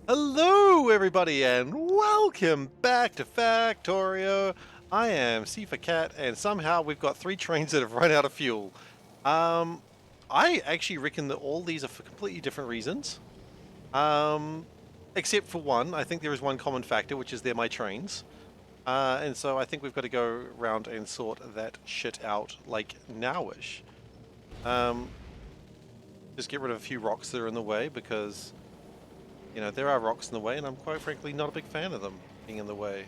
Hello, everybody, and welcome back to Factorio. I am SeiferKatt, and somehow we've got three trains that have run out of fuel. Um, I actually reckon that all these are for completely different reasons. Um, except for one, I think there is one common factor, which is they're my trains. And so I think we've got to go around and sort that shit out, like nowish. Um, just get rid of a few rocks that are in the way because there are rocks in the way, and I'm quite frankly not a big fan of them being in the way.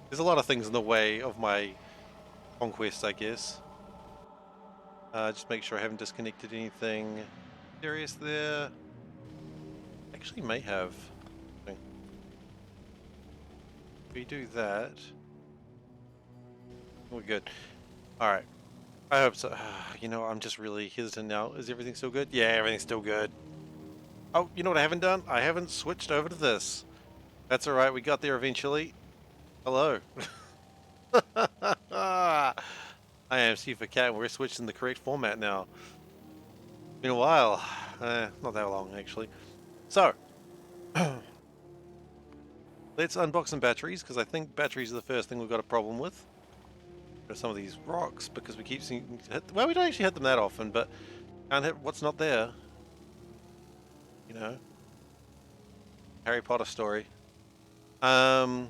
There's a lot of things in the way of my conquest, I guess. Just make sure I haven't disconnected anything serious there. Actually, may have. If we do that, we're good. All right. I hope so. I'm just really hesitant now. Is everything still good? Yeah, everything's still good. Oh, you know what I haven't done? I haven't switched over to this. That's all right. We got there eventually. Hello. I am SeiferKatt, and we're switching the correct format now. Been a while. Not that long, actually. So, let's unbox some batteries, because I think batteries are the first thing we've got a problem with. There's some of these rocks, because we keep seeing well, we don't actually hit them that often, but can't hit what's not there. You know, Harry Potter story. Um,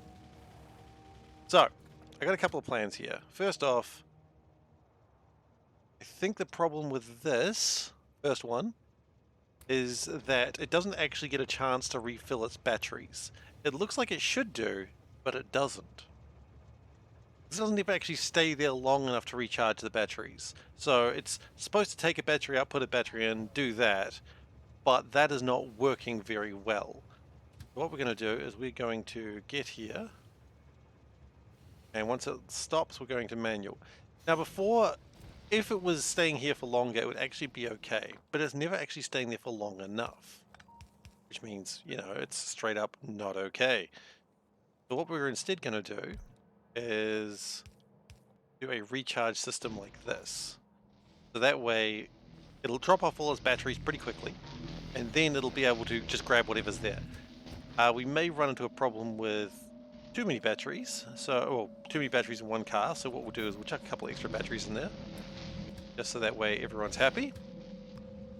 so, I got a couple of plans here. First off, I think the problem with this, first one, is that it doesn't actually get a chance to refill its batteries. It looks like it should do, but it doesn't. This doesn't even actually stay there long enough to recharge the batteries. So it's supposed to take a battery out, put a battery in, do that, but that is not working very well. What we're going to do is we're going to get here, and once it stops, we're going to manual. Now before, if it was staying here for longer, it would actually be okay, but it's never actually staying there for long enough. Which means, it's straight up not okay. So what we're instead going to do is do a recharge system like this. So that way it'll drop off all its batteries pretty quickly, and then it'll be able to just grab whatever's there. We may run into a problem with too many batteries, too many batteries in one car, so what we'll do is we'll chuck a couple extra batteries in there, just so that way everyone's happy,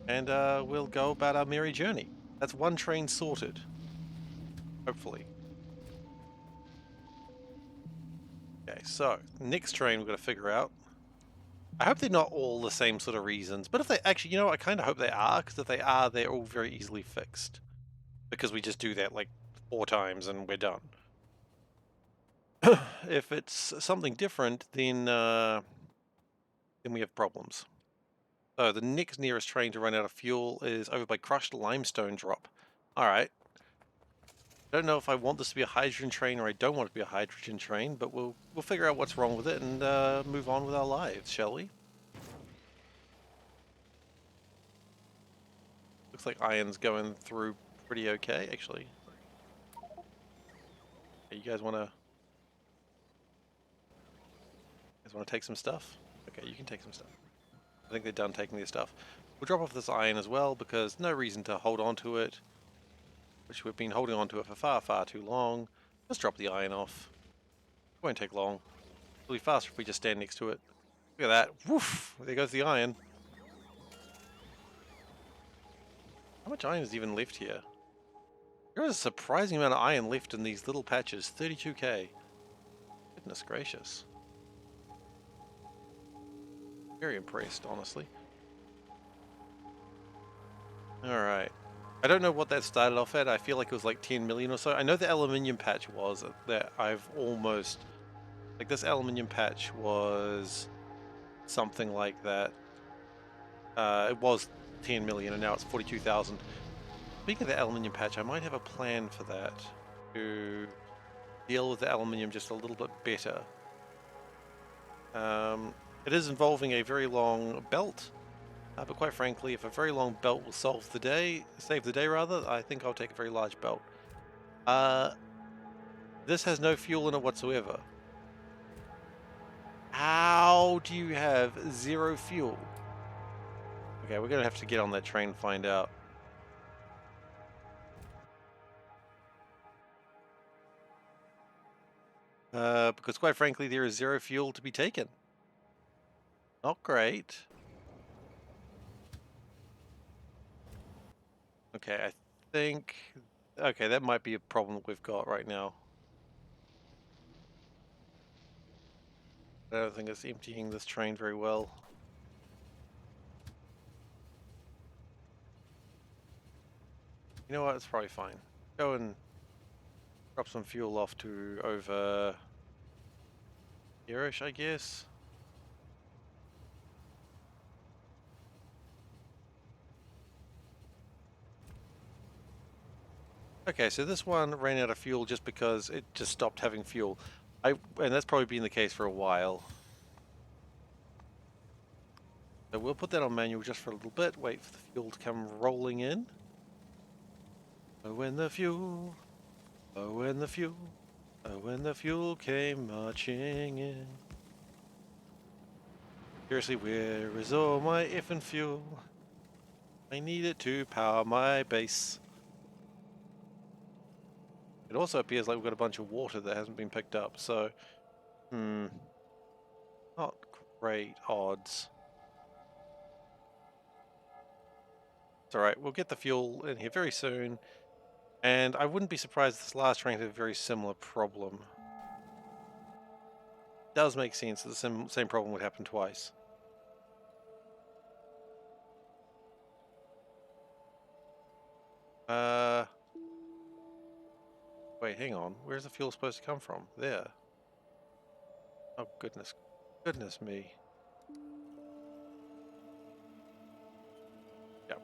and we'll go about our merry journey. That's one train sorted, hopefully. Okay, so next train we've got to figure out. I hope they're not all the same sort of reasons, but if they actually, I kind of hope they are, because if they are, they're all very easily fixed. Because we just do that like 4 times and we're done. If it's something different, then we have problems. So the next nearest train to run out of fuel is over by Crushed Limestone Drop. Alright. I don't know if I want this to be a hydrogen train or I don't want it to be a hydrogen train, but we'll figure out what's wrong with it and move on with our lives, shall we? Looks like iron's going through pretty okay, actually. Hey, you guys wanna take some stuff? Okay, you can take some stuff. I think they're done taking their stuff. We'll drop off this iron as well because no reason to hold on to it, which we've been holding on to it for far, far too long. Let's drop the iron off. It won't take long. It'll be faster if we just stand next to it. Look at that. Woof! There goes the iron. How much iron is even left here? There is a surprising amount of iron left in these little patches. 32k. Goodness gracious. Very impressed, honestly. Alright. I don't know what that started off at. I feel like it was like 10 million or so. I know the aluminium patch was that I've almost... Like this aluminium patch was something like that. It was 10 million and now it's 42,000. Speaking of the aluminium patch, I might have a plan for that. To deal with the aluminium just a little bit better. It is involving a very long belt. But quite frankly, if a very long belt will save the day rather, I think I'll take a very large belt. This has no fuel in it whatsoever. How do you have 0 fuel? Okay, we're gonna have to get on that train and find out. Because quite frankly, there is zero fuel to be taken. Not great. Okay, I think... Okay, that might be a problem that we've got right now. I don't think it's emptying this train very well. You know what? It's probably fine. Go and drop some fuel off to over here-ish, I guess. Okay, so this one ran out of fuel just because it just stopped having fuel. And that's probably been the case for a while. So we'll put that on manual just for a little bit, wait for the fuel to come rolling in. Oh, when the fuel, oh, when the fuel, oh, when the fuel came marching in. Seriously, where is all my effing fuel? I need it to power my base. It also appears like we've got a bunch of water that hasn't been picked up, so... Not great odds. It's alright, we'll get the fuel in here very soon. And I wouldn't be surprised if this last train had a very similar problem. Does make sense that the same problem would happen twice. Wait, hang on. Where's the fuel supposed to come from? There. Oh, goodness. Goodness me. Yep.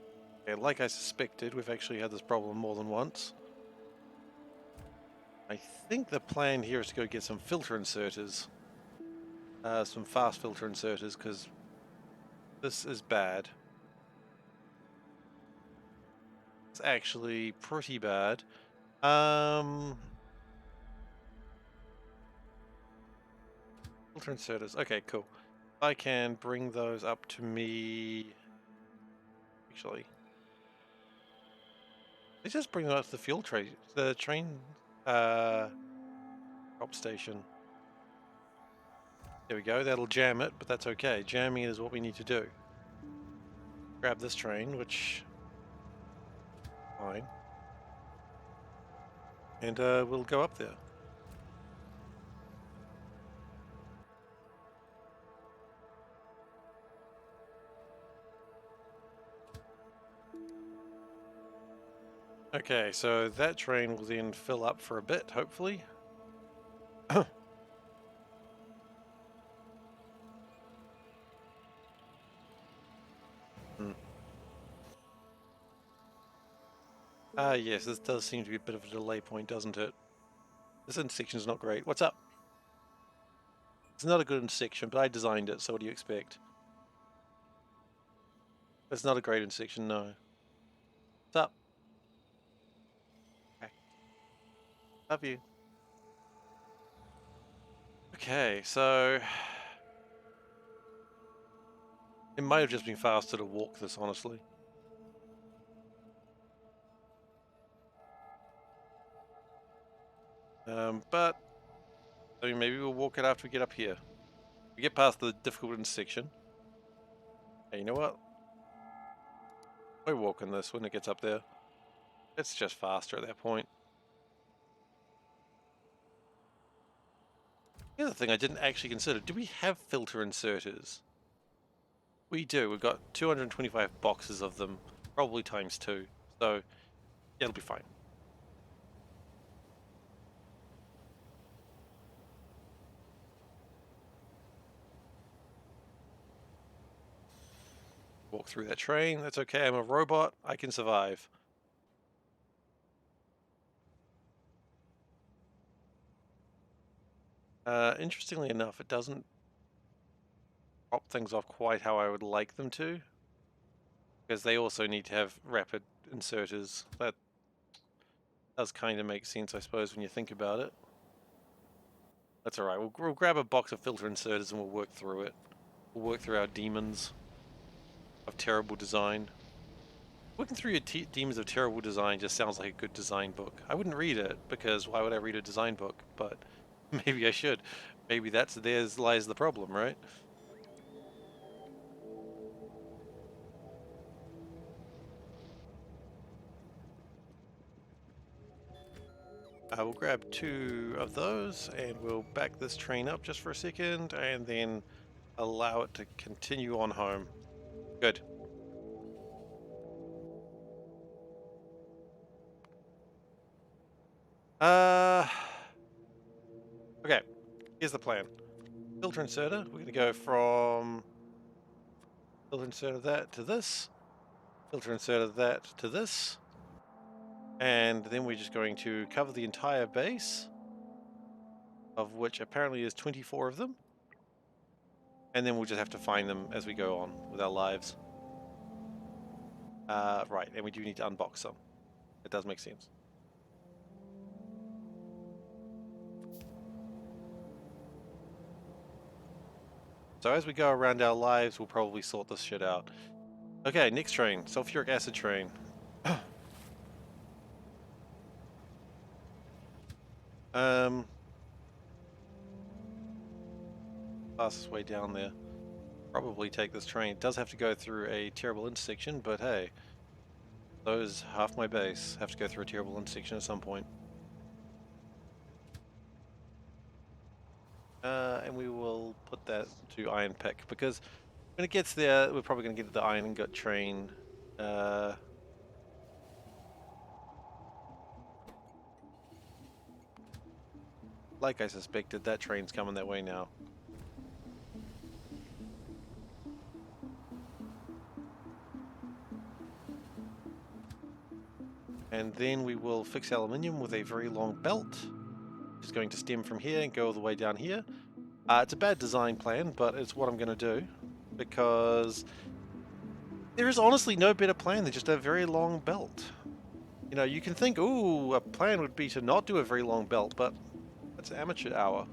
Okay, like I suspected, we've actually had this problem more than once. I think the plan here is to go get some filter inserters. Some fast filter inserters, because this is bad. It's actually pretty bad. Filter inserters. Okay, cool. I can bring those up to me. Actually, let's just bring them up to the fuel train, the train drop station. There we go. That'll jam it, but that's okay. Jamming it is what we need to do. Grab this train, which fine, and we'll go up there. Okay, so that train will then fill up for a bit, hopefully. Yes, this does seem to be a bit of a delay point, doesn't it? This intersection is not great. What's up? It's not a good intersection, but I designed it, so what do you expect? It's not a great intersection, no. What's up? Okay. Love you. Okay, so... It might have just been faster to walk this, honestly. But... I mean, maybe we'll walk it after we get up here. We get past the difficult intersection. Hey, you know what? We're walking this when it gets up there. It's just faster at that point. The other thing I didn't actually consider, do we have filter inserters? We do. We've got 225 boxes of them, probably times 2. So, yeah, it'll be fine. Walk through that train. That's okay. I'm a robot. I can survive. Interestingly enough, it doesn't drop things off quite how I would like them to, because they also need to have rapid inserters. That does kind of make sense, I suppose, when you think about it. That's alright. We'll grab a box of filter inserters and we'll work through it. We'll work through our demons of terrible design. Working through your demons of terrible design just sounds like a good design book. I wouldn't read it, because why would I read a design book? But Maybe I should. Maybe there's lies the problem, right? We'll grab 2 of those and we'll back this train up just for a second and then allow it to continue on home. Good. Okay, here's the plan. Filter inserter, we're going to go from filter inserter that to this, filter inserter that to this, and then we're just going to cover the entire base, of which apparently is 24 of them, and then we'll just have to find them as we go on with our lives. Right, and we do need to unbox some. It does make sense. So as we go around our lives, we'll probably sort this shit out. Okay, next train, sulfuric acid train. Fastest way down there. Probably take this train. It does have to go through a terrible intersection, but hey, those half my base have to go through a terrible intersection at some point. And we will put that to iron pick because when it gets there, we're probably going to get the iron ingot train. Like I suspected, that train's coming that way now. And then we will fix aluminium with a very long belt, which is going to stem from here and go all the way down here. It's a bad design plan, but it's what I'm going to do because there is honestly no better plan than just a very long belt. You know, you can think, ooh, a plan would be to not do a very long belt, but that's amateur hour.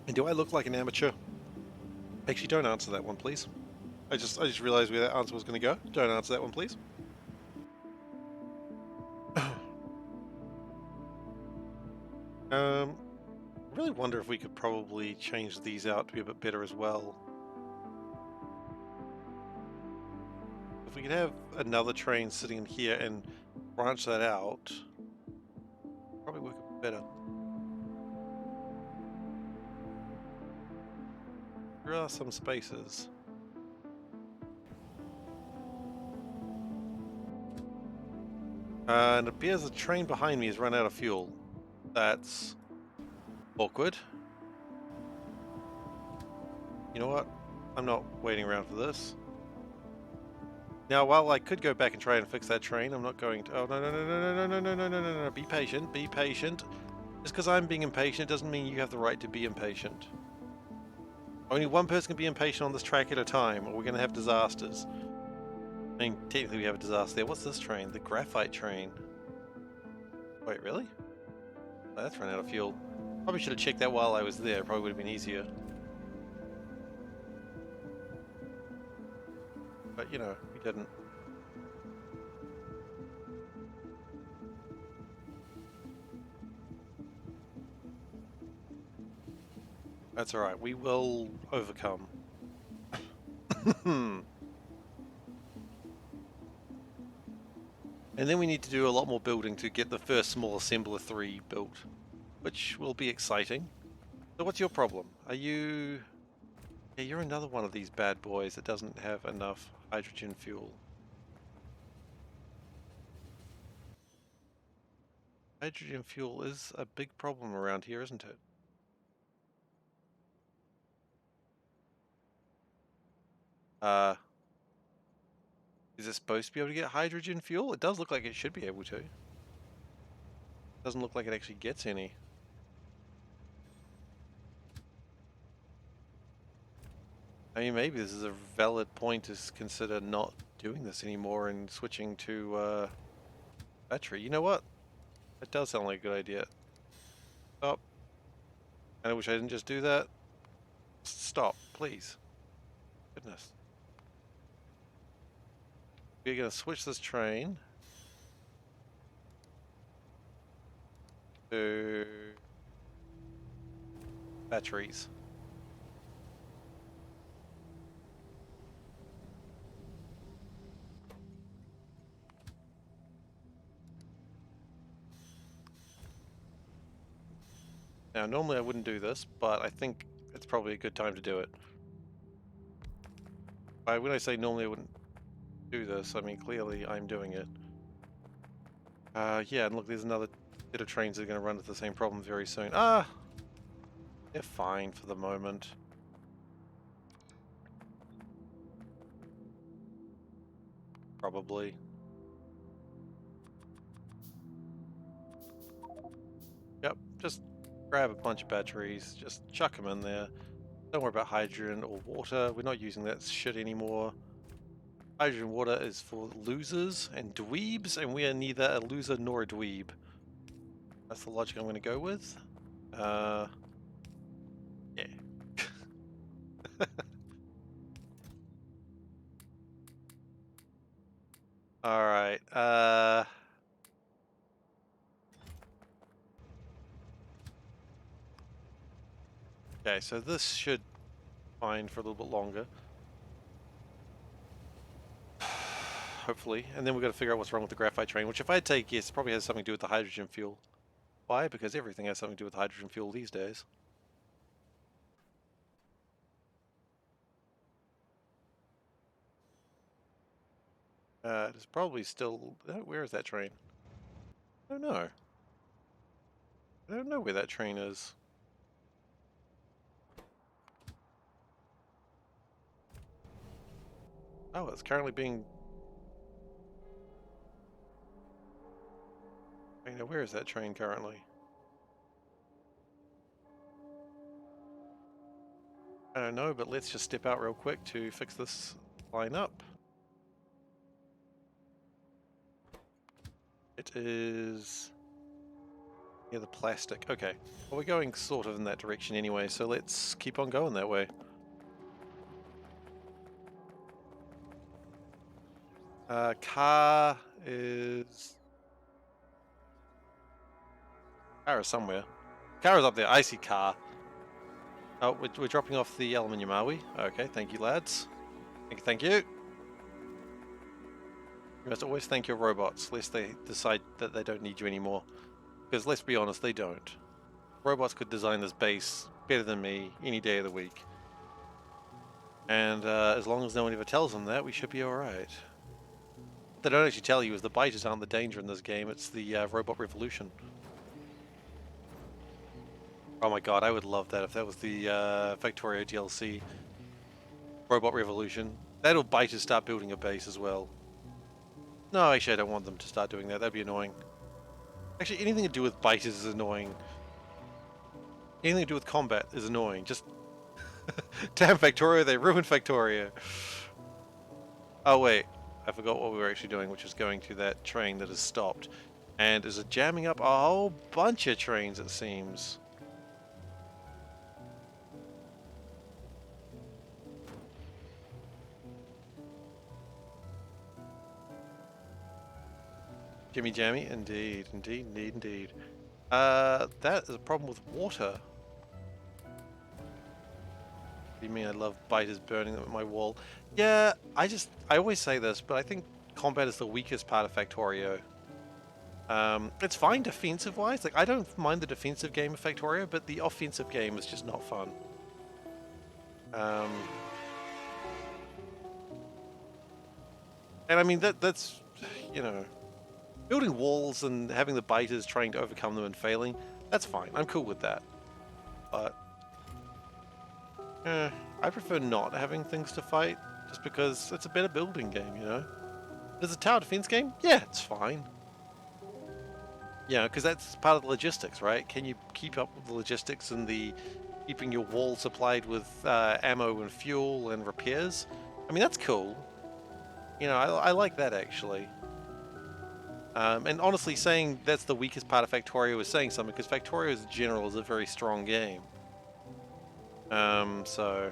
And do I look like an amateur? Actually, don't answer that one, please. I just realized where that answer was going to go. Don't answer that one, please. I really wonder if we could probably change these out to be a bit better as well. If we could have another train sitting in here and branch that out, probably work a bit better. There are some spaces. And it appears the train behind me has run out of fuel. That's awkward. You know what? I'm not waiting around for this. Now, while I could go back and try and fix that train, I'm not going to. Oh, no, no, no, no, no, no, no, no, no, no, no. Be patient. Be patient. Just because I'm being impatient doesn't mean you have the right to be impatient. Only one person can be impatient on this track at a time, or we're going to have disasters. I mean, technically we have a disaster there. What's this train? The graphite train. Wait, really? Oh, that's run out of fuel. Probably should have checked that while I was there. Probably would have been easier. But, you know, we didn't. That's alright. We will overcome. And then we need to do a lot more building to get the first small assembler 3 built, which will be exciting. So what's your problem? Are you... Yeah, you're another one of these bad boys that doesn't have enough hydrogen fuel. Hydrogen fuel is a big problem around here, isn't it? Is it supposed to be able to get hydrogen fuel? It does look like it should be able to. Doesn't look like it actually gets any. I mean, maybe this is a valid point to consider not doing this anymore and switching to battery. You know what? That does sound like a good idea. Stop. And I wish I didn't just do that. Stop, please. Goodness. we're going to switch this train to batteries. Now, normally I wouldn't do this, but I think it's probably a good time to do it. When I say normally I wouldn't do this, I mean clearly I'm doing it. Yeah, and look, there's another bit of trains that are going to run into the same problem very soon. Ah! They're fine for the moment. Probably. Yep, just grab a bunch of batteries, just chuck them in there. Don't worry about hydrogen or water. We're not using that shit anymore. Hydrogen water is for losers and dweebs, and we are neither a loser nor a dweeb. That's the logic I'm going to go with. Yeah. Alright, okay, so this should be fine for a little bit longer. Hopefully. And then we've got to figure out what's wrong with the graphite train, which if I take guess, probably has something to do with the hydrogen fuel. Why? Because everything has something to do with hydrogen fuel these days. It's probably still... where is that train? I don't know. I don't know where that train is. Oh, it's currently being... where is that train currently? I don't know, but let's just step out real quick to fix this line up. It is... near the plastic. Okay. Well, we're going sort of in that direction anyway, so let's keep on going that way. Car is... car is somewhere. Car is up there. I see car. Oh, we're dropping off the aluminium, are we? Okay, thank you, lads. Thank you. You must always thank your robots, lest they decide that they don't need you anymore. Because let's be honest, they don't. Robots could design this base better than me any day of the week. And as long as no one ever tells them that, we should be alright. What they don't actually tell you is the biters aren't the danger in this game, it's the robot revolution. Oh my god, I would love that if that was the Factorio DLC. Robot revolution. That'll biters start building a base as well. No, actually I don't want them to start doing that, that'd be annoying. Actually, anything to do with biters is annoying. Anything to do with combat is annoying. Just... damn Factorio, they ruined Factorio. Oh wait, I forgot what we were actually doing, which is going to that train that has stopped. And is it jamming up a whole bunch of trains, it seems. Jimmy Jammy? Indeed, indeed, indeed, indeed. That is a problem with water. What do you mean I love biters burning at my wall? Yeah, I always say this, but I think combat is the weakest part of Factorio. It's fine defensive-wise. Like, I don't mind the defensive game of Factorio, but the offensive game is just not fun. And I mean, that's, you know... building walls and having the biters trying to overcome them and failing, that's fine. I'm cool with that. But I prefer not having things to fight, just because it's a better building game, you know? Is it a tower defense game? Yeah, it's fine. Yeah, because that's part of the logistics, right? Can you keep up with the logistics and the keeping your wall supplied with ammo and fuel and repairs? I mean, that's cool. You know, I like that, actually. And honestly, saying that's the weakest part of Factorio is saying something, because Factorio as general is a very strong game. So...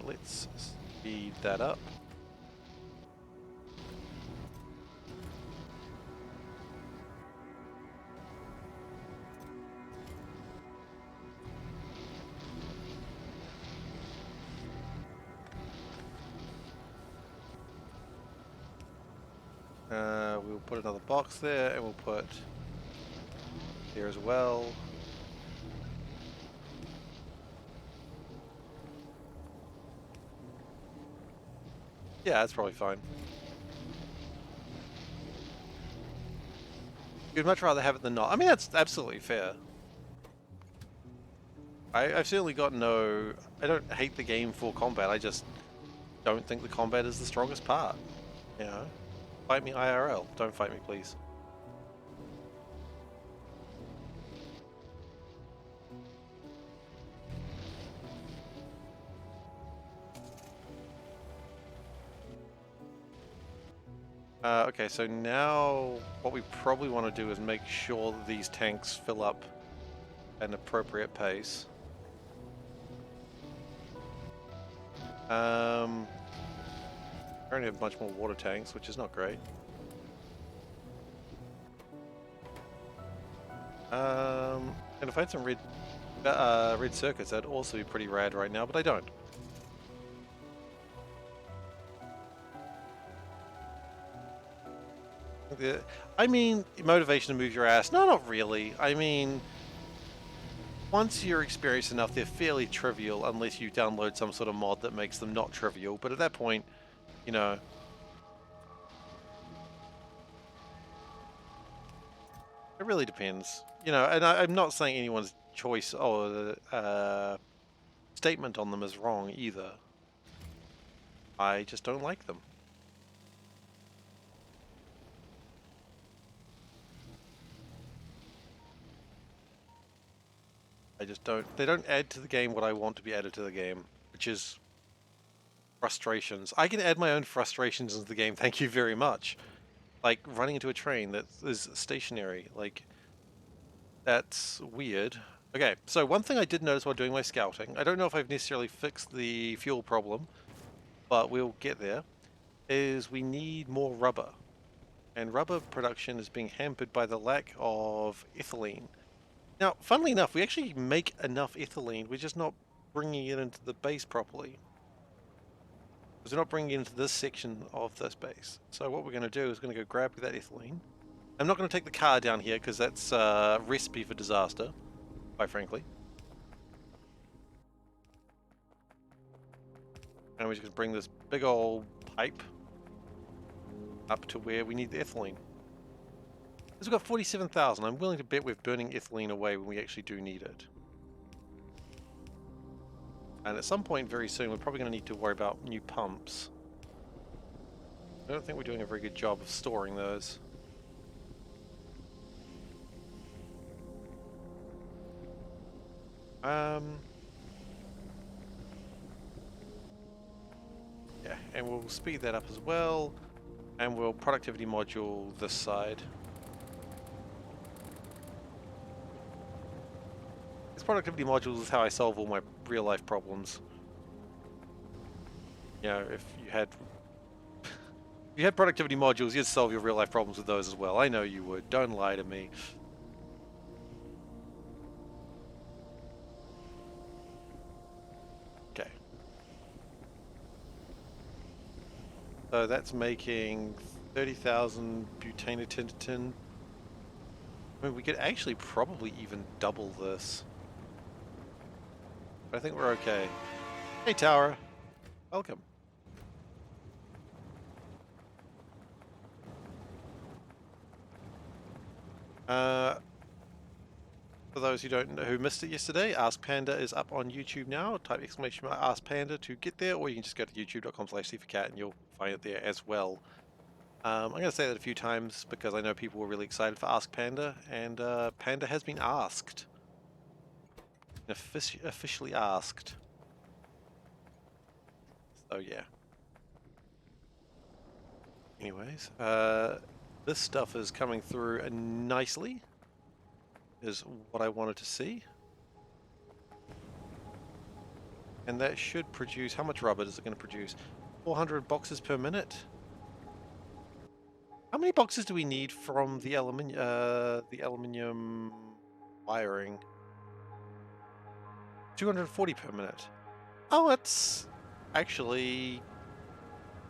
let's speed that up. We'll put another box there, and we'll put here as well. Yeah, that's probably fine. You'd much rather have it than not. I mean, that's absolutely fair. I've certainly got no... I don't hate the game for combat, I just don't think the combat is the strongest part. You know? Fight me IRL. Don't fight me, please. Okay, so now what we probably want to do is make sure that these tanks fill up at an appropriate pace. I only have a bunch more water tanks, which is not great. And if I had some red circuits, that'd also be pretty rad right now, but I don't. I mean, motivation to move your ass. No, not really. I mean, once you're experienced enough, they're fairly trivial unless you download some sort of mod that makes them not trivial. But at that point, you know, it really depends. You know, and I'm not saying anyone's choice or statement on them is wrong either. I just don't like them. I just don't... They don't add to the game what I want to be added to the game, which is frustrations. I can add my own frustrations into the game, thank you very much. Like, running into a train that is stationary. Like, that's weird. Okay, so one thing I did notice while doing my scouting, I don't know if I've necessarily fixed the fuel problem, but we'll get there, is we need more rubber. And rubber production is being hampered by the lack of ethylene. Now, funnily enough, we actually make enough ethylene, we're just not bringing it into the base properly. Because we're not bringing it into this section of this base. So what we're going to do is going to go grab that ethylene. I'm not going to take the car down here because that's a recipe for disaster, quite frankly. And we're just going to bring this big old pipe up to where we need the ethylene. Because we've got 47,000, I'm willing to bet we're burning ethylene away when we actually do need it. And at some point very soon, we're probably going to need to worry about new pumps. I don't think we're doing a very good job of storing those. Yeah, and we'll speed that up as well. And we'll productivity module this side. This productivity module is how I solve all my real life problems. You know, if you had productivity modules, you'd solve your real life problems with those as well. I know you would. Don't lie to me. Okay. So that's making 30,000 butane-a-tin. I mean, we could actually probably even double this. But I think we're okay. Hey, Tower. Welcome. For those who don't know, who missed it yesterday, Ask Panda is up on YouTube now. Type exclamation mark Ask Panda to get there, or you can just go to youtube.com/SeiferKatt and you'll find it there as well. I'm going to say that a few times because I know people were really excited for Ask Panda, and Panda has been asked. Officially asked. So yeah. Anyways, this stuff is coming through nicely. Is what I wanted to see. And that should produce, how much rubber is it going to produce? 400 boxes per minute? How many boxes do we need from the aluminium wiring? 240 per minute. Oh, that's actually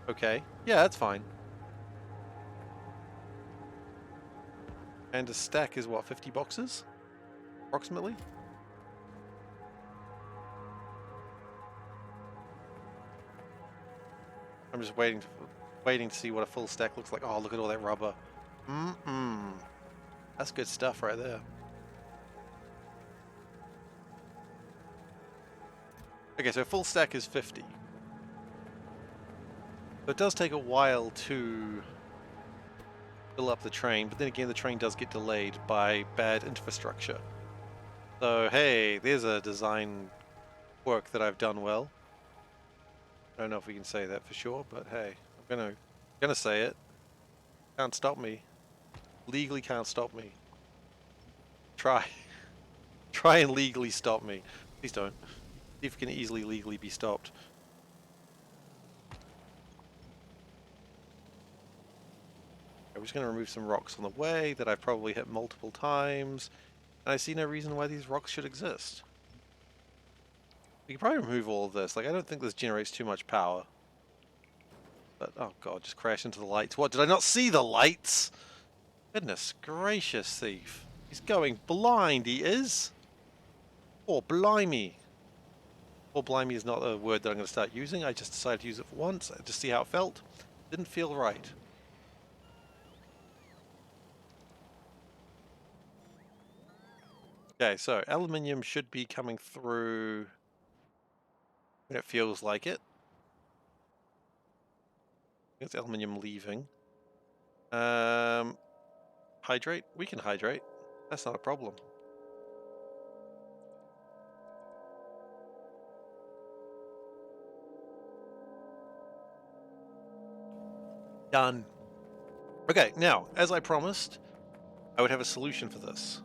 okay. Yeah, that's fine. And a stack is what, 50 boxes? Approximately? I'm just waiting to see what a full stack looks like. Oh, look at all that rubber. That's good stuff right there. Okay, so full stack is 50. So it does take a while to fill up the train, but then again the train does get delayed by bad infrastructure. So hey, there's a design work that I've done well. I don't know if we can say that for sure, but hey, I'm gonna say it. Can't stop me. Legally can't stop me. Try. Try and legally stop me. Please don't. See if we can easily legally be stopped. I'm just gonna remove some rocks on the way that I've probably hit multiple times. And I see no reason why these rocks should exist. We can probably remove all of this. Like, I don't think this generates too much power. But, oh god, just crash into the lights. What, did I not see the lights? Goodness gracious, thief. He's going blind, he is. Or blimey. Or blimey is not a word that I'm going to start using. I just decided to use it for once, to see how it felt. Didn't feel right. Okay, so aluminium should be coming through when it feels like it. It's aluminium leaving. Hydrate? We can hydrate. That's not a problem. Done. Okay, now, as I promised, I would have a solution for this.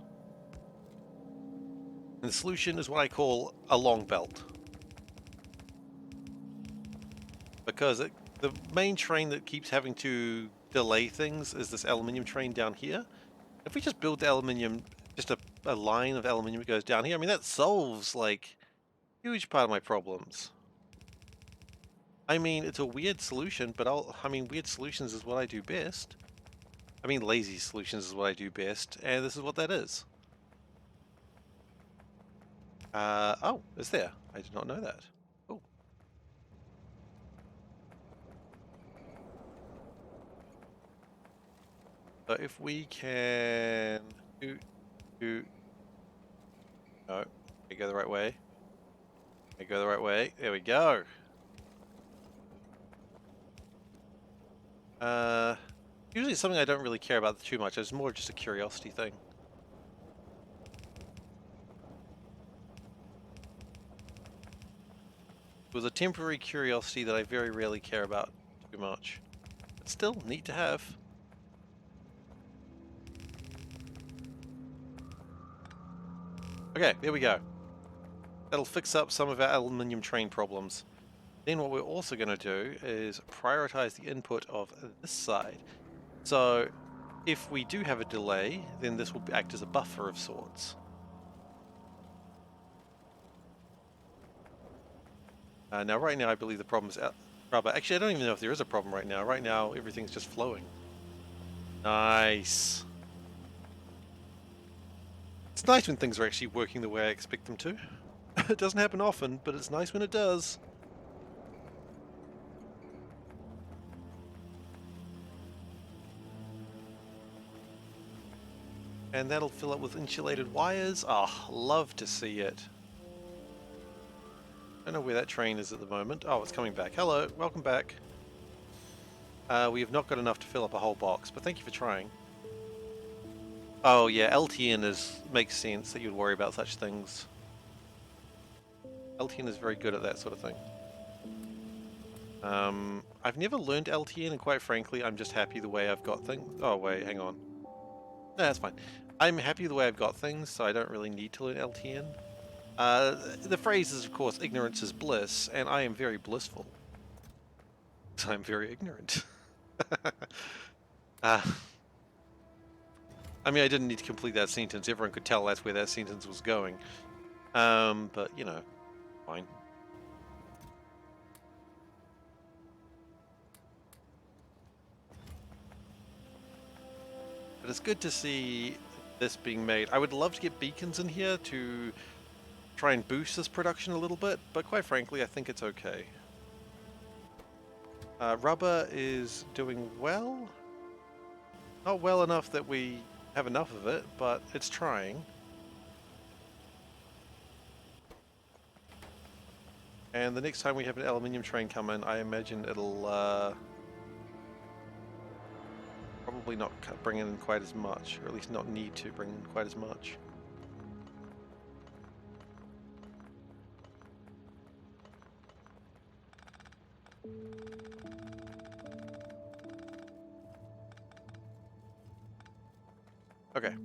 And the solution is what I call a long belt. Because the main train that keeps having to delay things is this aluminium train down here. If we just build the aluminium, just a line of aluminium that goes down here, I mean, that solves, like, a huge part of my problems. I mean, it's a weird solution, but I mean, weird solutions is what I do best. I mean, lazy solutions is what I do best, and this is what that is. Oh, it's there. I did not know that. Oh. So if we can no, we go the right way. We go the right way. There we go. Usually it's something I don't really care about too much. It's more just a curiosity thing. It was a temporary curiosity that I very rarely care about too much. But still, neat to have. Okay, there we go. That'll fix up some of our aluminium train problems. Then what we're also going to do is prioritize the input of this side. So if we do have a delay, then this will act as a buffer of sorts. Now right now I believe the problem is rubber. Actually, I don't even know if there is a problem right now. Right now everything's just flowing. Nice. It's nice when things are actually working the way I expect them to. It doesn't happen often, but it's nice when it does. And that'll fill up with insulated wires. Ah, oh, love to see it. I don't know where that train is at the moment. Oh, it's coming back. Hello, welcome back. We have not got enough to fill up a whole box, but thank you for trying. Oh yeah, LTN makes sense that you'd worry about such things. LTN is very good at that sort of thing. I've never learned LTN, and quite frankly, I'm just happy the way I've got things. Oh wait, hang on. No, that's fine. I'm happy the way I've got things, so I don't really need to learn LTN. The phrase is, of course, ignorance is bliss, and I am very blissful. Because I'm very ignorant. uh, I mean, I didn't need to complete that sentence. Everyone could tell that's where that sentence was going. But, you know, fine. But it's good to see this being made. I would love to get beacons in here to try and boost this production a little bit, but quite frankly, I think it's okay. Rubber is doing well. Not well enough that we have enough of it, but it's trying. And the next time we have an aluminium train come in, I imagine it'll probably not bring in quite as much, or at least not need to bring in quite as much. Okay.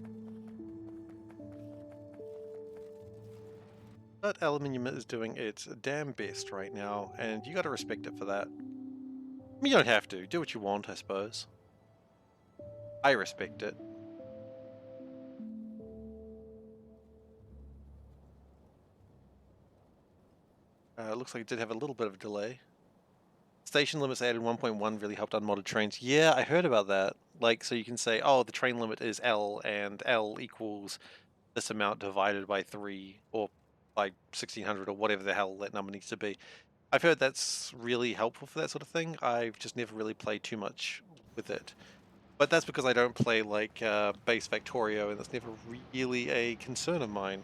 But aluminium is doing its damn best right now, and you gotta respect it for that. I mean, you don't have to. Do what you want, I suppose. I respect it. Looks like it did have a little bit of a delay. Station limits added 1.1 really helped unmodded trains. Yeah, I heard about that. Like, so you can say, oh, the train limit is L, and L equals this amount divided by 3, or by 1600, or whatever the hell that number needs to be. I've heard that's really helpful for that sort of thing. I've just never really played too much with it. But that's because I don't play, like, base Factorio, and that's never really a concern of mine.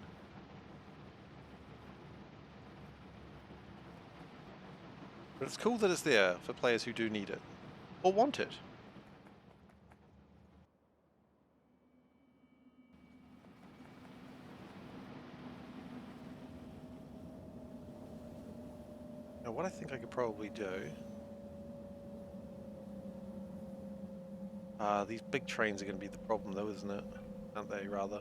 But it's cool that it's there for players who do need it. Or want it. Now, what I think I could probably do... these big trains are going to be the problem, though, isn't it? Aren't they, rather?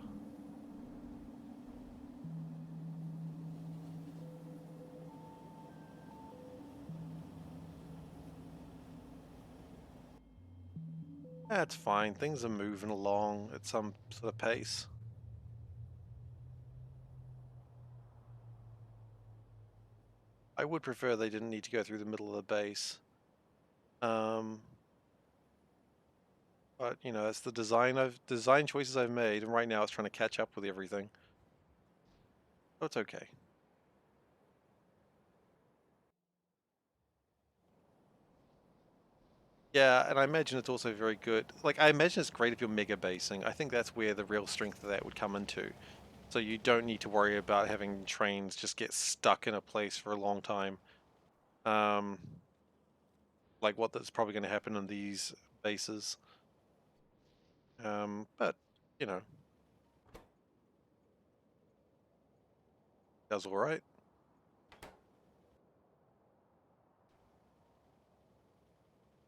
That's fine. Things are moving along at some sort of pace. I would prefer they didn't need to go through the middle of the base. But, you know, it's the design choices I've made, and right now it's trying to catch up with everything. So it's okay. Yeah, and I imagine it's also very good. Like, I imagine it's great if you're mega basing. I think that's where the real strength of that would come into. So you don't need to worry about having trains just get stuck in a place for a long time. Um, like what that's probably going to happen in these bases. But, you know, does all right.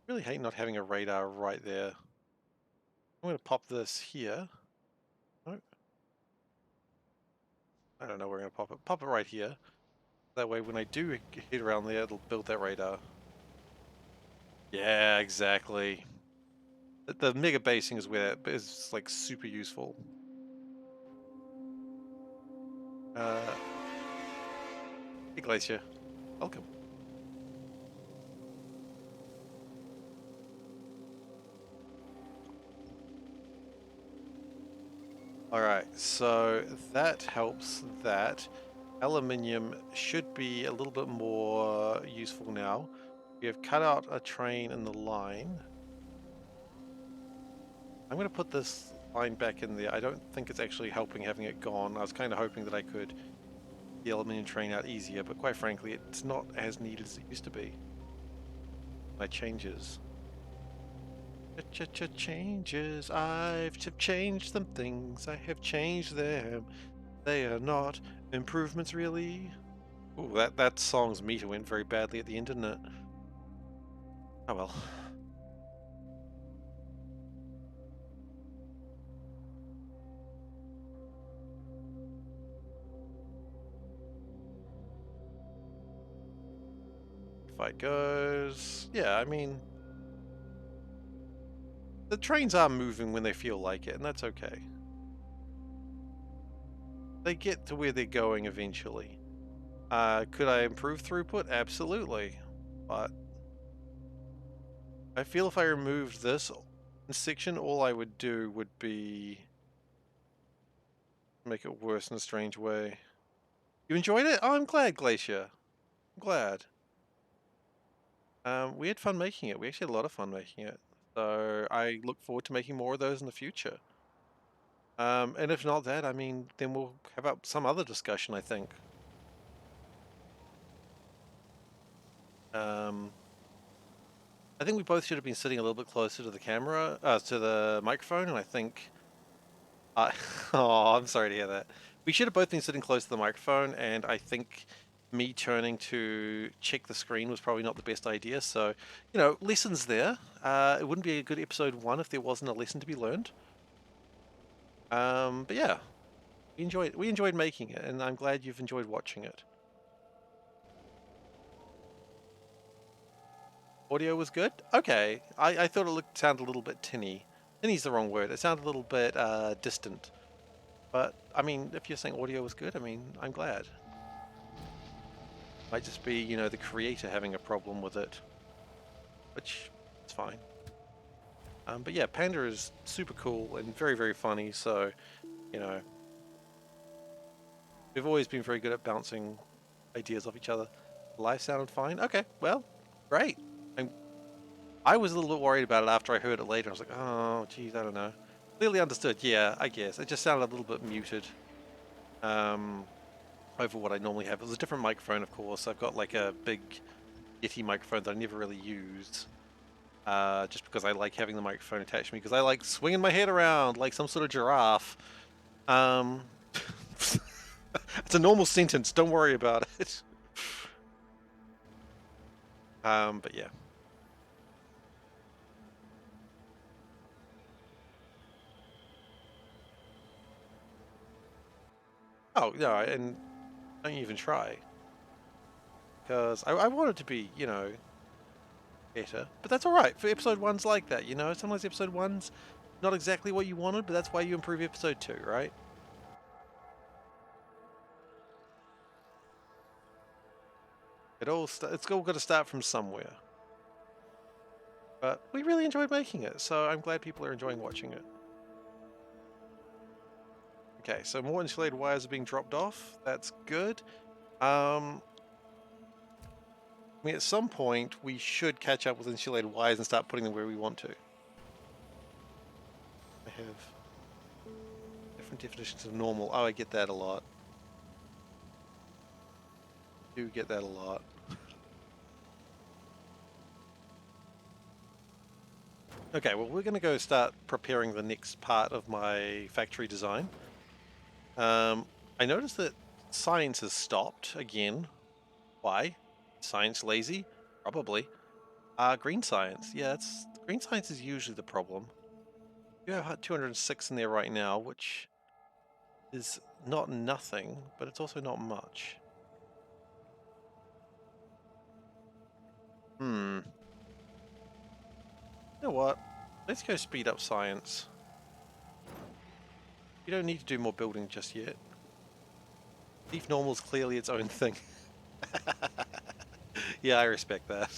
Really hate not having a radar right there. I'm going to pop this here. No, I don't know where we're going to pop it. Pop it right here. That way when I do hit around there, it'll build that radar. Yeah, exactly. The mega basing is where that is like super useful. Hey Glacier, welcome. Alright, so that helps that. Aluminium should be a little bit more useful now. We have cut out a train in the line. I'm going to put this line back in there. I don't think it's actually helping having it gone. I was kind of hoping that I could get the aluminium train out easier, but quite frankly, it's not as needed as it used to be. My changes. Changes. I've changed some things. I have changed them. They are not improvements, really. Ooh, that song's meter went very badly at the end, didn't it? Oh well. Fight goes. Yeah, I mean, the trains are moving when they feel like it, and that's okay. They get to where they're going eventually. Could I improve throughput? Absolutely. But I feel if I removed this section, all I would do would be make it worse in a strange way. You enjoyed it? Oh, I'm glad, Glacier. I'm glad. We had fun making it. We actually had a lot of fun making it. So I look forward to making more of those in the future. And if not that, I mean, then we'll have up some other discussion, I think. I think we both should have been sitting a little bit closer to the camera, to the microphone, and I think... oh, I'm sorry to hear that. We should have both been sitting close to the microphone, and I think me turning to check the screen was probably not the best idea. So, you know, lessons there. It wouldn't be a good episode 1 if there wasn't a lesson to be learned. But yeah, we enjoyed making it, and I'm glad you've enjoyed watching it. Audio was good? Okay. I thought it sounded a little bit tinny. Tinny's the wrong word. It sounded a little bit distant. But, I mean, if you're saying audio was good, I mean, I'm glad. Might just be, you know, the creator having a problem with it. Which, it's fine. But yeah, Panda is super cool and very, very funny, so, you know, we've always been very good at bouncing ideas off each other. Live sounded fine? Okay, well, great. I was a little bit worried about it after I heard it later. I was like, oh, geez, I don't know. Clearly understood, yeah, I guess. It just sounded a little bit muted over what I normally have. It was a different microphone, of course. I've got like a big Yeti microphone that I never really used. Just because I like having the microphone attached to me, because I like swinging my head around like some sort of giraffe. It's a normal sentence, don't worry about it. But yeah. Oh, no, and don't even try. Because I want it to be, you know, better. But that's alright, for episode 1's like that, you know? Sometimes episode 1's not exactly what you wanted, but that's why you improve episode 2, right? It's all got to start from somewhere. But we really enjoyed making it, so I'm glad people are enjoying watching it. Okay, so more insulated wires are being dropped off. That's good. I mean, at some point, we should catch up with insulated wires and start putting them where we want to. I have different definitions of normal. Oh, I get that a lot. I do get that a lot. Okay, well, we're going to go start preparing the next part of my factory design. I noticed that science has stopped again. Why? Science lazy? Probably. Green science. Yeah, green science is usually the problem. You have 206 in there right now, which is not nothing, but it's also not much. You know what? Let's go speed up science. You don't need to do more building just yet. Leaf normal is clearly its own thing. Yeah, I respect that.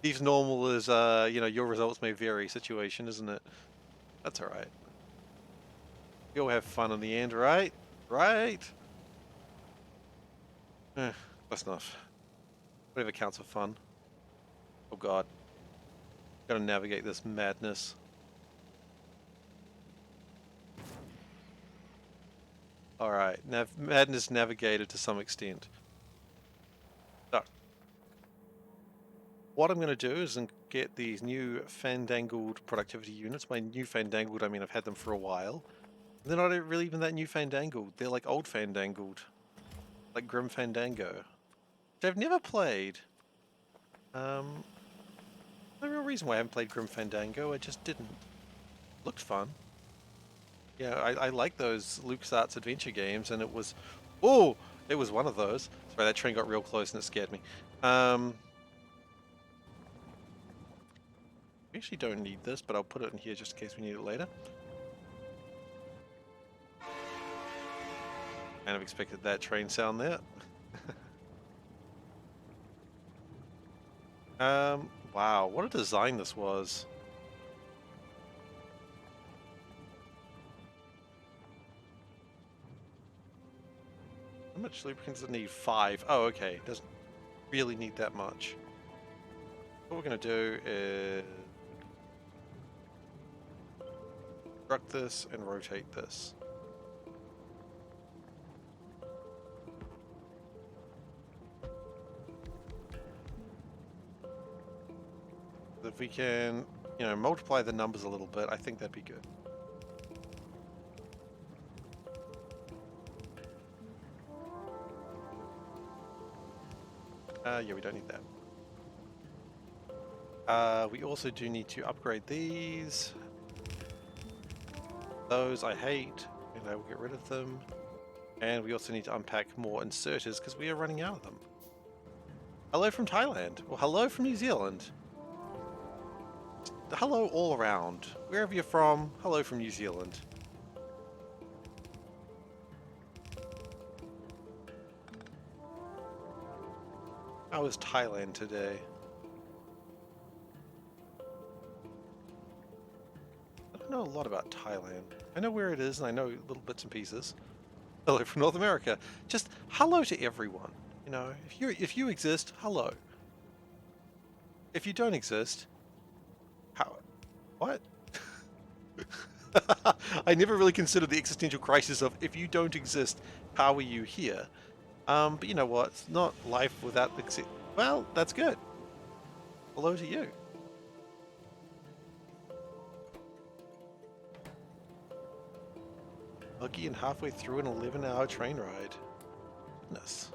Leaf normal is, you know, your results may vary situation, isn't it? That's alright. You'll have fun in the end, right? Right? Close enough. Whatever counts for fun. Oh god. Gotta navigate this madness. Alright, madness navigated to some extent. So, what I'm going to do is get these new fandangled productivity units. By new fandangled, I mean I've had them for a while. They're not really even that new fandangled. They're like old fandangled. Like Grim Fandango. Which I've never played. No real reason why I haven't played Grim Fandango, I just didn't. Looked fun. Yeah, I like those LucasArts adventure games, and it was... Oh! It was one of those. Sorry, that train got real close and it scared me. We actually don't need this, but I'll put it in here just in case we need it later. Kind of expected that train sound there. Wow, what a design this was. How much lubricant does it need? 5. Oh, okay. Doesn't really need that much. What we're going to do is construct this and rotate this. If we can, you know, multiply the numbers a little bit, I think that'd be good. Yeah, we don't need that. We also do need to upgrade these. Those I hate, and I will get rid of them. And we also need to unpack more inserters because we are running out of them. Hello from Thailand, or hello from New Zealand. Hello all around. Wherever you're from, hello from New Zealand. How is Thailand today? I don't know a lot about Thailand. I know where it is and I know little bits and pieces. Hello from North America. Just hello to everyone. You know, if you exist, hello. If you don't exist, how? What? I never really considered the existential crisis of if you don't exist, how are you here? But you know what? It's not life without the. Well, that's good. Hello to you. Lucky and halfway through an 11-hour train ride. Goodness.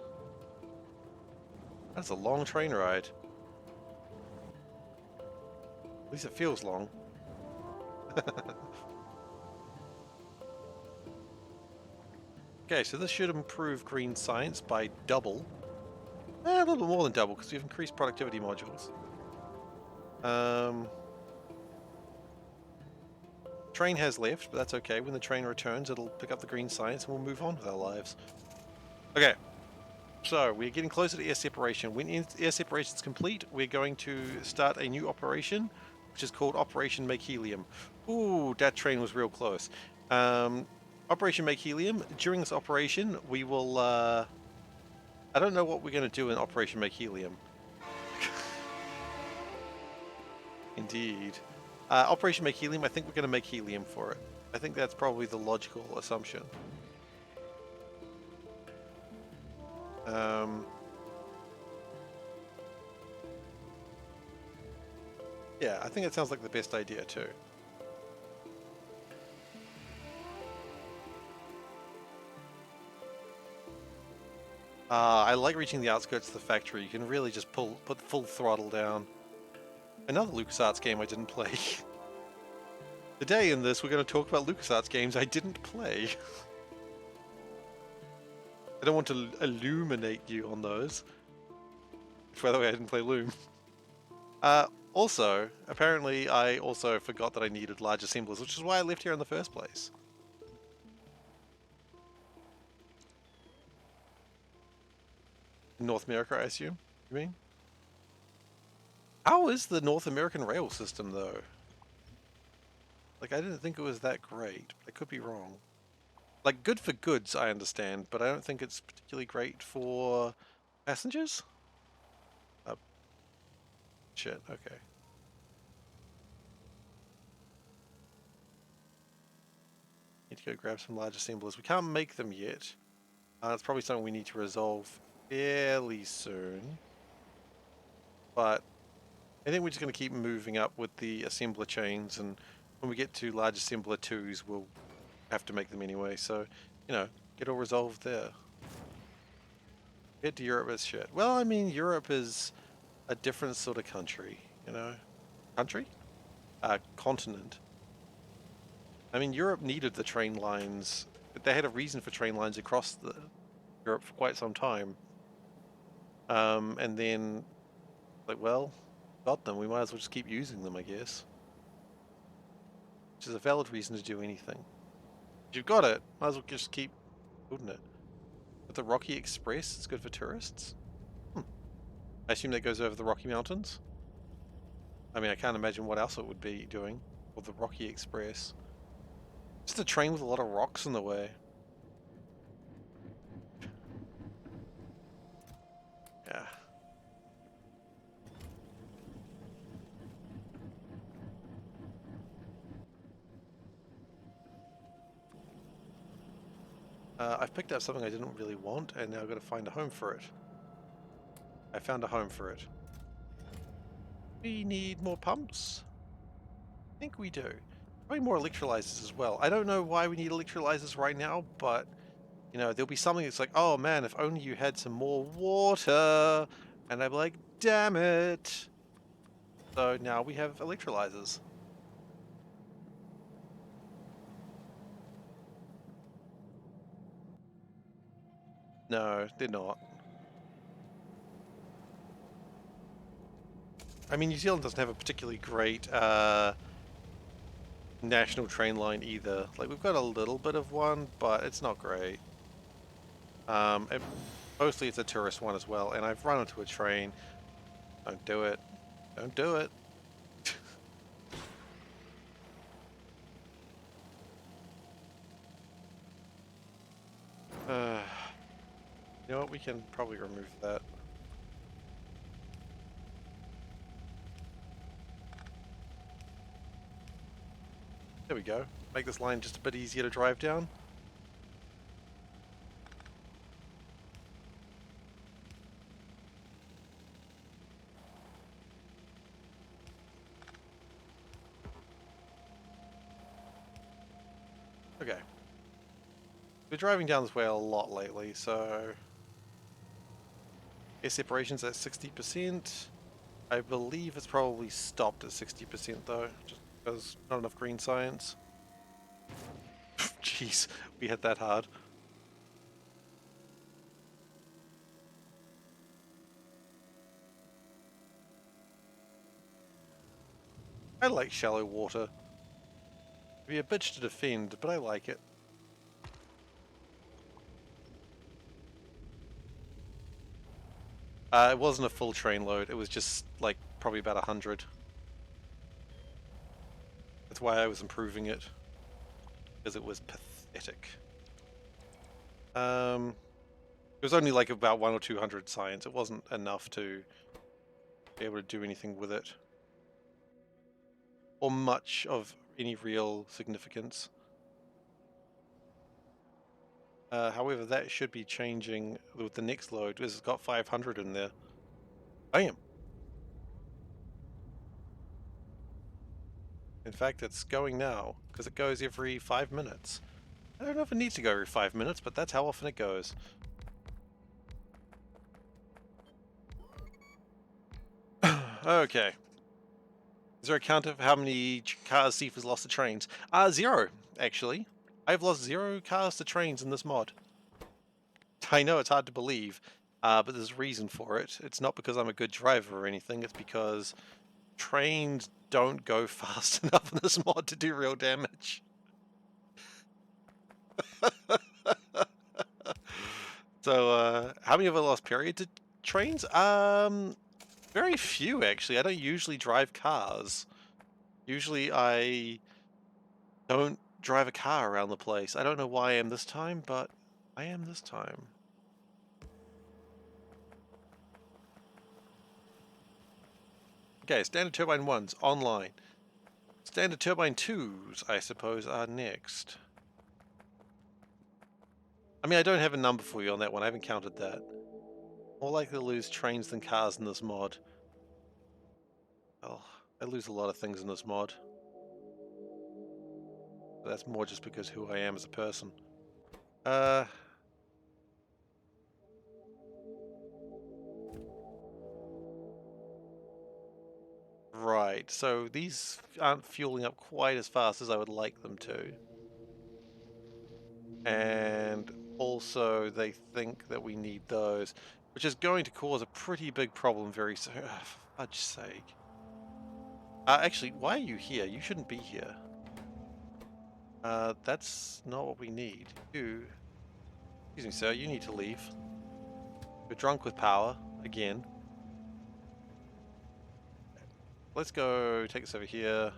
That's a long train ride. At least it feels long. Okay, so this should improve green science by double. A little bit more than double because we've increased productivity modules. Train has left, but that's okay. When the train returns, it'll pick up the green science and we'll move on with our lives. Okay, so we're getting closer to air separation. When air separation is complete, we're going to start a new operation, which is called Operation Make Helium. Ooh, that train was real close. Operation Make Helium. During this operation, we will... I don't know what we're going to do in Operation Make Helium. Indeed. Operation Make Helium, I think we're going to make helium for it. I think that's probably the logical assumption. Yeah, I think it sounds like the best idea too. I like reaching the outskirts of the factory. You can really just put full throttle down. Another LucasArts game I didn't play. Today in this, we're going to talk about LucasArts games I didn't play. I don't want to illuminate you on those. By the way, I didn't play Loom. Also, apparently I also forgot that I needed large assemblers, which is why I left here in the first place. In North America, I assume? You mean? How is the North American rail system, though? Like, I didn't think it was that great. I could be wrong. Like, good for goods, I understand, but I don't think it's particularly great for passengers? Shit, okay. Need to go grab some large assemblers. We can't make them yet. It's probably something we need to resolve fairly soon. But I think we're just going to keep moving up with the assembler chains, and when we get to large assembler 2s, we'll have to make them anyway. So, you know, get all resolved there. Get to Europe as shit. Well, I mean, Europe is a different sort of country, you know? Country? Continent. I mean, Europe needed the train lines. They had a reason for train lines across Europe for quite some time. And then, like, well, got them, we might as well just keep using them, I guess. Which is a valid reason to do anything. If you've got it, might as well just keep building it. With the Rocky Express, it's good for tourists. I assume that goes over the Rocky Mountains. I mean, I can't imagine what else it would be doing. Or the Rocky Express. Just a train with a lot of rocks in the way. Yeah. I've picked up something I didn't really want, and now I've got to find a home for it. I found a home for it. We need more pumps? I think we do. Probably more electrolyzers as well. I don't know why we need electrolyzers right now, but, you know, there'll be something that's like, oh man, if only you had some more water. And I'm like, damn it. So now we have electrolyzers. No, they're not. I mean, New Zealand doesn't have a particularly great national train line either. Like, we've got a little bit of one, but it's not great. Mostly it's a tourist one as well, and I've run into a train. Don't do it. Don't do it. You know what? We can probably remove that. There we go. Make this line just a bit easier to drive down. Okay. We're driving down this way a lot lately, so air separation's at 60%. I believe it's probably stopped at 60% though, just because not enough green science. Jeez, we hit that hard. I like shallow water. It'd be a bitch to defend, but I like it. It wasn't a full train load, it was just like probably about 100. That's why I was improving it, because it was pathetic. It was only like about 100 or 200 science. It wasn't enough to be able to do anything with it, or much of any real significance. However, that should be changing with the next load. This has got 500 in there. Bam! In fact, it's going now, because it goes every 5 minutes. I don't know if it needs to go every 5 minutes, but that's how often it goes. Okay. Is there a count of how many cars Seifer's lost to trains? 0, actually. I've lost 0 cars to trains in this mod. I know it's hard to believe, but there's a reason for it. It's not because I'm a good driver or anything, it's because trains don't go fast enough in this mod to do real damage. So, how many have I lost period to trains? Very few, actually. I don't usually drive cars. Usually I don't drive a car around the place. I don't know why I am this time, but I am this time. Okay, standard turbine 1's online. Standard turbine 2's, I suppose, are next. I mean, I don't have a number for you on that one. I haven't counted that. More likely to lose trains than cars in this mod. Well, I lose a lot of things in this mod. But that's more just because who I am as a person. Right, so these aren't fueling up quite as fast as I would like them to. And also they think that we need those, which is going to cause a pretty big problem very soon. For fudge's sake. Actually, why are you here? You shouldn't be here. That's not what we need. You... Excuse me, sir, you need to leave. You're drunk with power, again. Let's go take this over here.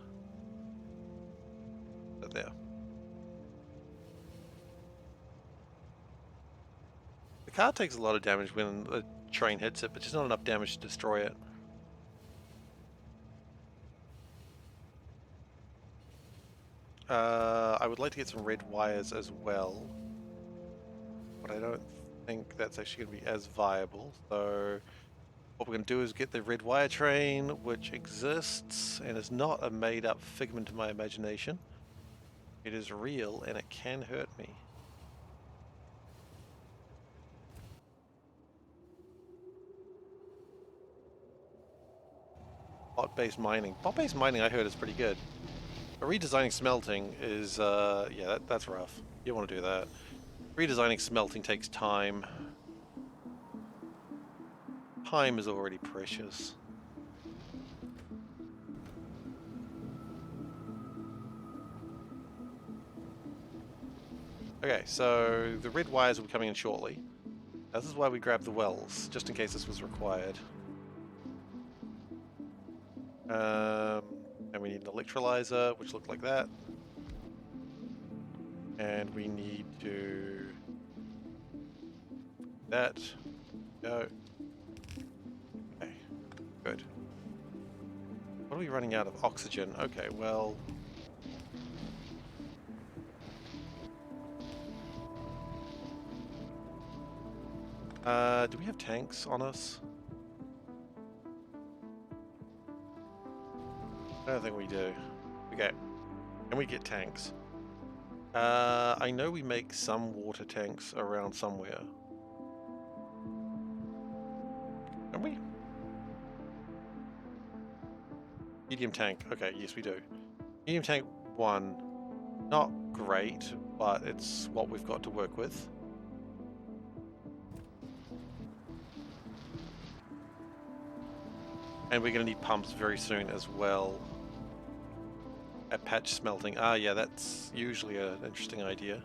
Put it there. The car takes a lot of damage when the train hits it, but just not enough damage to destroy it. I would like to get some red wires as well, but I don't think that's actually going to be as viable. So what we're going to do is get the red wire train, which exists and is not a made-up figment of my imagination. It is real and it can hurt me. Bot-based mining. Bot-based mining I heard is pretty good. But redesigning smelting is, yeah, that's rough. You don't want to do that. Redesigning smelting takes time. Time is already precious. Okay, so the red wires will be coming in shortly. This is why we grabbed the wells, just in case this was required. And we need an electrolyzer, which looked like that. And we need to... that. Go. Okay, good. What are we running out of? Oxygen. Okay, well... do we have tanks on us? I don't think we do. Okay. Can we get tanks? I know we make some water tanks around somewhere. Can we? Medium tank. Okay, yes we do. Medium tank 1. Not great, but it's what we've got to work with. And we're going to need pumps very soon as well. At patch smelting. Ah, yeah, that's usually an interesting idea.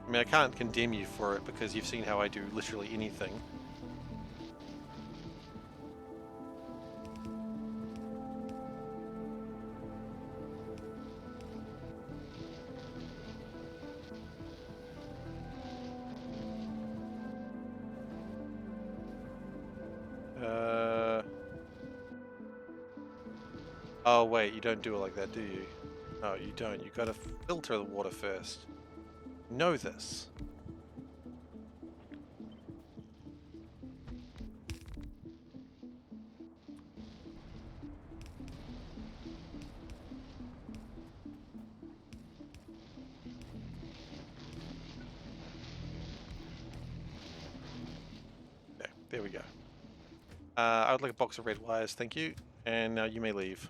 I mean, I can't condemn you for it because you've seen how I do literally anything. Oh wait, you don't do it like that, do you? No, you don't. You gotta filter the water first. You know this. There we go. I would like a box of red wires, thank you. And now you may leave.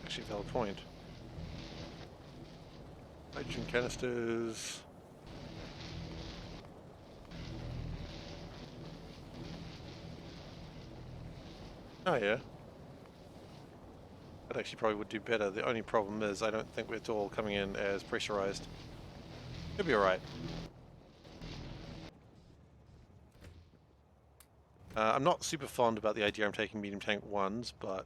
Actually, valid point. Hydrogen canisters. Oh yeah. That actually probably would do better. The only problem is I don't think it's all coming in as pressurized. It'll be alright. I'm not super fond about the idea I'm taking medium tank 1s, but...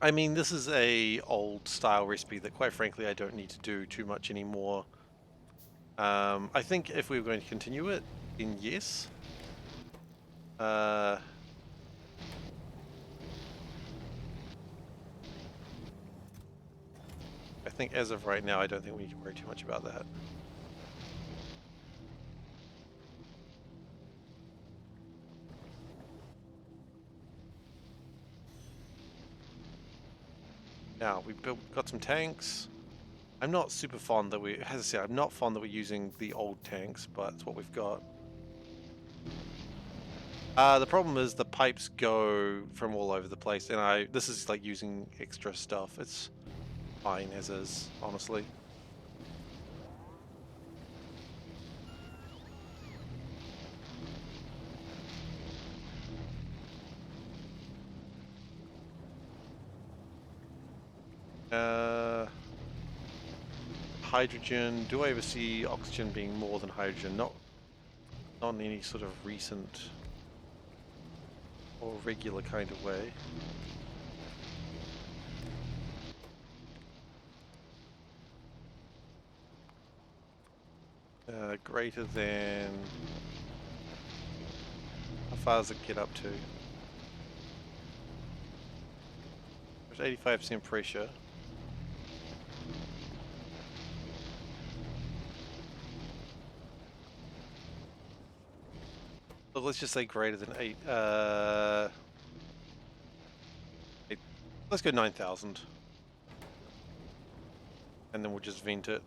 I mean, this is a old style recipe that quite frankly I don't need to do too much anymore. I think if we were going to continue it, then yes. I think as of right now, I don't think we need to worry too much about that. Now, we've got some tanks. I'm not super fond that we, as I said, I'm not fond that we're using the old tanks, but it's what we've got. The problem is the pipes go from all over the place, and this is like using extra stuff. It's fine as is, honestly. Hydrogen. Do I ever see oxygen being more than hydrogen? Not in any sort of recent or regular kind of way. Greater than... How far does it get up to? There's 85% pressure. So let's just say greater than 8. Let's go 9,000. And then we'll just vent it.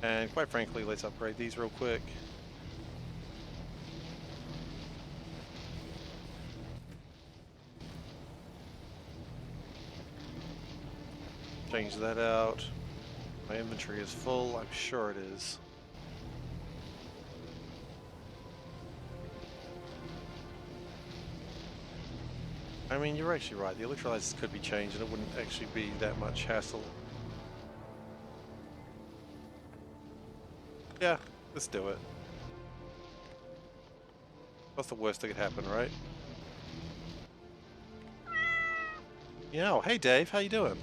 And quite frankly, let's upgrade these real quick. Change that out. My inventory is full, I'm sure it is. I mean, you're actually right, the electrolyzers could be changed and it wouldn't actually be that much hassle. Yeah, let's do it. What's the worst that could happen, right? Yeah, hey Dave, how you doing?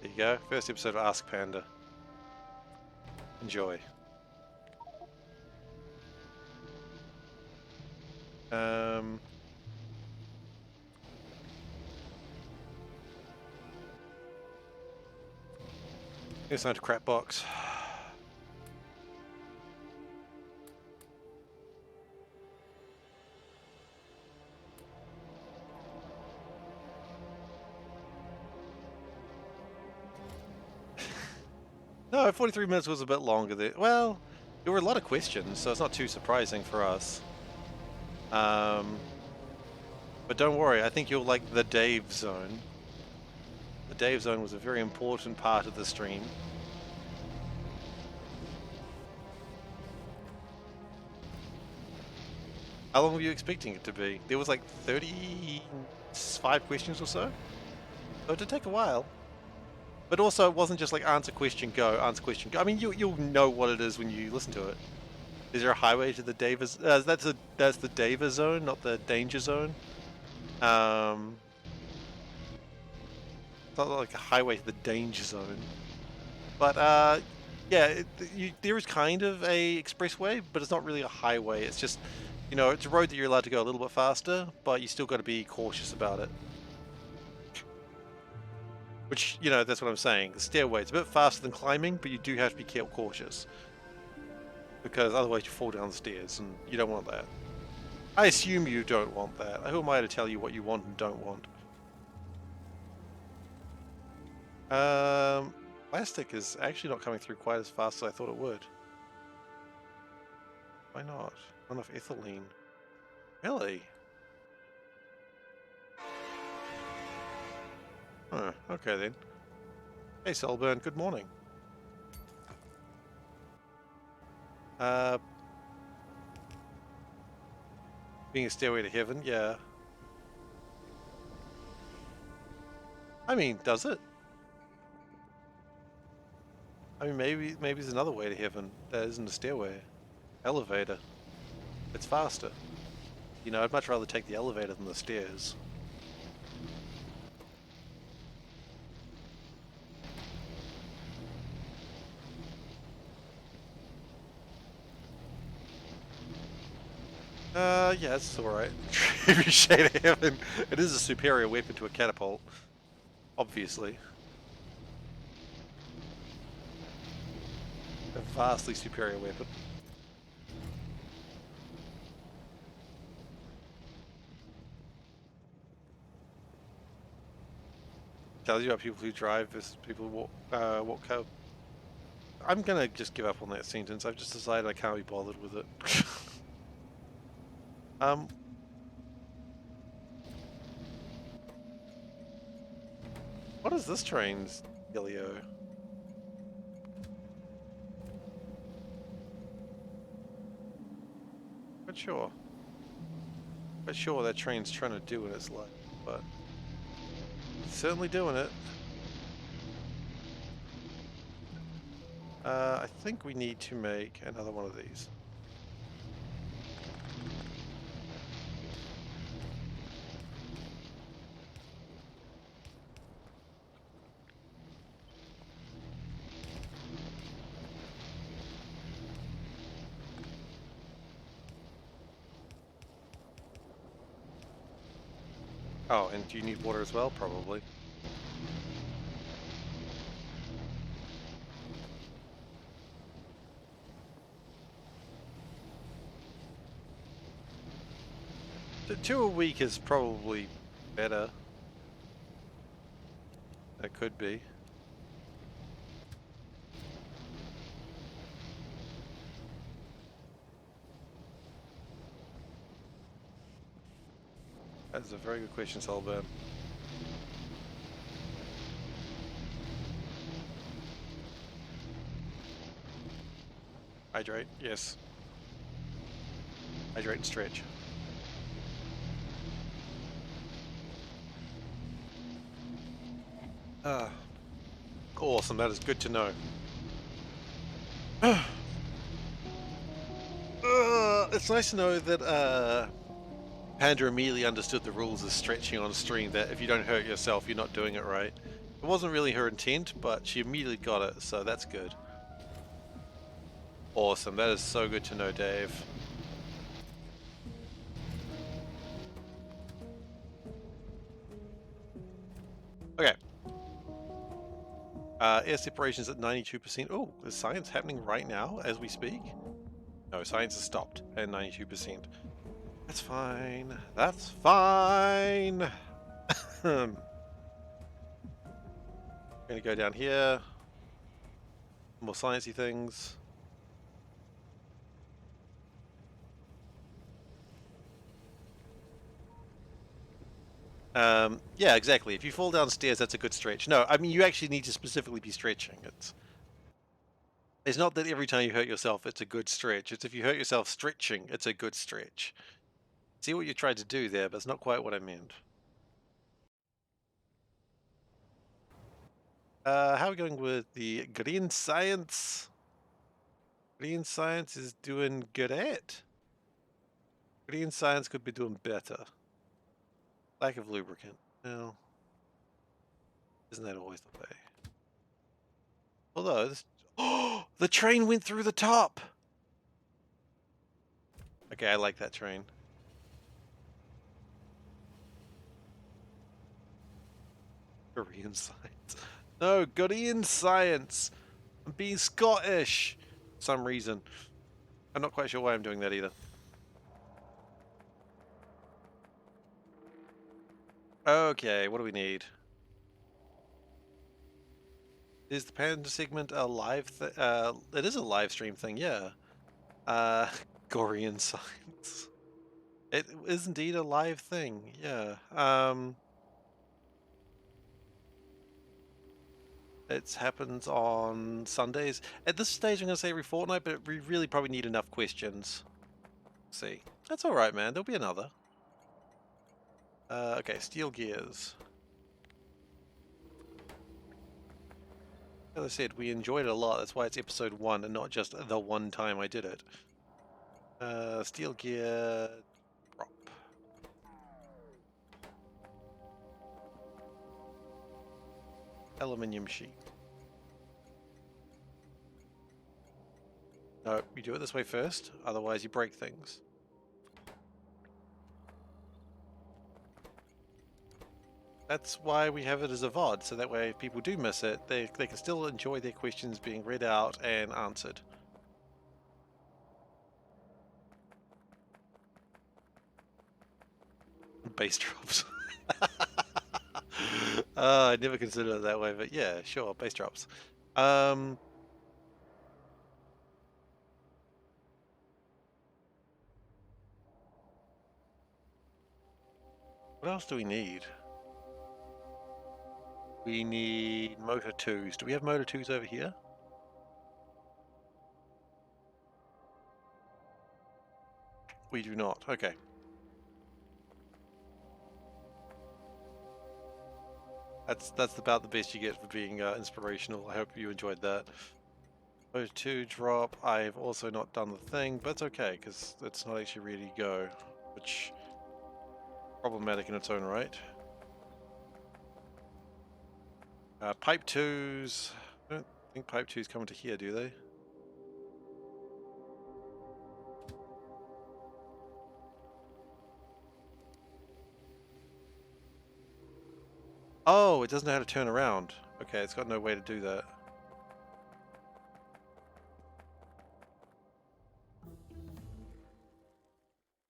There you go, first episode of Ask Panda. Enjoy. It's not a crap box. No, 43 minutes was a bit longer there. Well, there were a lot of questions, so it's not too surprising for us. But don't worry, I think you'll like the Dave Zone. The Dave Zone was a very important part of the stream. How long were you expecting it to be? There was like 35 questions or so? So it did take a while. But also, it wasn't just like answer question go, answer question go. I mean, you'll know what it is when you listen to it. Is there a highway to the Davis? That's the Davis Zone, not the Danger Zone. It's not like a highway to the Danger Zone. But yeah, there is kind of a expressway, but it's not really a highway. It's just, you know, it's a road that you're allowed to go a little bit faster, but you still got to be cautious about it. Which, you know, that's what I'm saying. The stairway, it's a bit faster than climbing, but you do have to be cautious. Because otherwise you fall down the stairs, and you don't want that. I assume you don't want that. Who am I to tell you what you want and don't want? Plastic is actually not coming through quite as fast as I thought it would. Why not? Not enough ethylene. Really? Huh, okay then. Hey Solburn, good morning. Being a stairway to heaven, yeah. I mean, does it? I mean, maybe there's another way to heaven that isn't a stairway. Elevator. It's faster. You know, I'd much rather take the elevator than the stairs. Yeah, it's alright. Every shade of heaven. It is a superior weapon to a catapult. Obviously. A vastly superior weapon. . tells you about people who drive versus people who walk curb. I'm gonna just give up on that sentence. I've just decided I can't be bothered with it. What is this train's dealio? Not sure. Not sure what that train's trying to do in its life, but it's certainly doing it. I think we need to make another one of these. Oh, and do you need water as well? Probably. Two a week is probably better. That could be. That's a very good question, Solburn. Hydrate, yes. Hydrate and stretch. Awesome, that is good to know. It's nice to know that Panda immediately understood the rules of stretching on stream, that if you don't hurt yourself, you're not doing it right. It wasn't really her intent, but she immediately got it, so that's good. Awesome, that is so good to know, Dave. Okay. Air separation's at 92%. Oh, is science happening right now as we speak? No, science has stopped at 92%. That's fine. That's fine. I'm gonna go down here. More sciencey things. Yeah, exactly. If you fall downstairs, that's a good stretch. No, I mean, you actually need to specifically be stretching. It's not that every time you hurt yourself, it's a good stretch. It's if you hurt yourself stretching, it's a good stretch. See what you tried to do there, but it's not quite what I meant. How are we going with the green science? Green science is doing good at. Green science could be doing better. Lack of lubricant. Well, isn't that always the way? Although, this... Oh! The train went through the top! Okay, I like that train. Korean science. No, Korean science! I'm being Scottish! For some reason. I'm not quite sure why I'm doing that either. Okay, what do we need? Is the Panda segment a live it is a live stream thing, yeah. Korean science. It is indeed a live thing, yeah. It happens on Sundays. At this stage, I'm going to say every fortnight, but we really probably need enough questions. Let's see. That's alright, man. There'll be another. Okay, steel gears. As I said, we enjoyed it a lot. That's why it's episode 1 and not just the one time I did it. Steel gear... drop. Aluminium sheet. No, you do it this way first, otherwise you break things. That's why we have it as a VOD, so that way if people do miss it, they can still enjoy their questions being read out and answered. Bass drops. I never considered it that way, but yeah, sure, base drops. What else do we need? We need motor 2s. Do we have motor 2s over here? We do not. Okay. That's about the best you get for being inspirational. I hope you enjoyed that. Motor 2 drop. I've also not done the thing, but it's okay because it's not actually ready to go, which problematic in its own right. Pipe 2s. I don't think pipe 2s come to here, do they? Oh, it doesn't know how to turn around. Okay, it's got no way to do that.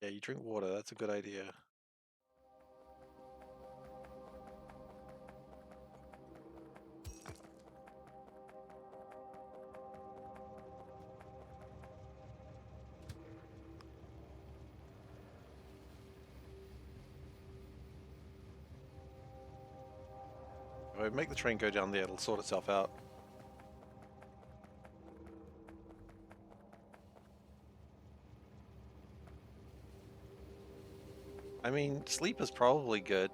Yeah, you drink water. That's a good idea. If I make the train go down there, it'll sort itself out. I mean, sleep is probably good.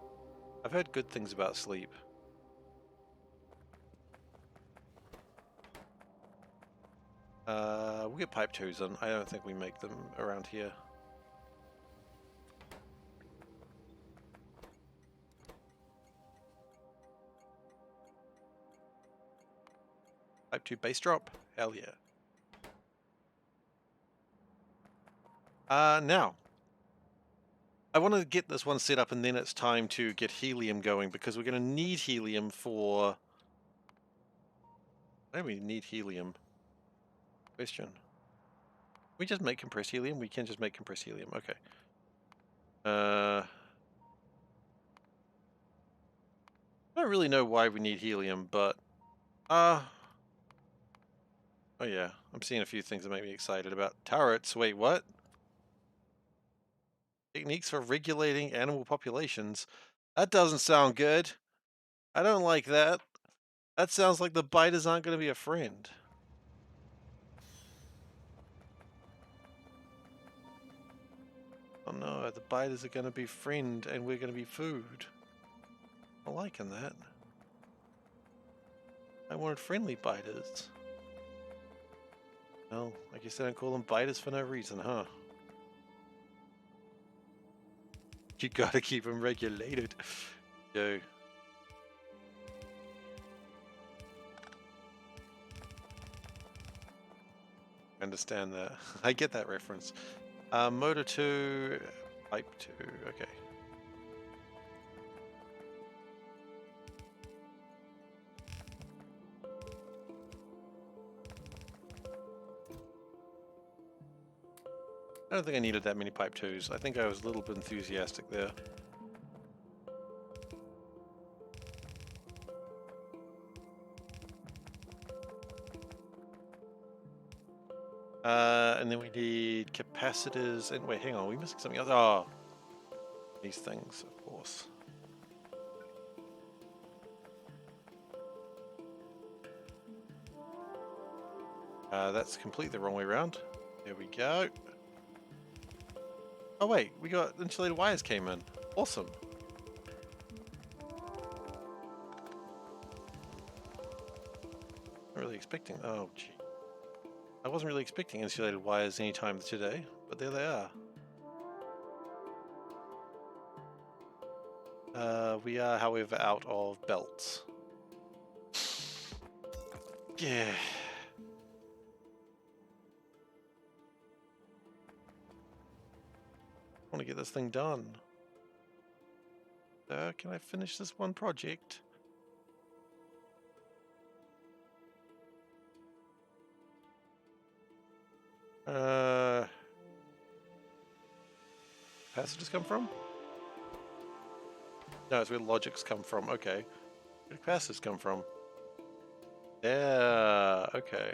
I've heard good things about sleep. We'll get pipe 2s in. I don't think we make them around here. Pipe 2 base drop? Hell yeah. Now. I want to get this one set up and then it's time to get helium going because we're going to need helium for... Why do we need helium? Question. We just make compressed helium? We can just make compressed helium. Okay. I don't really know why we need helium, but... Oh yeah, I'm seeing a few things that make me excited about turrets. Wait, what? Techniques for regulating animal populations. That doesn't sound good. I don't like that. That sounds like the biters aren't going to be a friend. Oh no, the biters are going to be friend and we're going to be food. I'm liking that. I wanted friendly biters. Well, I guess I don't call them biters for no reason, huh? You gotta keep them regulated. Yo. Understand that. I get that reference. Motor 2, pipe 2, okay. I don't think I needed that many pipe 2s. I think I was a little bit enthusiastic there. And then we need capacitors, and wait, hang on, are we missing something else? Oh, these things, of course. That's completely the wrong way around. There we go. Oh wait, we got insulated wires came in. Awesome. Not really expecting, oh gee. I wasn't really expecting insulated wires anytime today, but there they are. We are, however, out of belts. Yeah. I want to get this thing done. Can I finish this one project? Passengers come from? No, it's where logics come from. Okay. Where do capacitors come from? Yeah, okay.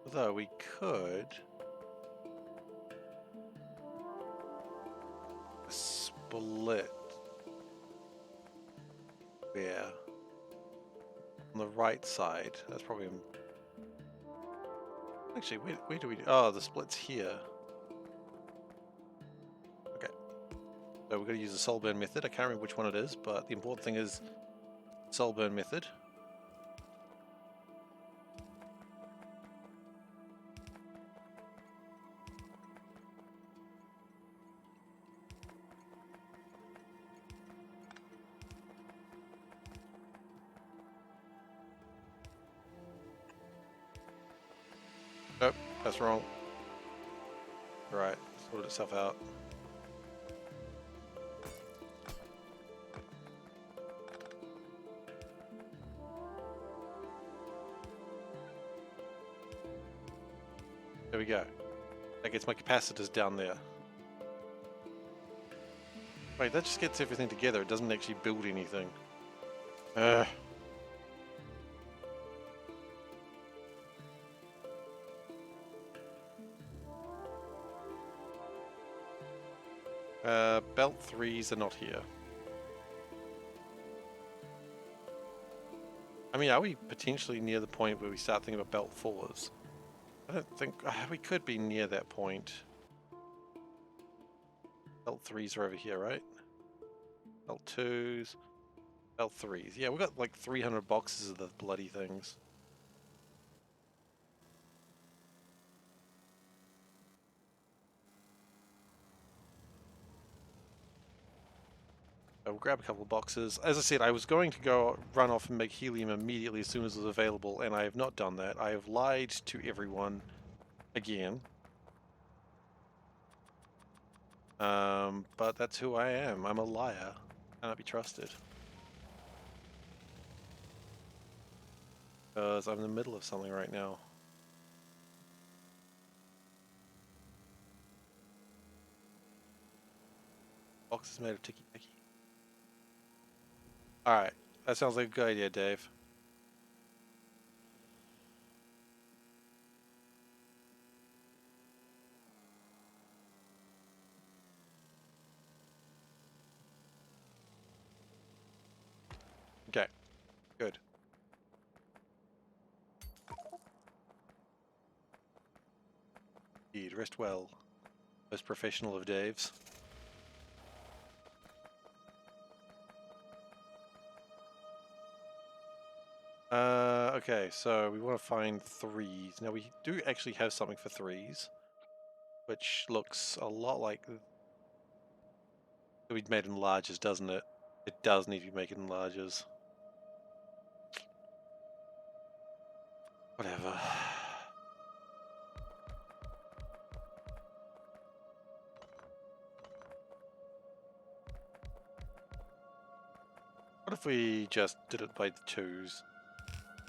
Although we could split. Yeah. On the right side. That's probably... Actually, where do we... Oh, the split's here. Okay. So we're going to use the soul burn method. I can't remember which one it is, but the important thing is soul burn method. Nope, that's wrong. Right, sorted itself out. There we go. That gets my capacitors down there. Wait, that just gets everything together. It doesn't actually build anything. Belt 3s are not here. I mean, are we potentially near the point where we start thinking about belt 4s? I don't think... we could be near that point. Belt 3s are over here, right? Belt 2s. Belt 3s. Yeah, we've got like 300 boxes of the bloody things. We'll grab a couple of boxes. As I said, I was going to go run off and make helium immediately as soon as it was available, and I have not done that. I have lied to everyone again. But that's who I am. I'm a liar. Cannot be trusted. Because I'm in the middle of something right now. Box is made of ticky ticky. Alright, that sounds like a good idea, Dave. Okay, good. Indeed, rest well. Most professional of Daves. Okay, so we want to find 3s. Now we do actually have something for 3s, which looks a lot like we'd made in larges, doesn't it? It does need to be made in larges. Whatever. What if we just did it by the 2s?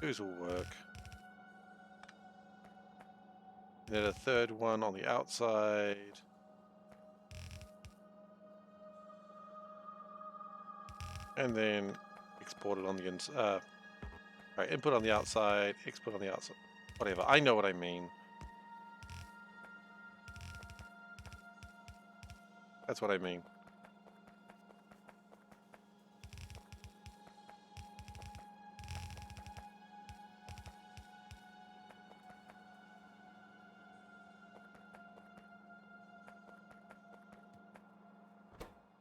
2s will work. And then a third one on the outside. And then export it on the inside. Right, input on the outside, export on the outside. Whatever, I know what I mean. That's what I mean.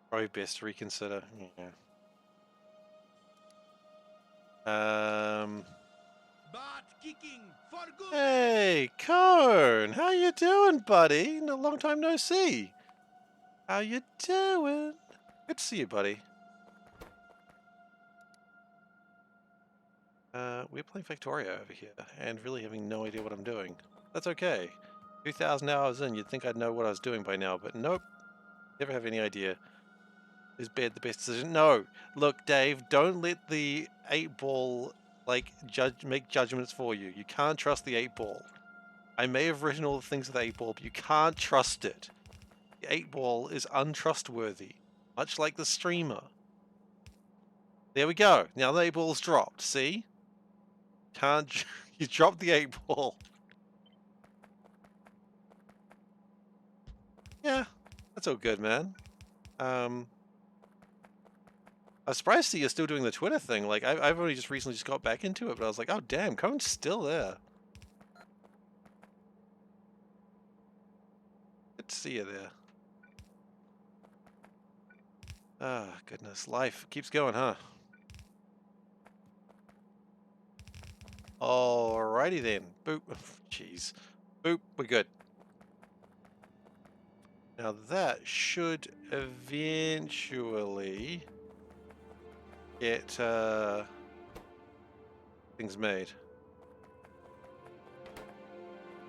Probably best to reconsider. Yeah. Hey, Cone! How you doing, buddy? A long time no see. How you doing? Good to see you, buddy. We're playing Factorio over here, and really having no idea what I'm doing. That's okay. 2,000 hours in, you'd think I'd know what I was doing by now, but nope. Never have any idea. Is bed the best decision? No. Look, Dave, don't let the 8-ball, like, make judgments for you. You can't trust the 8-ball. I may have written all the things with the 8-ball, but you can't trust it. The 8-ball is untrustworthy, much like the streamer. There we go. Now the 8-ball's dropped. See? Can't you dropped the 8-ball? Yeah, that's all good, man. I was surprised to see you're still doing the Twitter thing. Like, I've only just recently got back into it, but I was like, oh damn, Cohen's still there. Good to see you there. Ah, goodness, life keeps going, huh? Alrighty then. Boop. Jeez. Boop. We're good. Now that should eventually get things made.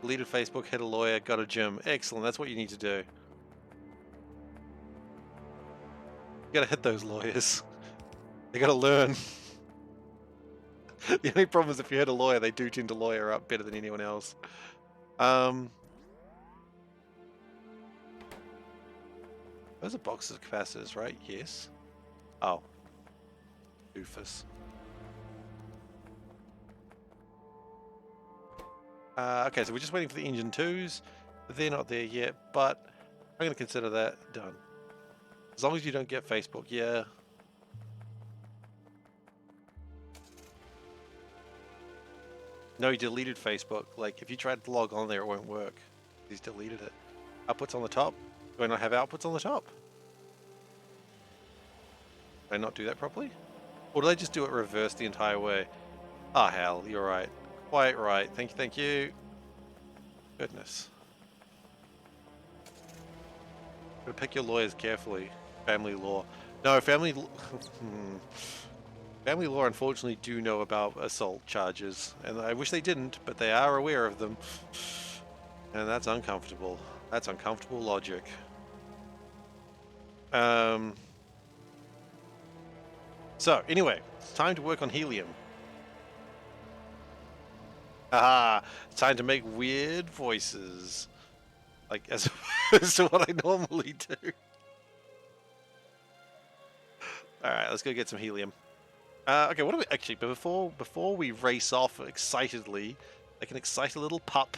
Deleted Facebook, hit a lawyer, got a gym. Excellent. That's what you need to do. You gotta hit those lawyers. They gotta learn. The only problem is if you hit a lawyer, they do tend to lawyer up better than anyone else. Those are boxes of capacitors, right? Yes. Oh. Doofus. Okay, so we're just waiting for the engine 2s. They're not there yet, but I'm going to consider that done. As long as you don't get Facebook, yeah. No, he deleted Facebook. Like, if you tried to log on there, it won't work. He's deleted it. Outputs on the top. Do I not have outputs on the top? Did I not do that properly? Or did I just do it reverse the entire way? Ah, hell, you're right. Quite right. Thank you, thank you. Goodness. Gotta pick your lawyers carefully. Family law. No, family law unfortunately do know about assault charges. And I wish they didn't, but they are aware of them. And that's uncomfortable. That's uncomfortable logic. So, anyway, it's time to work on helium. Haha, it's time to make weird voices. Like, as opposed to what I normally do. Alright, let's go get some helium. Okay, what do we... Actually, but before we race off excitedly, like an excited little pup,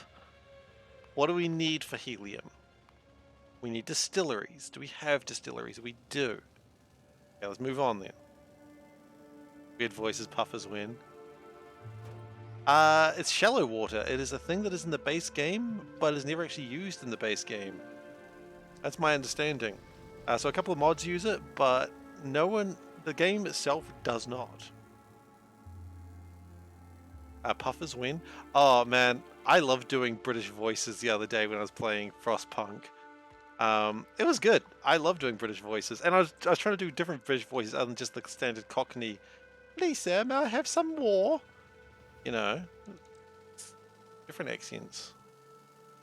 what do we need for helium? We need distilleries. Do we have distilleries? We do. Okay, let's move on then. Weird voices, puffers win. It's shallow water. It is a thing that is in the base game, but is never actually used in the base game. That's my understanding. So a couple of mods use it, but no one... The game itself does not. Puffers win. Oh man, I loved doing British voices the other day when I was playing Frostpunk. It was good. I love doing British voices, and I was trying to do different British voices other than just the standard Cockney. Please, sir, may I have some more? You know, different accents.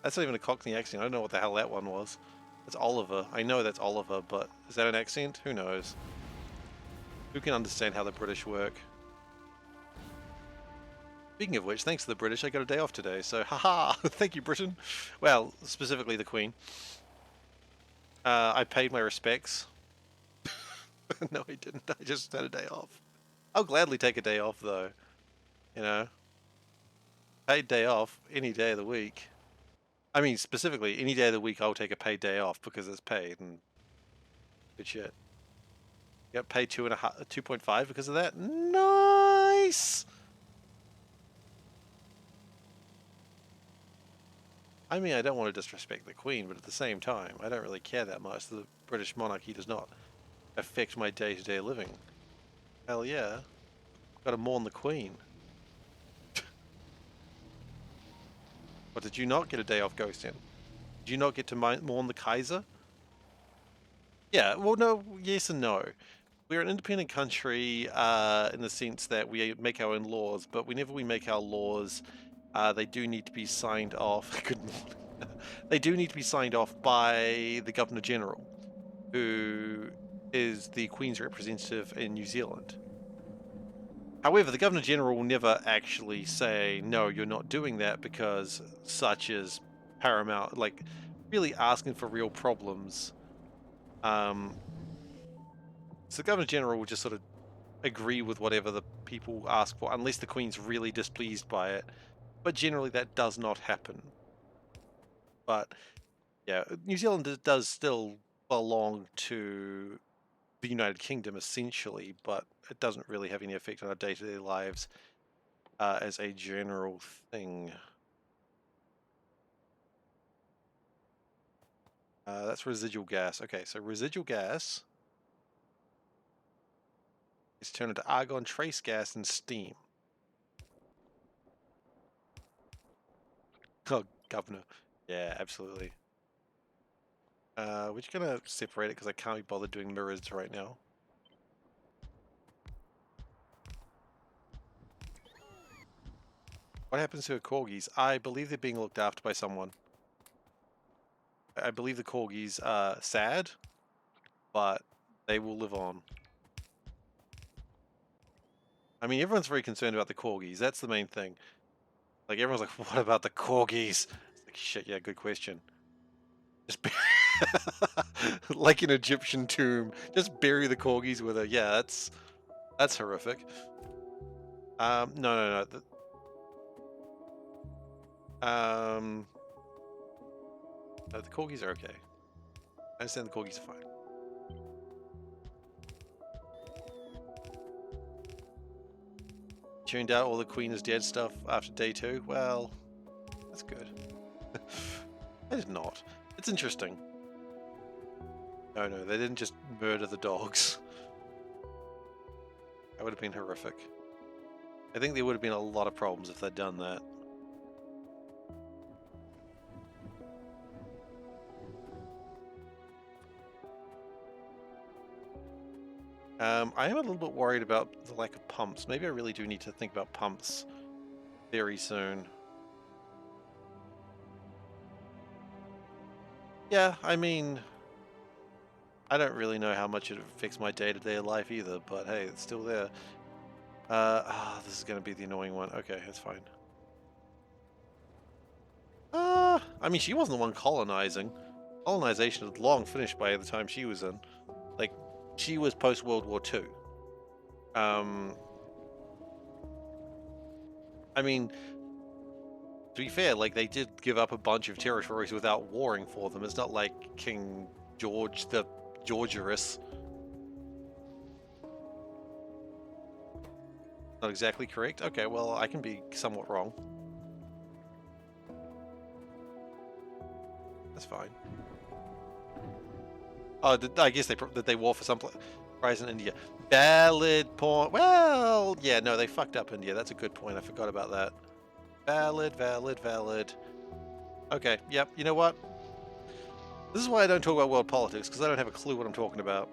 That's not even a Cockney accent. I don't know what the hell that one was. It's Oliver. I know that's Oliver, but is that an accent? Who knows? Who can understand how the British work? Speaking of which, thanks to the British, I got a day off today, so haha! Thank you, Britain. Well, specifically the Queen. I paid my respects. No, I didn't. I just had a day off. I'll gladly take a day off, though. You know? Paid day off, any day of the week. I mean, specifically, any day of the week I'll take a paid day off because it's paid and good shit. Got paid 2.5 because of that. Nice! I mean, I don't want to disrespect the Queen, but at the same time, I don't really care that much. The British monarchy does not affect my day-to-day living. Hell yeah. Gotta mourn the Queen. But did you not get a day off, Ghostin? Did you not get to mourn the Kaiser? Yeah, well, no, yes and no. We're an independent country in the sense that we make our own laws, but whenever we make our laws, they do need to be signed off. Good morning. They do need to be signed off by the Governor General, who is the Queen's representative in New Zealand. However, the Governor General will never actually say, no, you're not doing that, because such is paramount, like really asking for real problems. So the Governor General will just sort of agree with whatever the people ask for, unless the Queen's really displeased by it. But generally that does not happen. But yeah, New Zealand does still belong to the United Kingdom essentially, but it doesn't really have any effect on our day-to-day lives as a general thing. That's residual gas. Okay, so residual gas is turned into argon, trace gas, and steam. Oh, governor. Yeah, absolutely. We're just gonna separate it because I can't be bothered doing mirrors right now. What happens to the corgis? I believe they're being looked after by someone. I believe the corgis are sad, but they will live on. I mean, everyone's very concerned about the corgis. That's the main thing. Like, everyone's like, what about the corgis? It's like, shit, yeah, good question. Just like an Egyptian tomb. Just bury the corgis with her. Yeah, that's horrific. No. No, the corgis are okay. I understand the corgis are fine. Tuned out all the Queen is dead stuff after day 2. Well, that's good. I did not. It's interesting. No, they didn't just murder the dogs. That would have been horrific. I think there would have been a lot of problems if they'd done that. I am a little bit worried about the lack of pumps. Maybe I really do need to think about pumps very soon. Yeah, I mean, I don't really know how much it affects my day-to-day life either, but hey, it's still there. This is going to be the annoying one. Okay, that's fine. I mean, she wasn't the one colonizing. Colonization had long finished by the time she was in. Like, she was post-World War II. I mean, to be fair, like, they did give up a bunch of territories without warring for them. It's not like King George the Georgerus. Not exactly correct? Okay, well, I can be somewhat wrong. That's fine. Oh, I guess they war for some prize in India. Valid point. Well, yeah, no, they fucked up India. That's a good point. I forgot about that. Valid. Okay, yep. You know what? This is why I don't talk about world politics, because I don't have a clue what I'm talking about.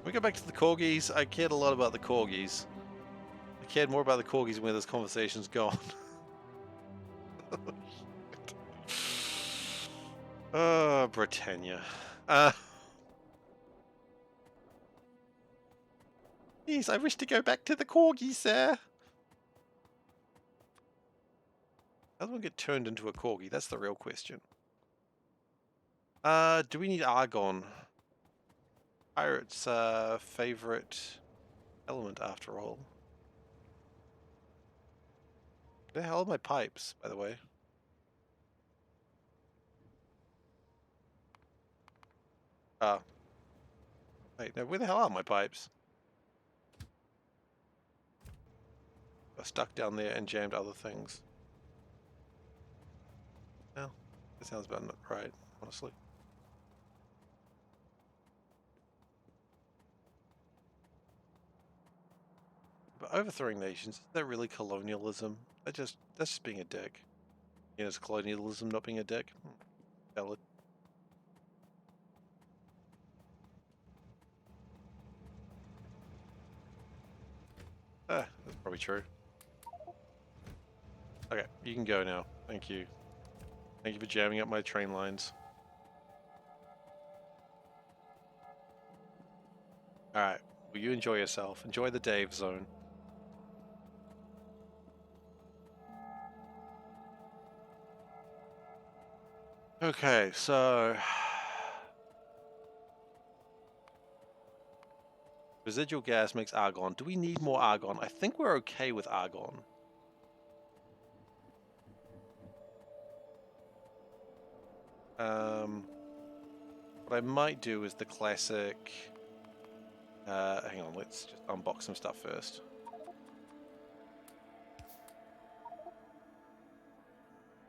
We go back to the corgis. I cared a lot about the corgis. I cared more about the corgis and where this conversation's gone. Oh, Britannia. Yes, I wish to go back to the corgis, sir. How do one get turned into a corgi? That's the real question. Do we need argon? Pirate's favorite element, after all. Where the hell are my pipes, by the way? Wait, no, where the hell are my pipes? Got stuck down there and jammed other things. Well, that sounds about right, honestly. But overthrowing nations, is that really colonialism? That's just being a dick. You know, it's colonialism not being a dick? Valid. That's probably true. Okay, you can go now. Thank you. Thank you for jamming up my train lines. Alright, well, you enjoy yourself. Enjoy the Dave zone. Okay, so... Residual gas makes argon. Do we need more argon? I think we're okay with argon. What I might do is the classic... hang on, let's just unbox some stuff first.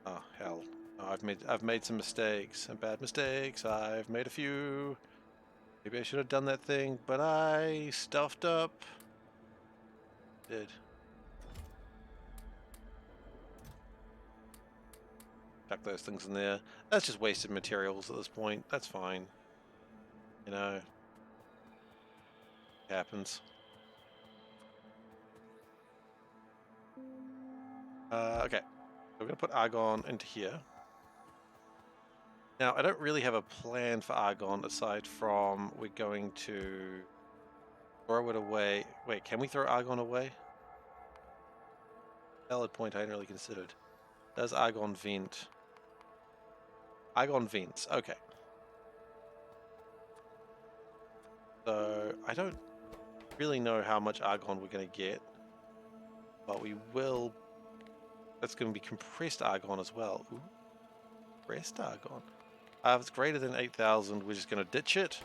Oh, hell. Oh, I've made some mistakes, some bad mistakes. I've made a few. Maybe I should have done that thing, but I stuffed up. Did. Chuck those things in there. That's just wasted materials at this point. That's fine. You know. It happens. Okay. We're going to put argon into here. Now, I don't really have a plan for argon aside from we're going to throw it away. Wait, can we throw argon away? Valid point I hadn't really considered. Does argon vent? Argon vents, okay. So, I don't really know how much argon we're going to get, but we will... That's going to be compressed argon as well. Ooh, compressed argon. If it's greater than 8,000, we're just going to ditch it.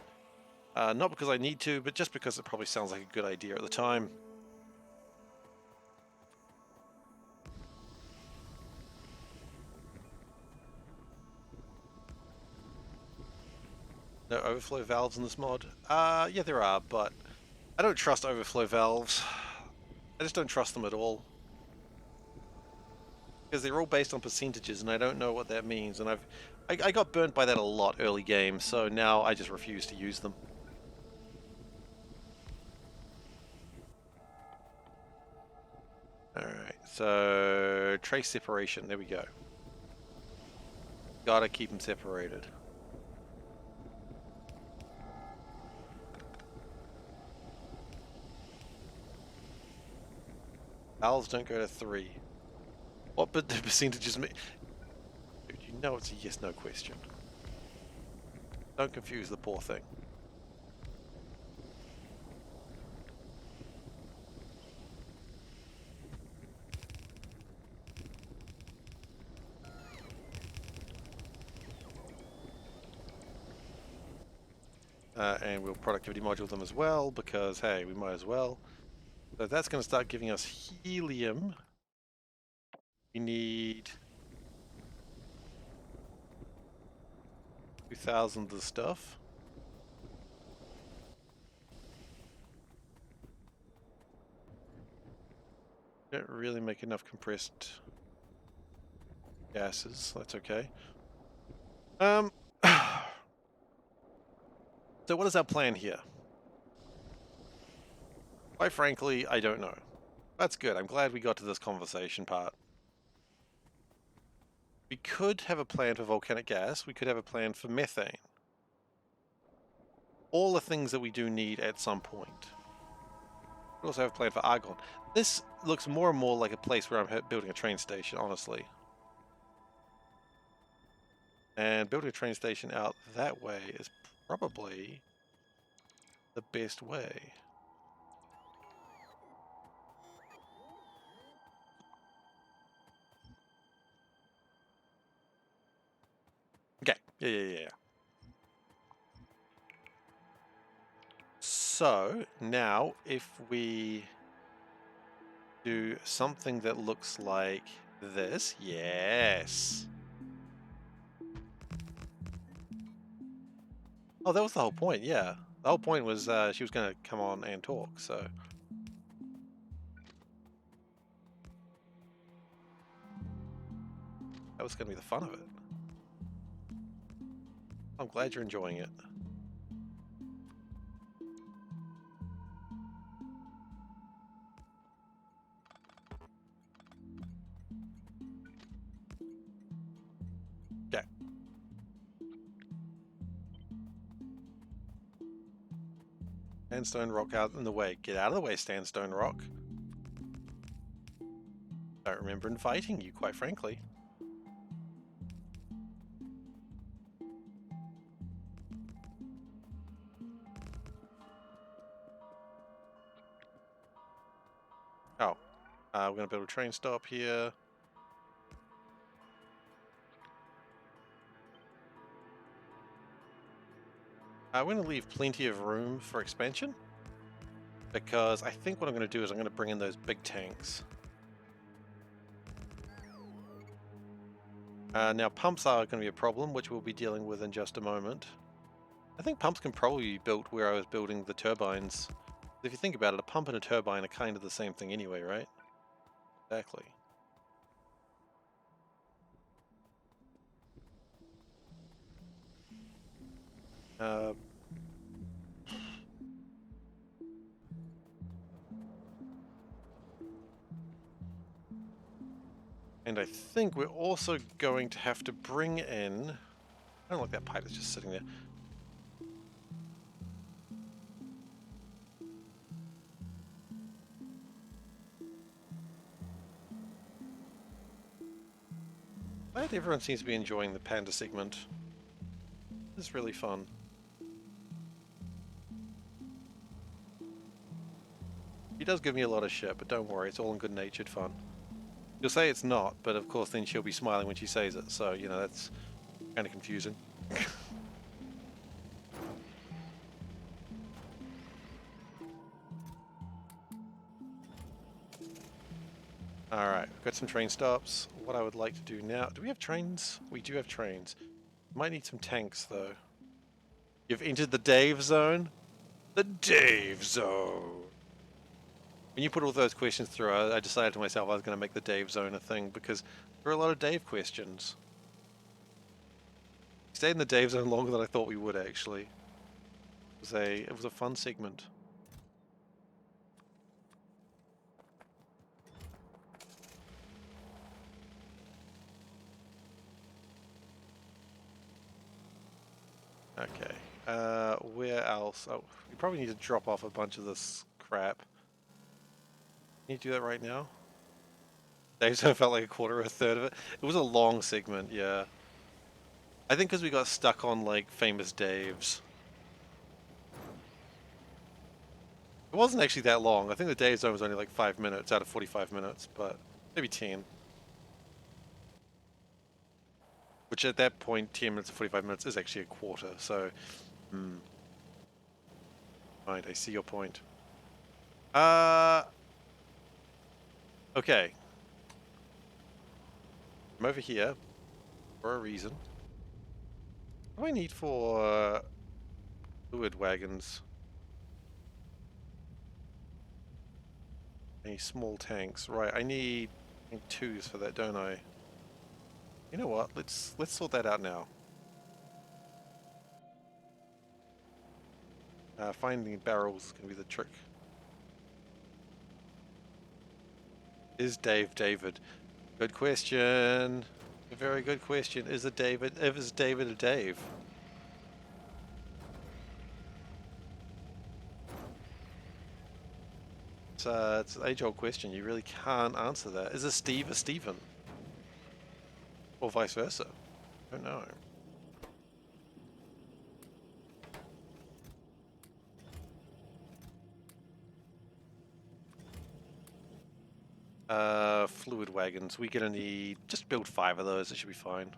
Not because I need to, but just because it probably sounds like a good idea at the time. No overflow valves in this mod? Yeah, there are, but I don't trust overflow valves. I just don't trust them at all. Because they're all based on percentages, and I don't know what that means. And I got burnt by that a lot early game, so now I just refuse to use them. Alright, so trace separation, there we go. Gotta keep them separated. Valves don't go to 3. What but the percentages mean? Dude, you know it's a yes-no question. Don't confuse the poor thing. And we'll productivity module them as well, because, hey, we might as well. So that's going to start giving us helium. We need 2,000 of the stuff. Don't really make enough compressed gases. That's okay. So what is our plan here? Quite frankly, I don't know. That's good. I'm glad we got to this conversation part. We could have a plan for volcanic gas. We could have a plan for methane. All the things that we do need at some point. We also have a plan for argon. This looks more and more like a place where I'm building a train station, honestly. And building a train station out that way is probably the best way. Okay, yeah. So, now, if we do something that looks like this, yes. Oh, that was the whole point, yeah. The whole point was she was going to come on and talk, so... That was going to be the fun of it. I'm glad you're enjoying it. Okay. Sandstone rock out in the way. Get out of the way, sandstone rock. Don't remember inviting you, quite frankly. Oh. We're going to build a train stop here. We're going to leave plenty of room for expansion. Because I think what I'm going to do is I'm going to bring in those big tanks. Now pumps are going to be a problem, which we'll be dealing with in just a moment. I think pumps can probably be built where I was building the turbines. If you think about it, a pump and a turbine are kind of the same thing anyway, right? Exactly. And I think we're also going to have to bring in... I don't like that pipe that's just sitting there. Glad everyone seems to be enjoying the panda segment. It's really fun. He does give me a lot of shit, but don't worry, it's all in good-natured fun. You'll say it's not, but of course then she'll be smiling when she says it, so, you know, that's kind of confusing. Alright, we've got some train stops. What I would like to do now... Do we have trains? We do have trains. Might need some tanks, though. You've entered the Dave zone? The Dave zone! When you put all those questions through, I decided to myself I was going to make the Dave zone a thing, because there are a lot of Dave questions. We stayed in the Dave zone longer than I thought we would, actually. It was a fun segment. Okay. Where else? Oh, we probably need to drop off a bunch of this crap. Can you do that right now? Dave's felt like a quarter or a third of it. It was a long segment, yeah. I think because we got stuck on, like, famous Daves. It wasn't actually that long. I think the Dave zone was only like 5 minutes out of 45 minutes, but maybe 10. Which at that point, 10 minutes to 45 minutes is actually a quarter, so... Right, I see your point. Okay. I'm over here for a reason. What do I need for fluid wagons? Any small tanks? Right, I need twos for that, don't I? You know what? Let's sort that out now. Finding barrels is going to be the trick. Is Dave David? Good question. A very good question. Is David a Dave? It's an age-old question. You really can't answer that. Is a Steve a Steven? Or vice versa? I don't know. Fluid wagons. We're gonna need... Just build 5 of those. It should be fine.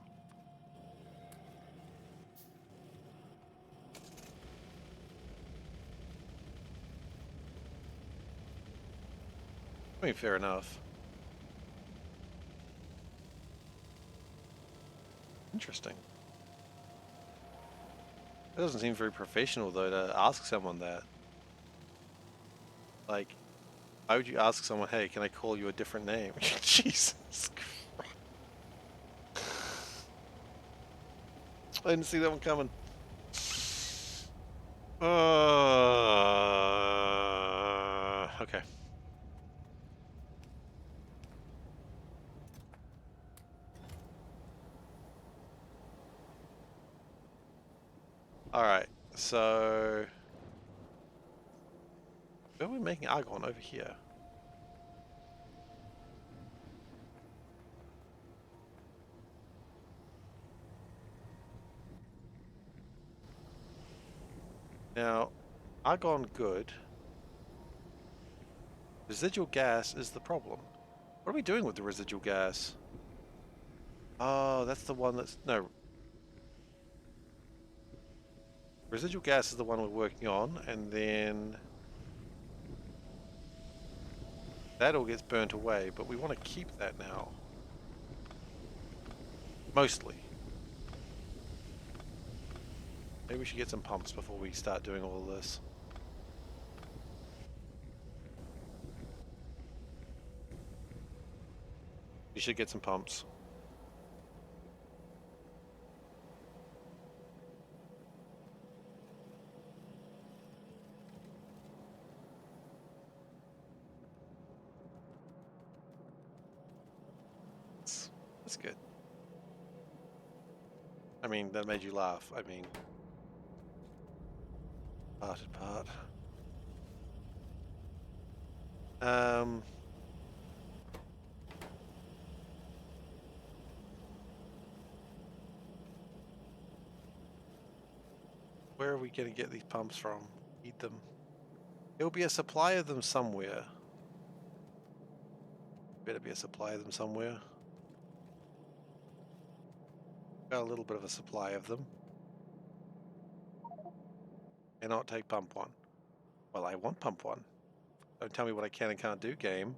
I mean, fair enough. Interesting. It doesn't seem very professional, though, to ask someone that. Like, why would you ask someone, hey, can I call you a different name? Jesus Christ. I didn't see that one coming. Okay. Alright, so... Where are we making argon? Over here. Now, argon good. Residual gas is the problem. What are we doing with the residual gas? Oh, that's the one that's... No. Residual gas is the one we're working on, and then... that all gets burnt away, but we want to keep that now. Mostly. Maybe we should get some pumps before we start doing all of this. We should get some pumps. That's good. I mean, that made you laugh. I mean... parted part. Where are we going to get these pumps from? Need them. There'll be a supply of them somewhere. Better be a supply of them somewhere. Got a little bit of a supply of them. Cannot take pump one. Well, I want pump one. Don't tell me what I can and can't do, game.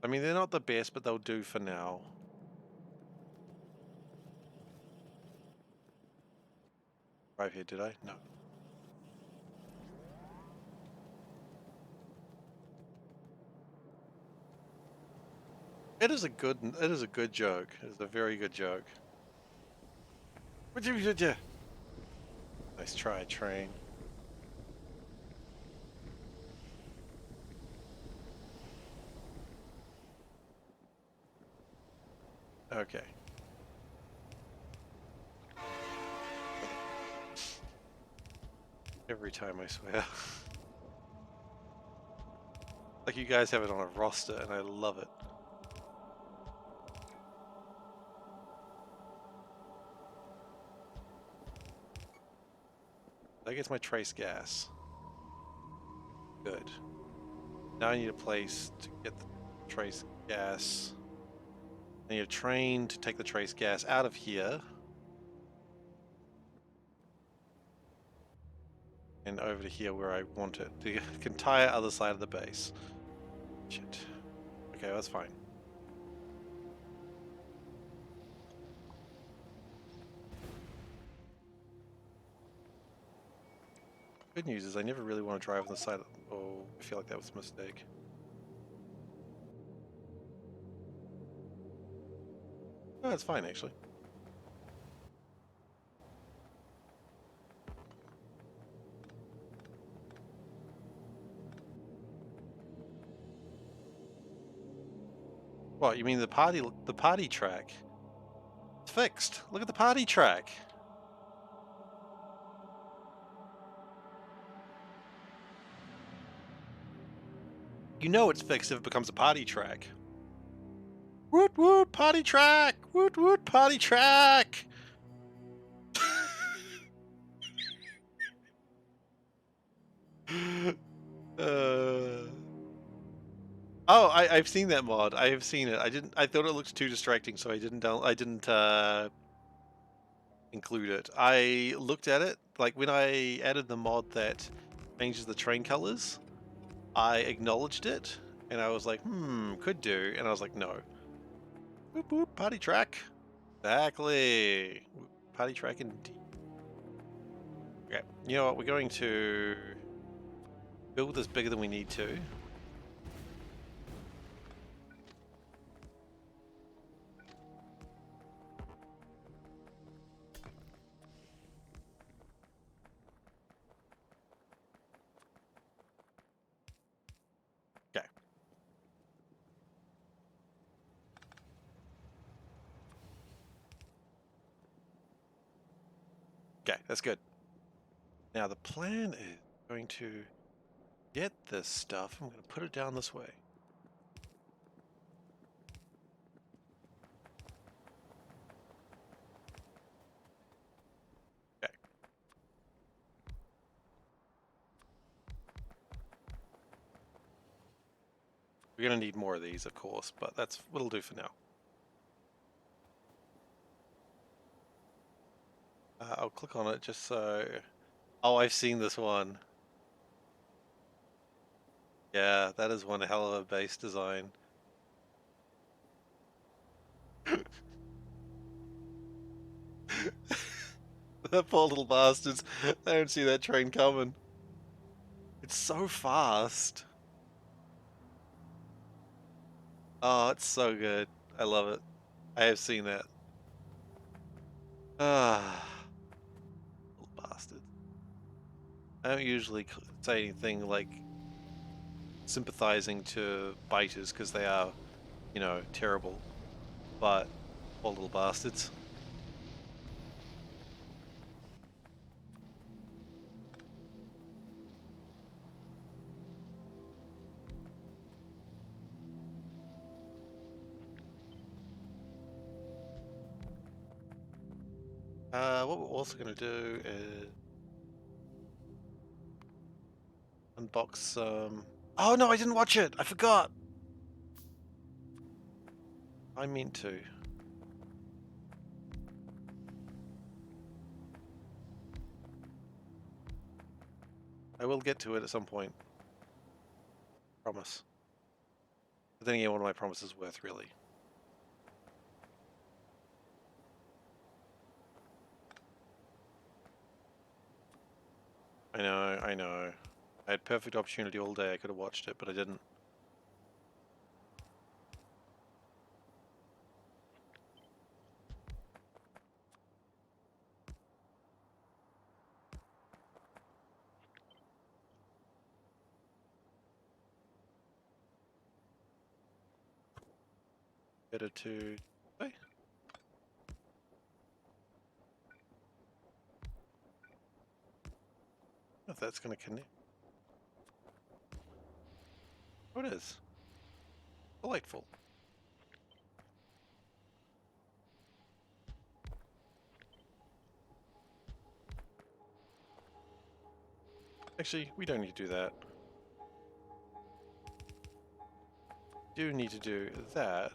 I mean, they're not the best, but they'll do for now. Right here, did I? No. It is a good joke. It is a very good joke. What did you? Nice try, train. Okay. Every time, I swear. Like you guys have it on a roster, and I love it. That gets my trace gas. Good. Now I need a place to get the trace gas. I need a train to take the trace gas out of here. And over to here where I want it. The entire other side of the base. Shit. Okay, that's fine. Good news is I never really want to drive on the side of... oh, I feel like that was a mistake. Oh, that's fine, actually. What, you mean the party track? It's fixed. Look at the party track. You know it's fixed if it becomes a party track. Woot woot, party track! Woot woot, party track! Oh, I've seen that mod. I have seen it. I thought it looked too distracting, so I didn't include it. I looked at it, like when I added the mod that changes the train colors, I acknowledged it, and I was like, could do, and I was like, no. Boop boop, party track. Exactly. Party track indeed. Okay, you know what, we're going to build this bigger than we need to. Okay, that's good. Now the plan is going to get this stuff. I'm going to put it down this way. Okay. We're going to need more of these, of course, but that's what it'll do for now. I'll click on it just so... Oh, I've seen this one. Yeah, that is one hell of a base design. The poor little bastards. They don't see that train coming. It's so fast. Oh, it's so good. I love it. I have seen that. Ah, little bastards. I don't usually say anything like sympathizing to biters because they are, you know, terrible. But poor little bastards. What we're also going to do is unbox some... Oh no, I didn't watch it! I forgot! I meant to. I will get to it at some point. Promise. But then again, what are my promises worth, really? I know, I know. I had perfect opportunity all day. I could have watched it, but I didn't. Better to... Hey. If that's going to connect. Oh, it is. Delightful. Actually, we don't need to do that. We do need to do that.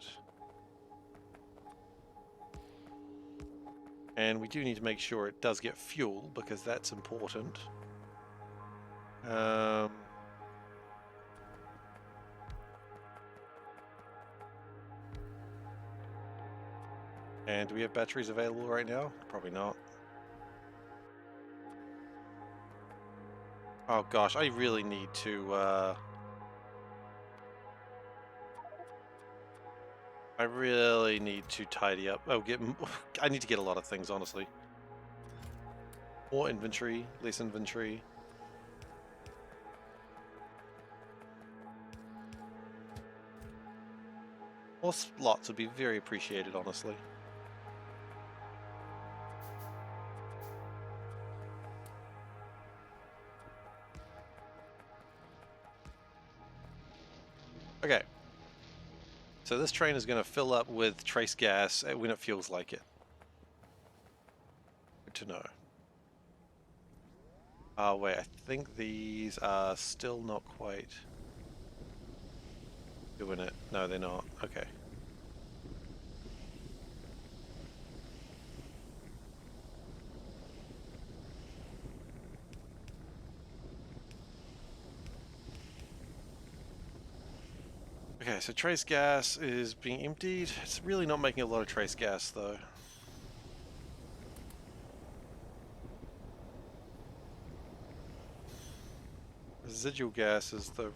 And we do need to make sure it does get fuel, because that's important. And do we have batteries available right now? Probably not. Oh gosh, I really need to, I really need to tidy up. Oh, I need to get a lot of things, honestly. More inventory, less inventory. More slots would be very appreciated, honestly. Okay. So this train is going to fill up with trace gas when it feels like it. Good to know. Oh wait, I think these are still not quite doing it. No, they're not. Okay. Okay, so trace gas is being emptied. It's really not making a lot of trace gas though. Residual gas is the...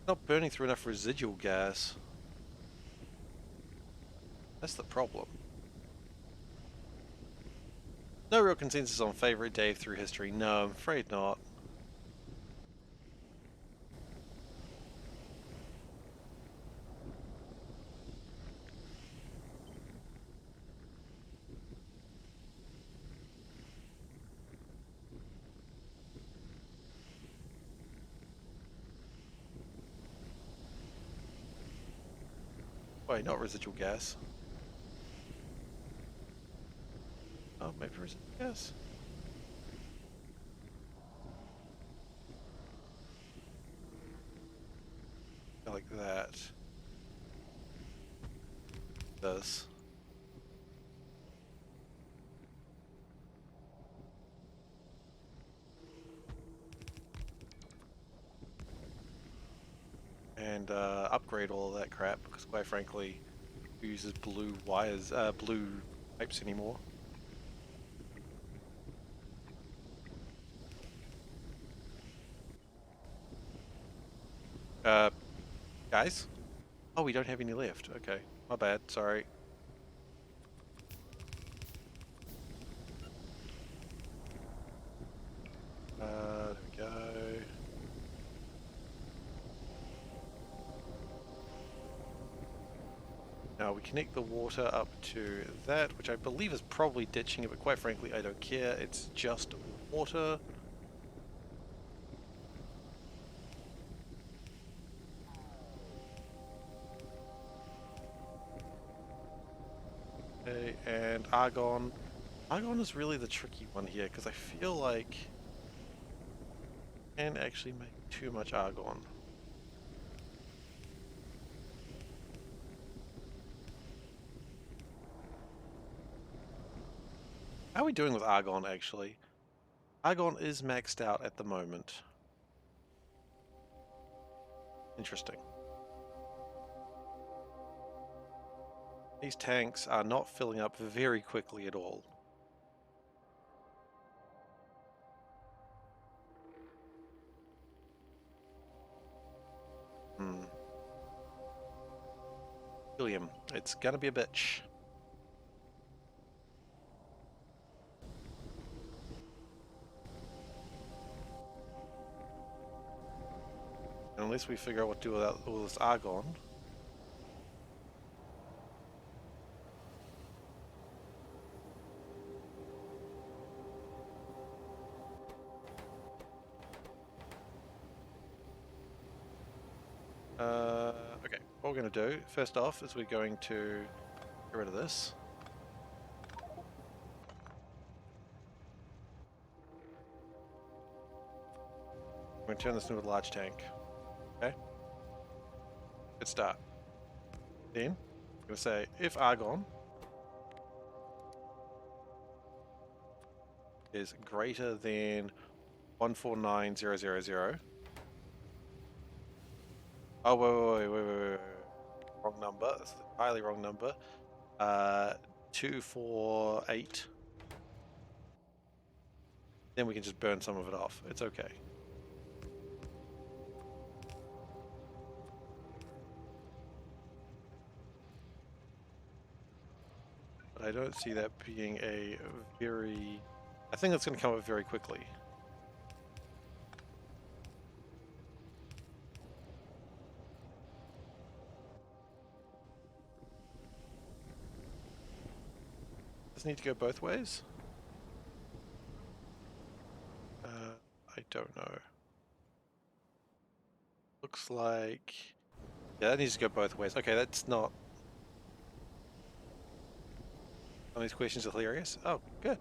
Not burning through enough residual gas. That's the problem. No real consensus on favorite Dave through history. No, I'm afraid not. Wait, not residual gas. Oh, maybe residual gas. Like that. This. And upgrade all of that crap because, quite frankly, who uses blue wires, blue pipes anymore? Guys? Oh, we don't have any left. Okay, my bad. Sorry. There we go. Now we connect the water up to that, which I believe is probably ditching it, but quite frankly, I don't care. It's just water. Okay, and argon. Argon is really the tricky one here, because I feel like I can actually make too much argon. How are we doing with argon, actually? Argon is maxed out at the moment. Interesting. These tanks are not filling up very quickly at all. Helium. It's gonna be a bitch. Unless we figure out what to do without all this argon. Okay, what we're going to do, first off, is we're going to get rid of this. We're going to turn this into a large tank. Okay? Good start. Then, I'm going to say, if argon is greater than 149000. Oh, wait. Wrong number. That's an entirely wrong number. 248. Then we can just burn some of it off. It's okay. But I don't see that being a very... I think that's going to come up very quickly. Does it need to go both ways? I don't know. Looks like... Yeah, that needs to go both ways. Okay, that's not... Some of these questions are hilarious. Oh, good.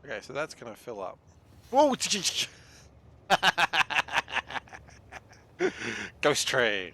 Okay, so that's gonna fill up. Whoa! Ghost train!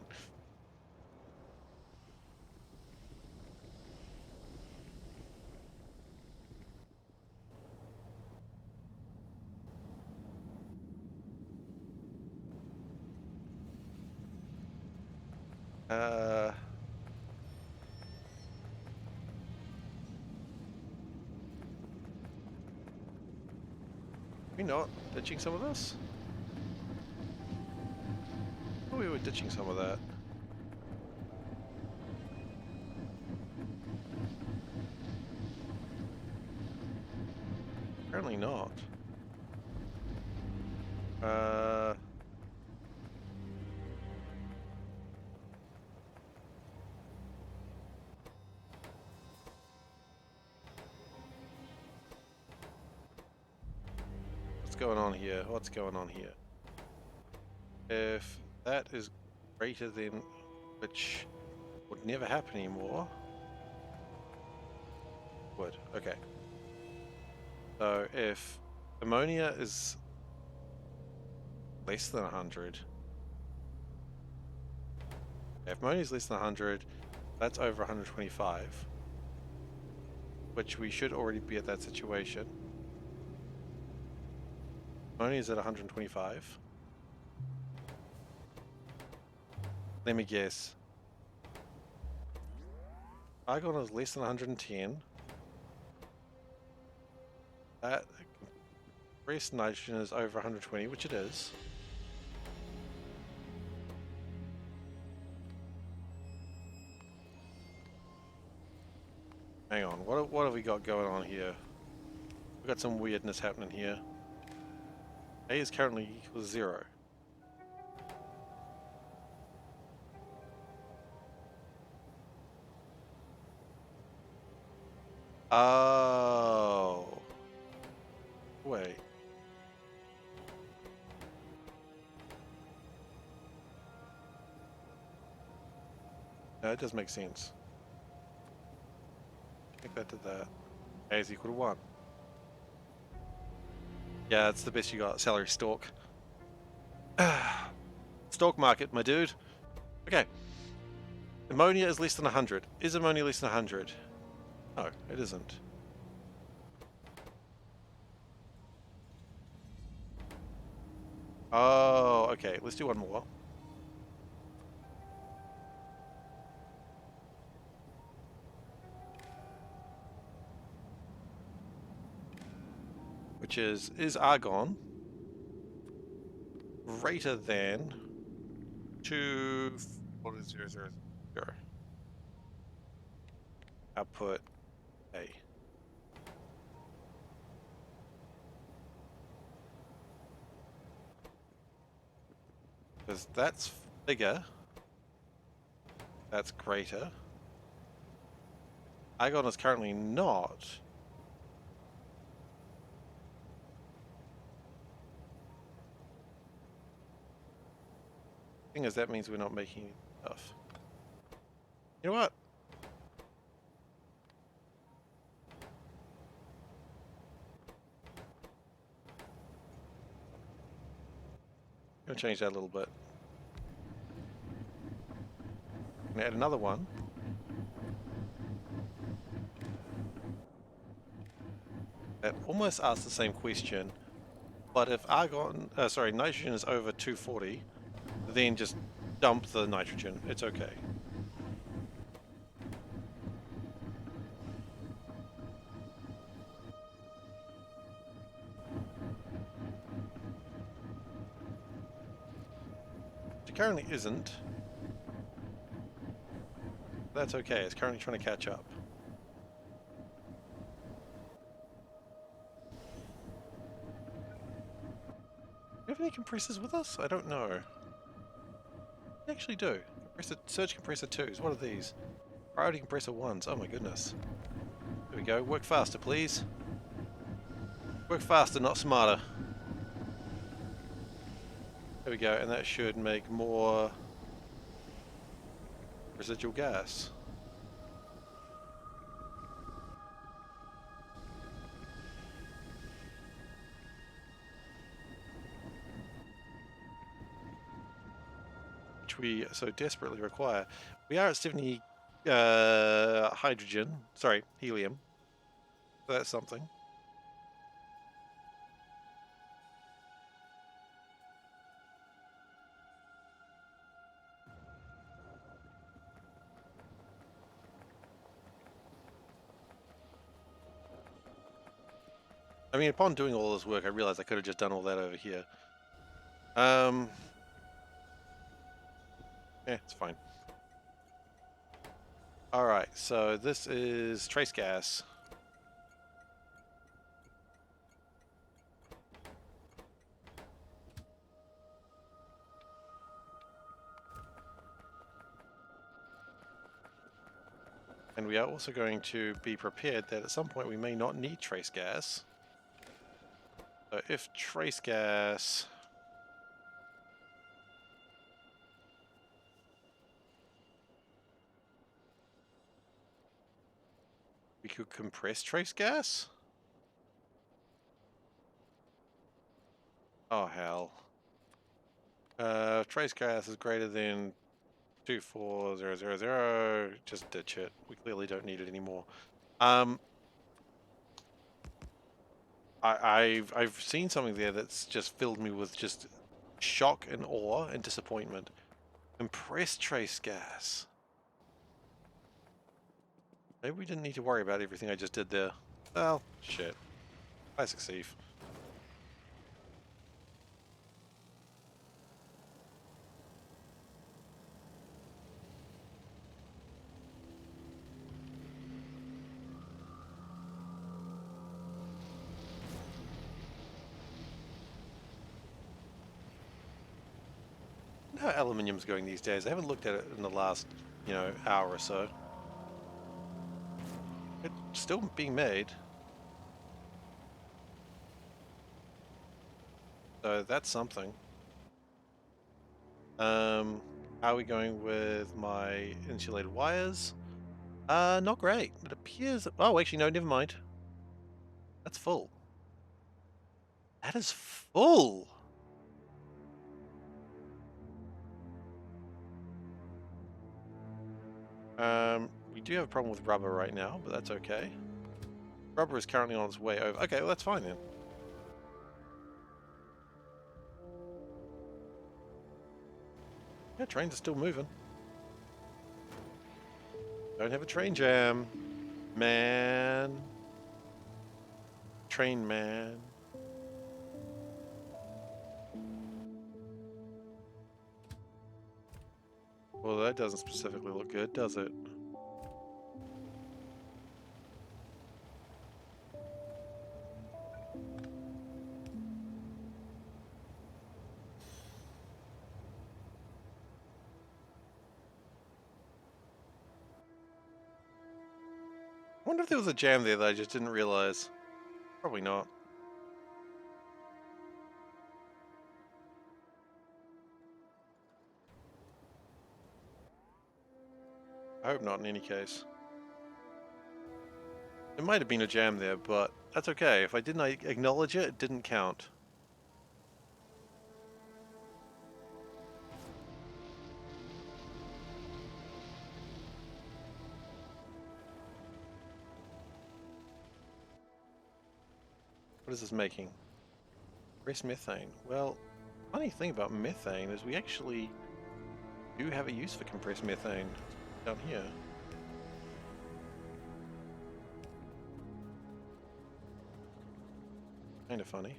We not ditching some of this? Oh, we were ditching some of that. Apparently not. going on here? What's going on here? If that is greater than, which would never happen anymore. Would. Okay. So if ammonia is less than 100, if ammonia is less than 100, that's over 125, which we should already be at that situation. Ammonia is at 125. Let me guess. Argon is less than 110. That compressed nitrogen is over 120, which it is. Hang on, what have we got going on here? We've got some weirdness happening here. A is currently equal to 0. Oh. Wait. No, it does make sense. I think that did that. A is equal to 1. Yeah, that's the best you got. Salary stalk. Stalk market, my dude. Okay. Ammonia is less than 100. Is ammonia less than 100? No, it isn't. Oh, okay. Let's do one more. Which is argon greater than 2.000? Output A. Because that's bigger. That's greater. Argon is currently not. Thing is, that means we're not making enough. You know what? I'm gonna change that a little bit. I'm gonna add another one. That almost asks the same question, but if nitrogen is over 240, then just dump the nitrogen. It's okay. It currently isn't. That's okay. It's currently trying to catch up. Do we have any compressors with us? I don't know. We actually do. Surge compressor 2s. What are these? Priority compressor 1s. Oh my goodness. There we go. Work faster, please. Work faster, not smarter. There we go, and that should make more residual gas. Which we so desperately require. We are at 70 helium. So that's something. I mean, upon doing all this work, I realized I could have just done all that over here. Yeah, it's fine. Alright, so this is trace gas. And we are also going to be prepared that at some point we may not need trace gas. So if trace gas... We could compress trace gas? Oh, hell. Trace gas is greater than 24000. Just ditch it. We clearly don't need it anymore. I've seen something there that's just filled me with just shock and awe and disappointment. Compressed trace gas. Maybe we didn't need to worry about everything I just did there. Well, shit. Classic Seif. How aluminium's going these days? I haven't looked at it in the last, hour or so. It's still being made. So that's something. How are we going with my insulated wires? Not great. It appears... Oh, actually, no, never mind. That's full. That is full! We do have a problem with rubber right now, but that's okay. Rubber is currently on its way over. Okay, well, that's fine then. Yeah, trains are still moving. Don't have a train jam. Man. Train man. Well, that doesn't specifically look good, does it? I wonder if there was a jam there that I just didn't realize. Probably not. I hope not in any case. There might have been a jam there, but that's okay. If I didn't acknowledge it, it didn't count. What is this making? Compressed methane. Well, funny thing about methane is we actually do have a use for compressed methane down here. Kind of funny.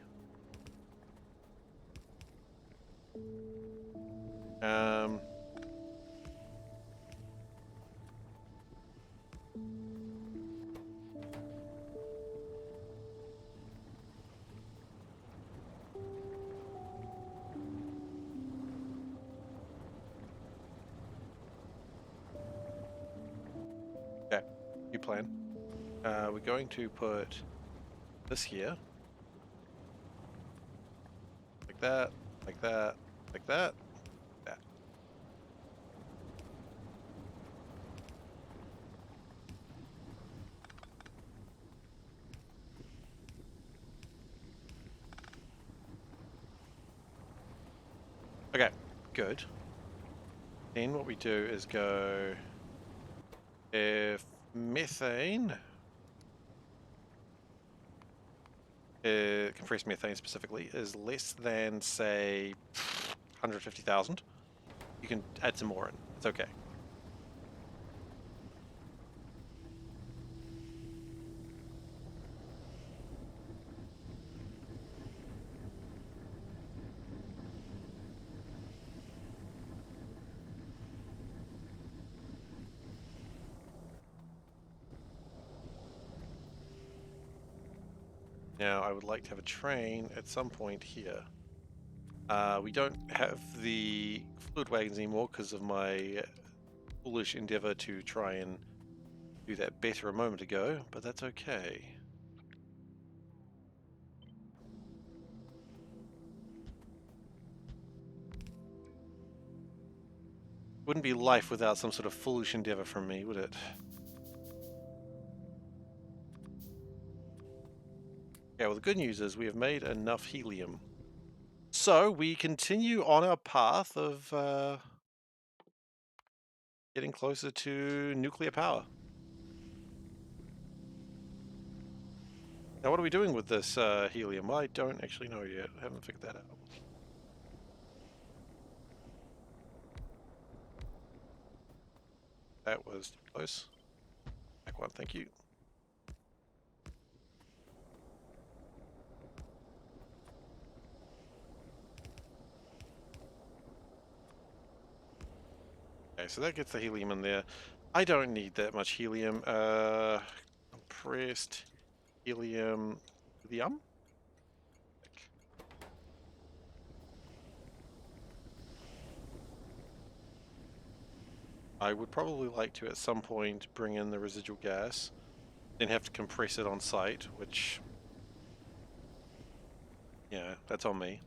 Okay, new plan. We're going to put this here. Like that, like that, like that, that. Okay, good. Then what we do is go, if methane, compressed methane specifically, is less than, say, 150,000, you can add some more in. It's okay. Now, I would like to have a train at some point here. We don't have the fluid wagons anymore because of my foolish endeavor to try and do that better a moment ago, but that's okay. Wouldn't be life without some sort of foolish endeavor from me, would it? Okay, well the good news is we have made enough helium. So we continue on our path of getting closer to nuclear power. Now what are we doing with this helium? I don't actually know yet. I haven't figured that out. That was too close. Back one, thank you. Okay, so that gets the helium in there. I don't need that much helium. Compressed helium. Helium? I would probably like to at some point bring in the residual gas, then have to compress it on site, which, yeah, that's on me.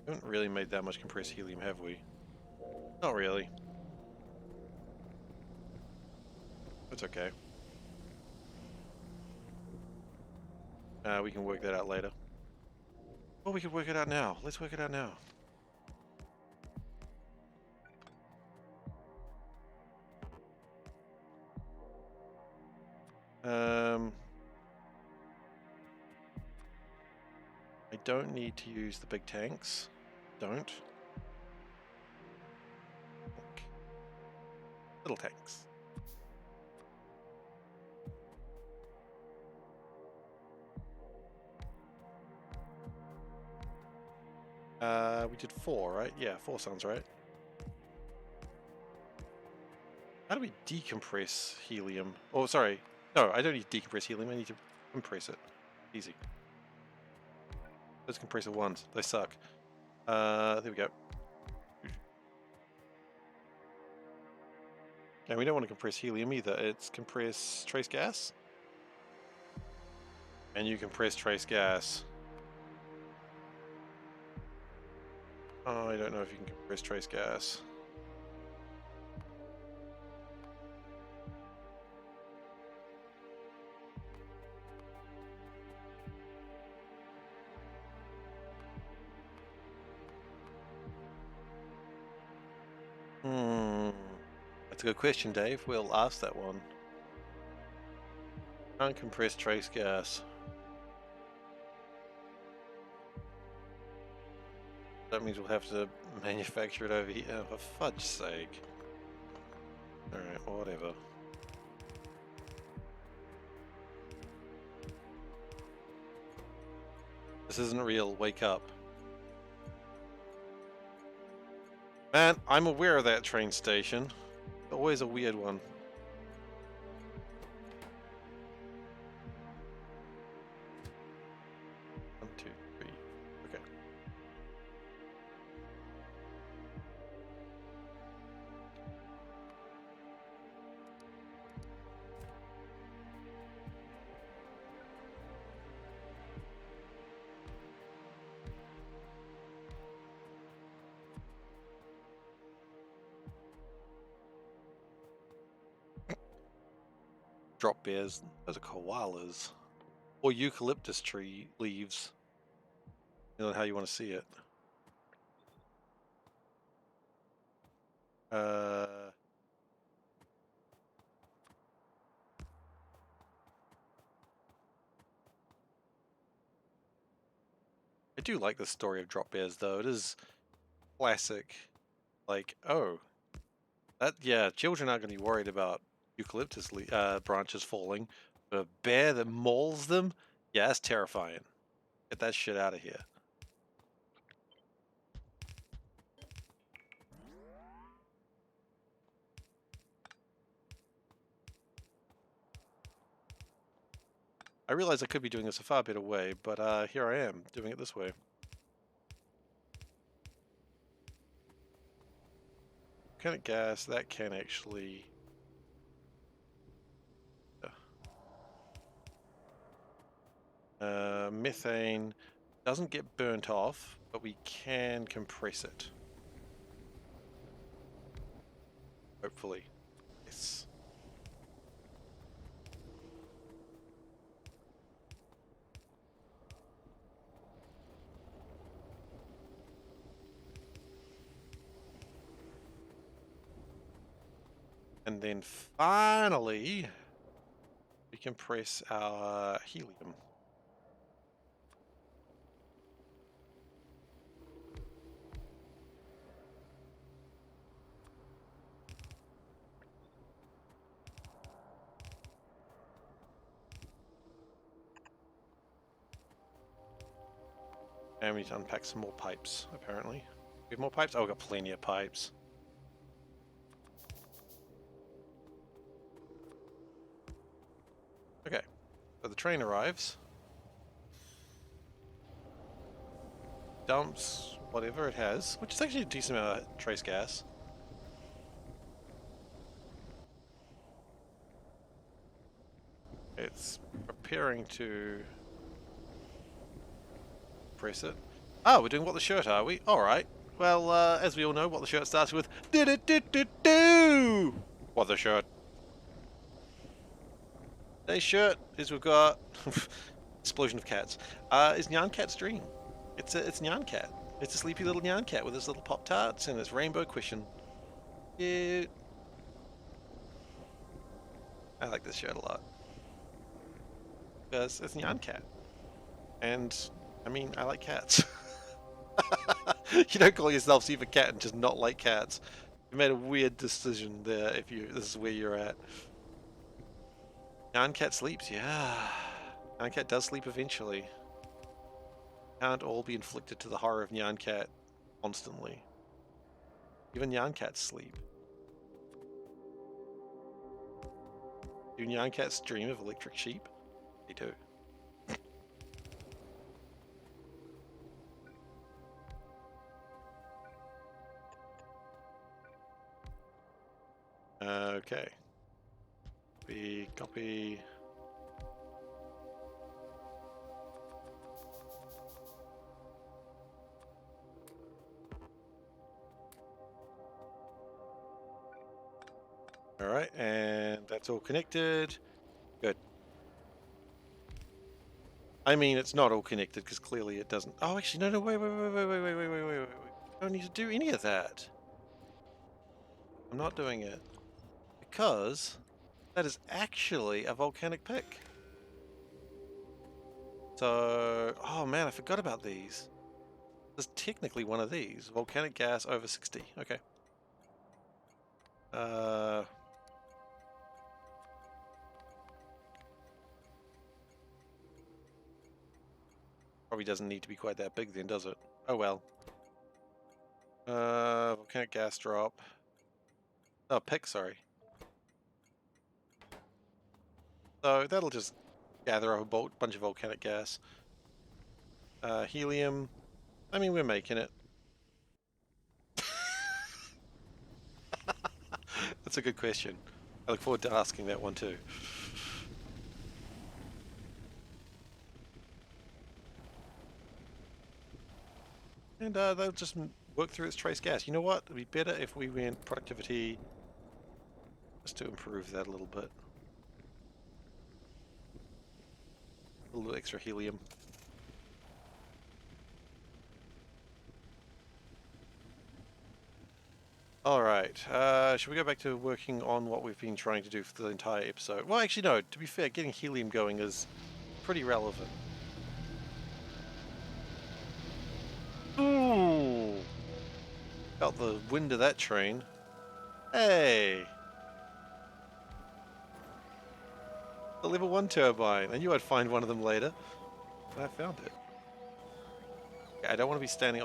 We haven't really made that much compressed helium, have we? Not really. It's okay. We can work that out later. Well, we could work it out now. Let's work it out now. I don't need to use the big tanks. Don't. Little tanks. We did 4, right? Yeah, 4 sounds right. How do we decompress helium? Oh, sorry. No, I don't need to decompress helium. I need to compress it. Easy. Those compressor ones, they suck. There we go. And we don't want to compress helium either. It's compress trace gas. And you compress trace gas. Oh, I don't know if you can compress trace gas. That's a good question, Dave. We'll ask that one. Can't compress trace gas. That means we'll have to manufacture it over here. Oh, for fudge's sake. Alright, whatever. This isn't real. Wake up. Man, I'm aware of that train station. Always a weird one. One, two, three. Okay. Drop bears. Those are koalas. Or eucalyptus tree leaves. You know how you want to see it. I do like the story of drop bears though. It is classic. Like, oh, that, yeah, children aren't going to be worried about eucalyptus branches falling, but a bear that mauls them, yeah, that's terrifying. Get that shit out of here. I realize I could be doing this a far better way, but here I am, doing it this way. Volcanic gas, that can actually... methane Doesn't get burnt off, but we can compress it. Hopefully. Yes. And then finally, we compress our helium. And we need to unpack some more pipes, apparently. We have more pipes? Oh, we've got plenty of pipes. Okay, so the train arrives. Dumps whatever it has, which is actually a decent amount of trace gas. It's preparing to press it. Oh, we're doing What the Shirt, are we? Alright. Well, as we all know, What the Shirt starts with do. What the Shirt. Today's shirt is we've got explosion of cats. Is Nyan Cat's dream. It's Nyan Cat. It's a sleepy little Nyan Cat with his little Pop Tarts and his rainbow cushion. Cute. I like this shirt a lot. Because it's Nyan Cat. And, I mean, I like cats. You don't call yourself SeiferKatt and just not like cats. You made a weird decision there if this is where you're at. Nyan Cat sleeps, yeah. Nyan Cat does sleep eventually. Can't all be inflicted to the horror of Nyan Cat constantly. Even Nyan Cats sleep. Do Nyan Cats dream of electric sheep? They do. Okay. Copy. Alright, and that's all connected. Good. I mean, it's not all connected because clearly it doesn't. Oh, actually, no, wait. We don't need to do any of that. I'm not doing it. Because that is actually a volcanic pick. So, oh man, I forgot about these. There's technically one of these. Volcanic gas over 60. Okay. Probably doesn't need to be quite that big then, does it? Oh well. Volcanic gas drop. Oh, pick, sorry. So that'll just gather a bunch of volcanic gas. Helium. I mean, we're making it. That's a good question. I look forward to asking that one too. And they'll just work through its trace gas. You know what? It'd be better if we went productivity just to improve that a little bit. A little extra helium. Alright, should we go back to working on what we've been trying to do for the entire episode? Well, actually no, to be fair, getting helium going is pretty relevant. Ooh! Felt the wind of that train. Hey! The level 1 turbine. I knew I'd find one of them later. And I found it. Okay, I don't want to be sitting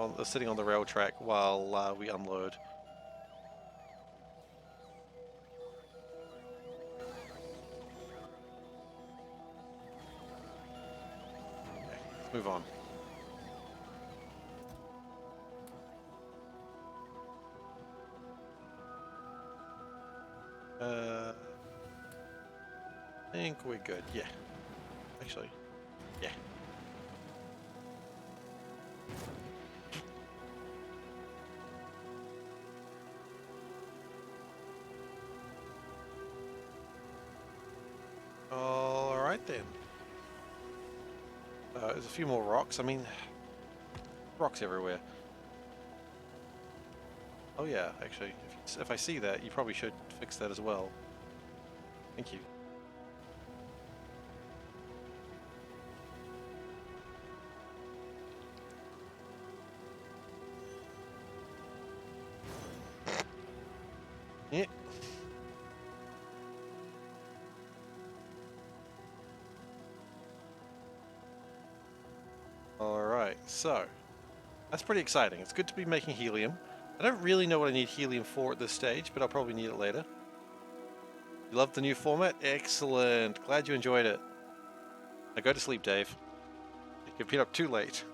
on the rail track while we unload. Okay, let's move on. I think we're good. Yeah. Actually, yeah. right then. There's a few more rocks. I mean, rocks everywhere. Oh yeah, actually, if I see that, you probably should fix that as well. Thank you. Yeah. Alright, so that's pretty exciting. It's good to be making helium. I don't really know what I need helium for at this stage, but I'll probably need it later. You love the new format? Excellent. Glad you enjoyed it. Now go to sleep, Dave. You've been up too late.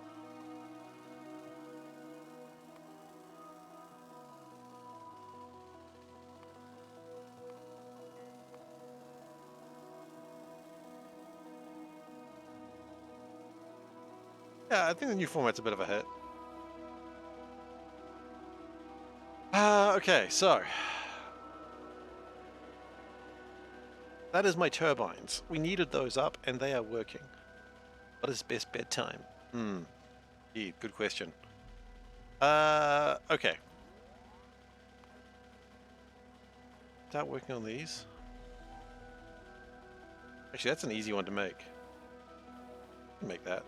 Yeah, I think the new format's a bit of a hit. Okay, so that is my turbines. We needed those up, and they are working. What is best bedtime? Yeah, good question. Okay. Start working on these. Actually, that's an easy one to make. Make that.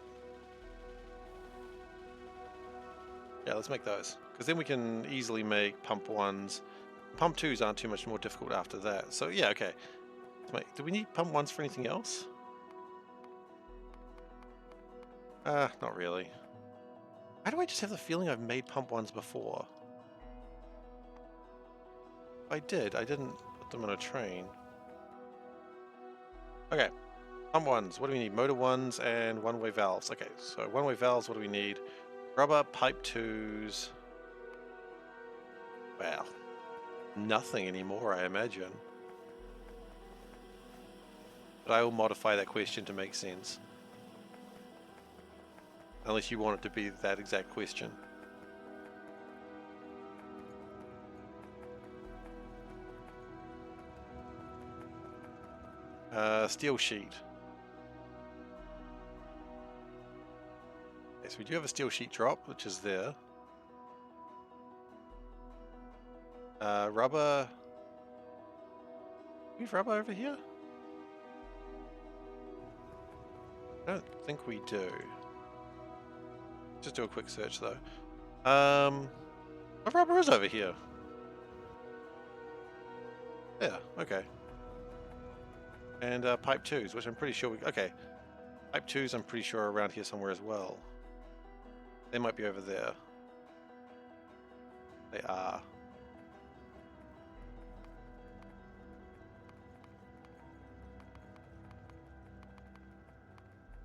Yeah, let's make those. Because then we can easily make pump 1s. Pump 2s aren't too much more difficult after that. So yeah, okay. Do we need pump 1s for anything else? Not really. Why do I just have the feeling I've made pump 1s before? I didn't put them on a train. Okay. Pump 1s, what do we need? Motor 1s and one-way valves. Okay, so one-way valves, what do we need? Rubber, pipe 2s. Wow. Nothing anymore, I imagine. But I will modify that question to make sense. Unless you want it to be that exact question. Steel sheet. Okay, so we do have a steel sheet drop, which is there. Rubber. Do we have rubber over here? I don't think we do. Just do a quick search though. What rubber is over here? Yeah, okay. And pipe 2s, which I'm pretty sure okay. Pipe 2s I'm pretty sure are around here somewhere as well. They might be over there. They are.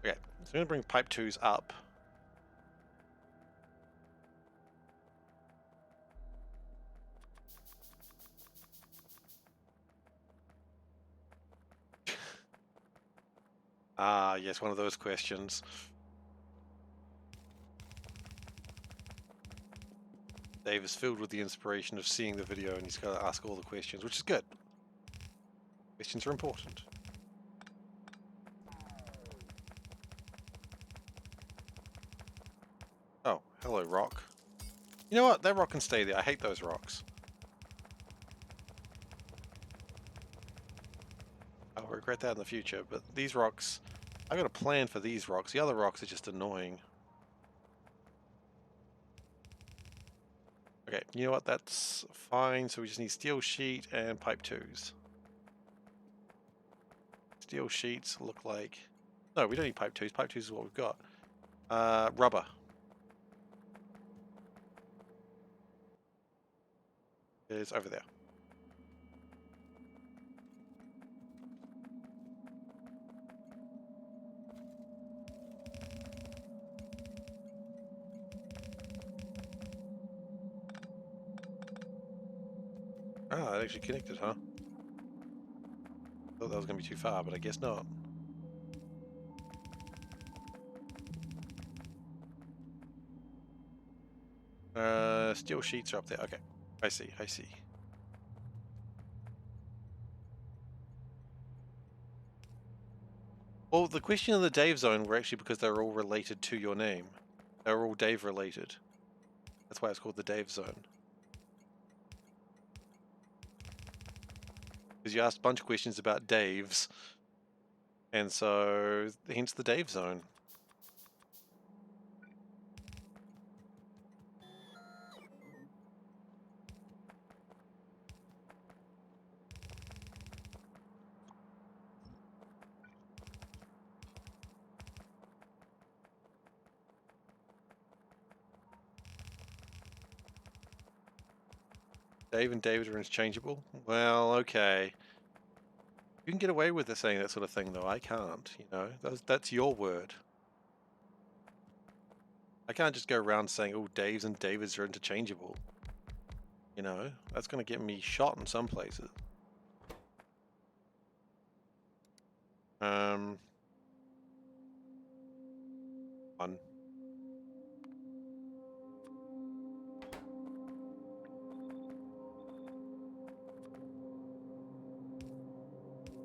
Okay, so I'm going to bring pipe 2s up. Ah, yes, one of those questions. Dave is filled with the inspiration of seeing the video and he's got to ask all the questions, which is good. Questions are important. Oh, hello, rock. You know what? That rock can stay there. I hate those rocks. I'll regret that in the future, but these rocks... I've got a plan for these rocks. The other rocks are just annoying. Okay, you know what? That's fine. So we just need steel sheet and pipe 2s. Steel sheets look like... No, we don't need pipe 2s. Pipe 2s is what we've got. Rubber. Is over there. Ah, it actually connected, huh? Thought that was going to be too far, but I guess not. Steel sheets are up there. Okay, I see, I see. Well, the question of the Dave zone were actually because they were all related to your name. They were all Dave related. That's why it's called the Dave zone. Because you asked a bunch of questions about Daves. And so, hence the Dave zone. Dave and David are interchangeable? Well, okay. You can get away with it saying that sort of thing, though. I can't, you know. That's your word. I can't just go around saying, oh, Daves and Davids are interchangeable. You know, that's going to get me shot in some places. One.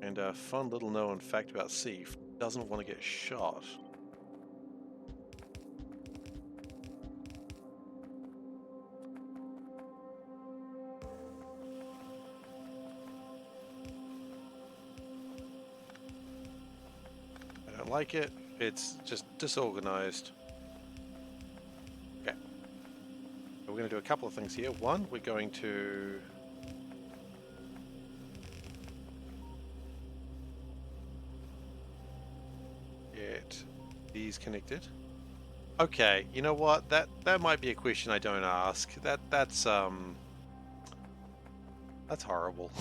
And a fun little known fact about Seif, doesn't want to get shot. I don't like it. It's just disorganized. Okay. We're going to do a couple of things here. One, we're going to get these connected. Okay, you know what? That might be a question I don't ask. That's horrible.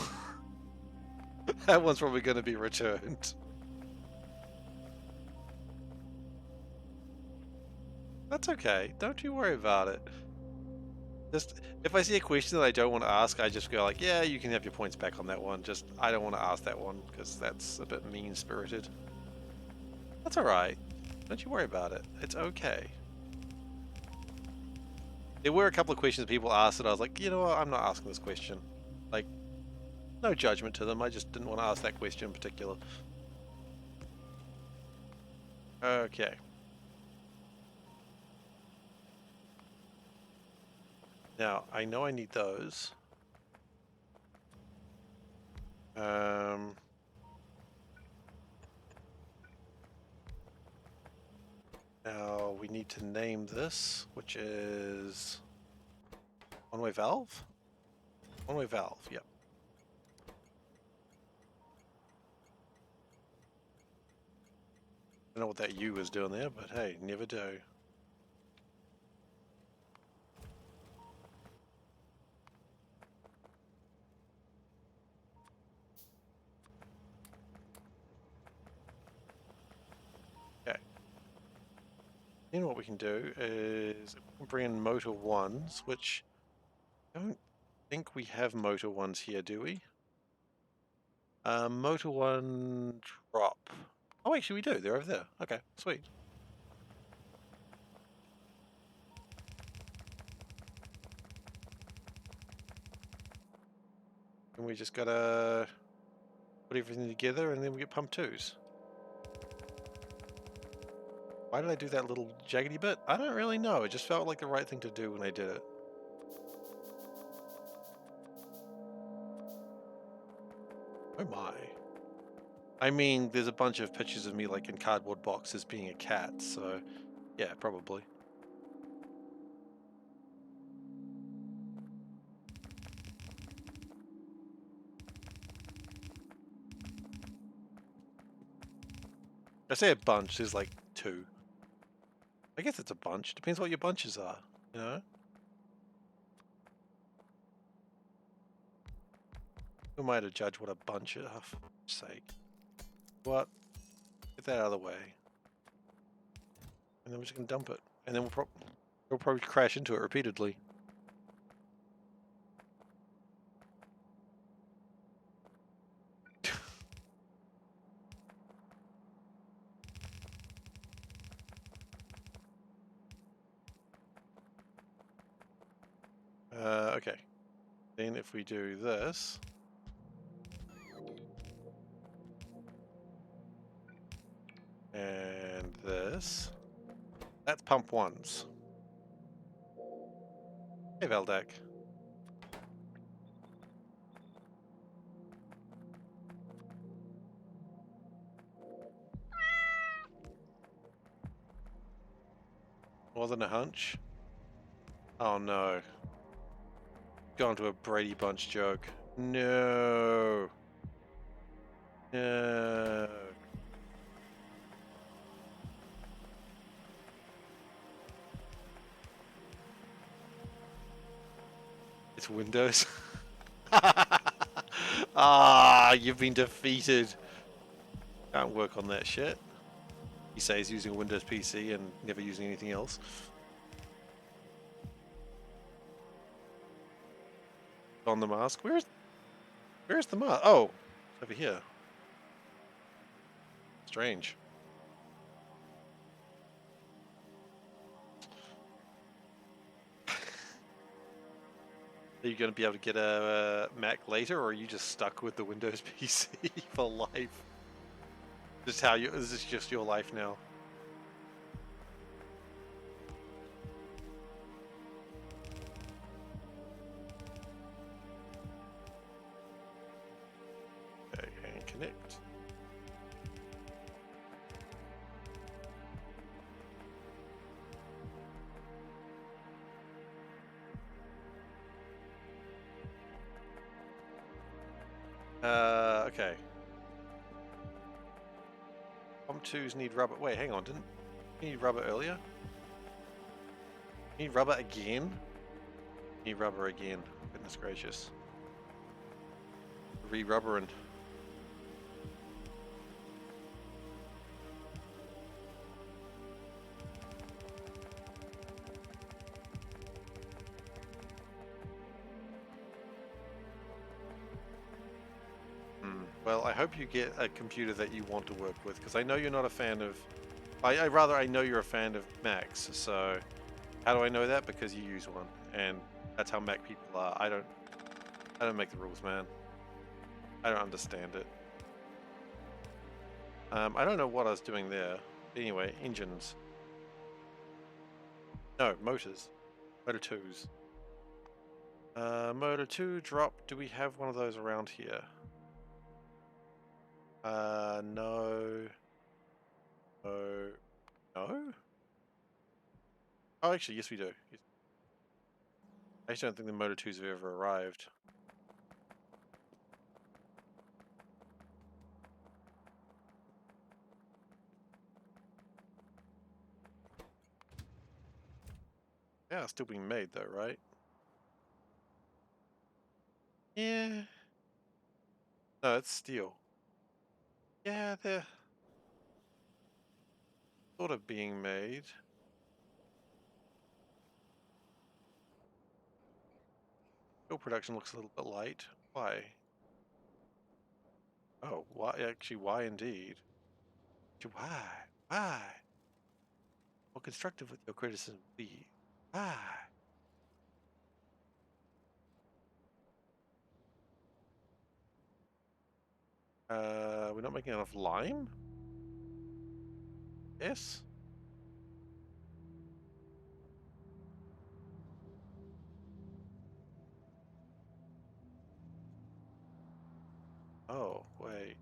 That one's probably going to be returned. That's okay. Don't you worry about it. Just if I see a question that I don't want to ask, I just go like, yeah, you can have your points back on that one. Just I don't want to ask that one because that's a bit mean-spirited. That's all right. Don't you worry about it. It's okay. There were a couple of questions people asked that I was like, you know what, I'm not asking this question. Like, no judgment to them. I just didn't want to ask that question in particular. Okay. Now, I know I need those. Now we need to name this, which is one-way valve? One-way valve, yep. I don't know what that U is doing there, but hey, never do. Okay. Then what we can do is bring in motor ones, which I don't think we have motor ones here, do we? Motor one drop. Oh, actually we do. They're over there. Okay, sweet. And we just gotta put everything together and then we get pump twos. Why did I do that little jaggedy bit? I don't really know. It just felt like the right thing to do when I did it. Oh my. I mean, there's a bunch of pictures of me like in cardboard boxes being a cat, so yeah, probably. I say a bunch, there's like two. I guess it's a bunch. Depends what your bunches are, you know? Who am I to judge what a bunch is? Oh, for sake. What? Get that out of the way. And then we're just gonna dump it. And then we'll probably crash into it repeatedly. Okay. Then if we do this... And this. That's pump ones. Hey, Veldak. Wasn't a hunch? Oh no. Gone to a Brady Bunch joke. No. No. It's Windows. Ah, you've been defeated. Can't work on that shit. He says using a Windows PC and never using anything else. On the mask. Where's the mask? Oh, it's over here. Strange. Are you going to be able to get a Mac later, or are you just stuck with the Windows PC for life? Just how you? Is this just your life now? Okay, and connect. Okay. COM2s need rubber. Wait, hang on. Didn't you need rubber earlier? You need rubber again? You need rubber again. Goodness gracious. Re-rubbering. Well, I hope you get a computer that you want to work with, because I know you're not a fan of... I know you're a fan of Macs, so... How do I know that? Because you use one, and that's how Mac people are. I don't make the rules, man. I don't understand it. I don't know what I was doing there. Anyway, engines. No, motors. Motor 2s. Motor 2 drop. Do we have one of those around here? No. No. No? Oh, actually, yes we do. I actually don't think the Motor 2s have ever arrived. Yeah, still being made though, right? Yeah. No, it's steel. Yeah, they're sort of being made. Steel production looks a little bit light. Why? Oh, why? Actually, why indeed? Why? Why? More constructive with your criticism, please. Why? We're not making enough lime? Yes? Oh, wait.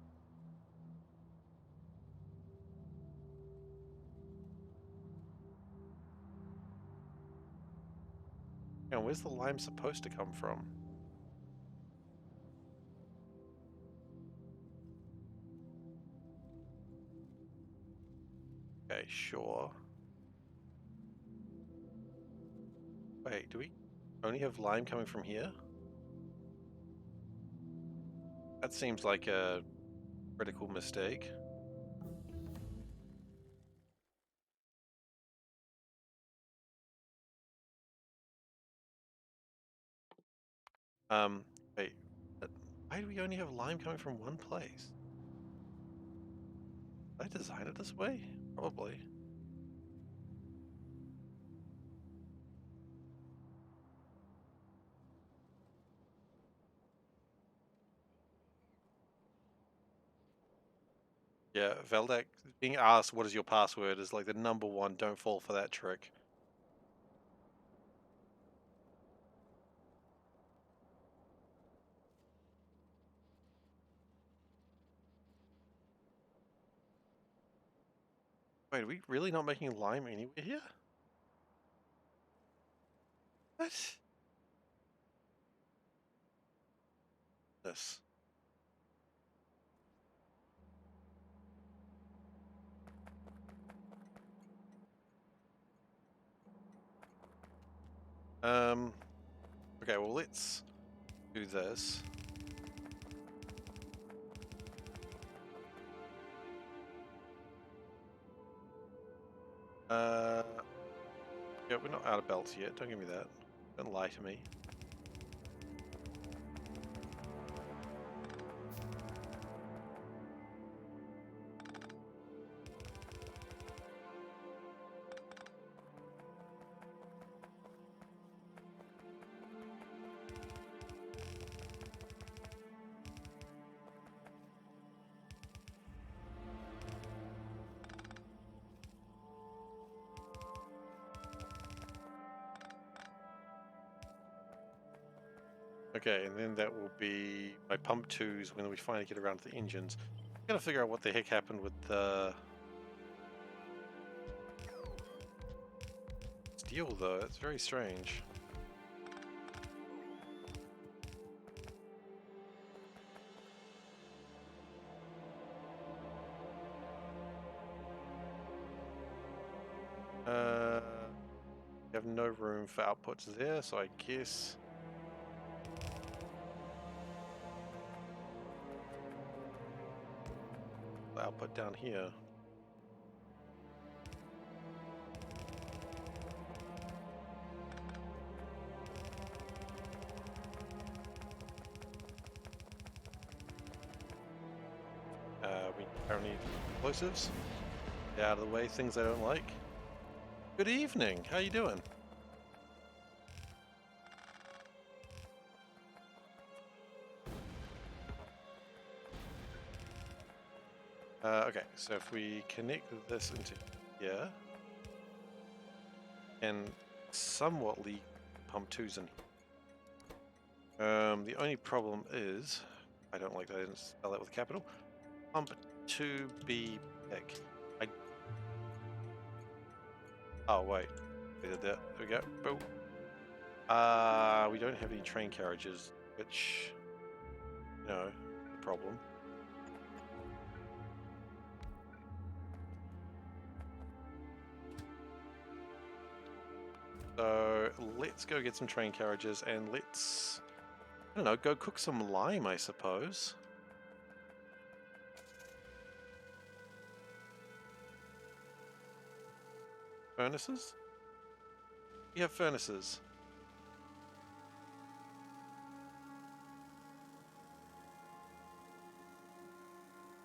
And where's the lime supposed to come from? Okay, sure. Wait, do we only have lime coming from here? That seems like a critical mistake. Wait. Why do we only have lime coming from one place? Did I design it this way? Probably. Yeah, Veldak being asked what is your password is like the #1. Don't fall for that trick. Wait, are we really not making lime anywhere here? What? This. Okay, well let's do this. Yeah, we're not out of belts yet. Don't give me that. Don't lie to me. Okay, and then that will be my pump 2s when we finally get around to the engines. Gotta figure out what the heck happened with the steel though. It's very strange. We have no room for outputs there, so I guess the output down here. We apparently need explosives. Get out of the way, things I don't like. Good evening. How you doing? Okay, so if we connect this into here, and somewhat leak pump 2s in here. The only problem is, I don't like that I didn't spell that with a capital. Pump 2B pick. Oh wait, we did that. There we go. Boom. We don't have any train carriages, which, you know, the problem. So let's go get some train carriages and let's, I don't know, go cook some lime, I suppose. Furnaces? We have furnaces.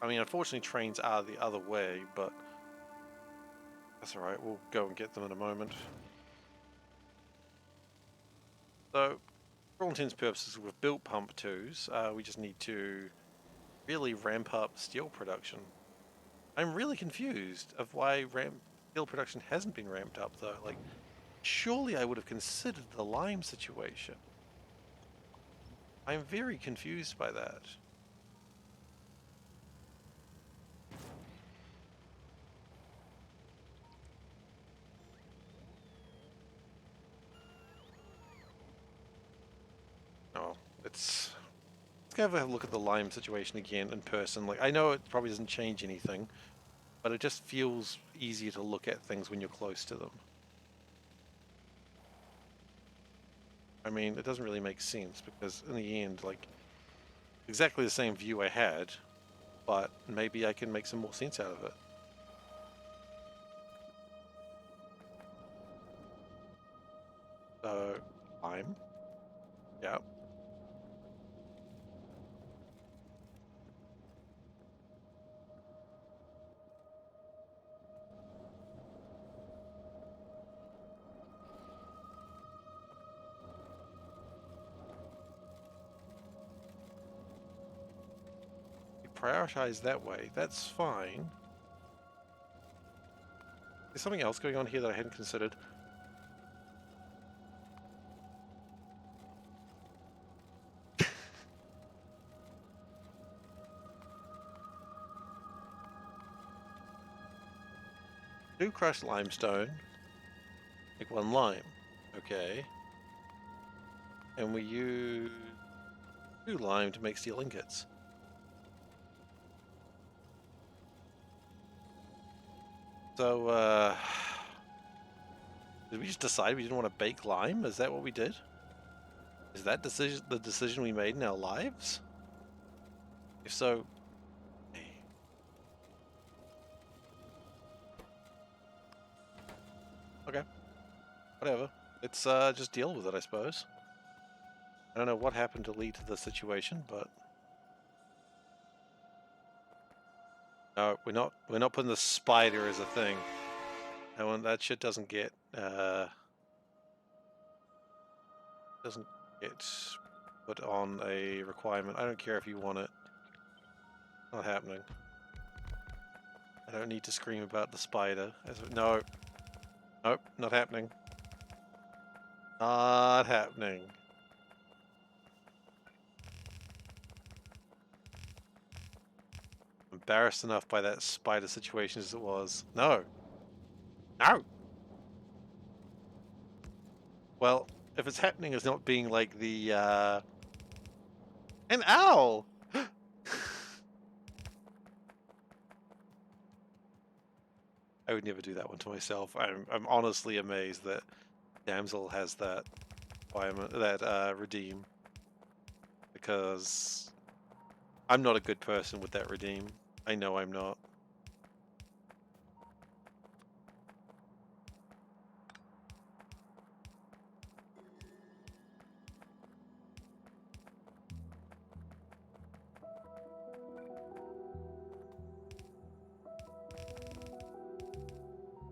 I mean, unfortunately, trains are the other way, but that's alright. We'll go and get them in a moment. So, for all intents and purposes, we've built pump 2s. We just need to really ramp up steel production. I'm really confused of why steel production hasn't been ramped up, though. Like, surely I would have considered the lime situation. I'm very confused by that. Oh, let's go have a look at the lime situation again in person. Like, I know it probably doesn't change anything, but it just feels easier to look at things when you're close to them. I mean, it doesn't really make sense because in the end, like, exactly the same view I had, but maybe I can make some more sense out of it. So, lime. Yeah. prioritize that way. That's fine. There's something else going on here that I hadn't considered. Two crushed limestone. Make one lime. Okay. And we use 2 lime to make steel ingots. So, did we just decide we didn't want to bake lime? Is that what we did? Is that the decision we made in our lives? If so, okay, whatever. Let's just deal with it, I suppose. I don't know what happened to lead to the situation, but no, we're not putting the spider as a thing. That shit doesn't get put on a requirement. I don't care if you want it. Not happening. I don't need to scream about the spider. No. Nope, not happening. Not happening. Embarrassed enough by that spider situation as it was. No. No! Well, if it's happening as not being like the, an owl! I would never do that one to myself. I'm honestly amazed that Damsel has that redeem. Because I'm not a good person with that redeem. I know I'm not.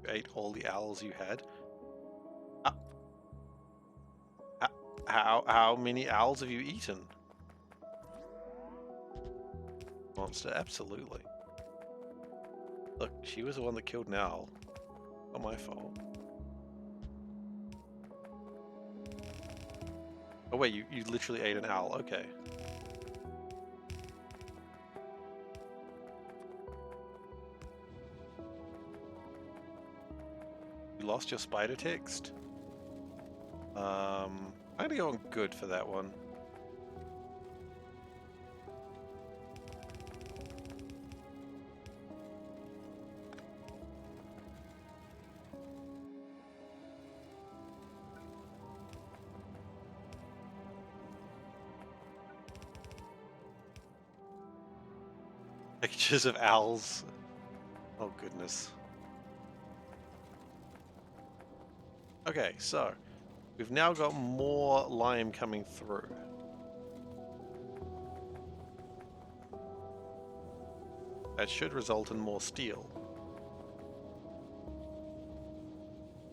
You ate all the owls you had. How many owls have you eaten? Monster, absolutely. Look, she was the one that killed an owl. Not my fault. Oh wait, you literally ate an owl, okay. You lost your spider text? I'm gonna go on good for that one. Pictures of owls. Oh goodness. Okay, so we've now got more lime coming through. That should result in more steel.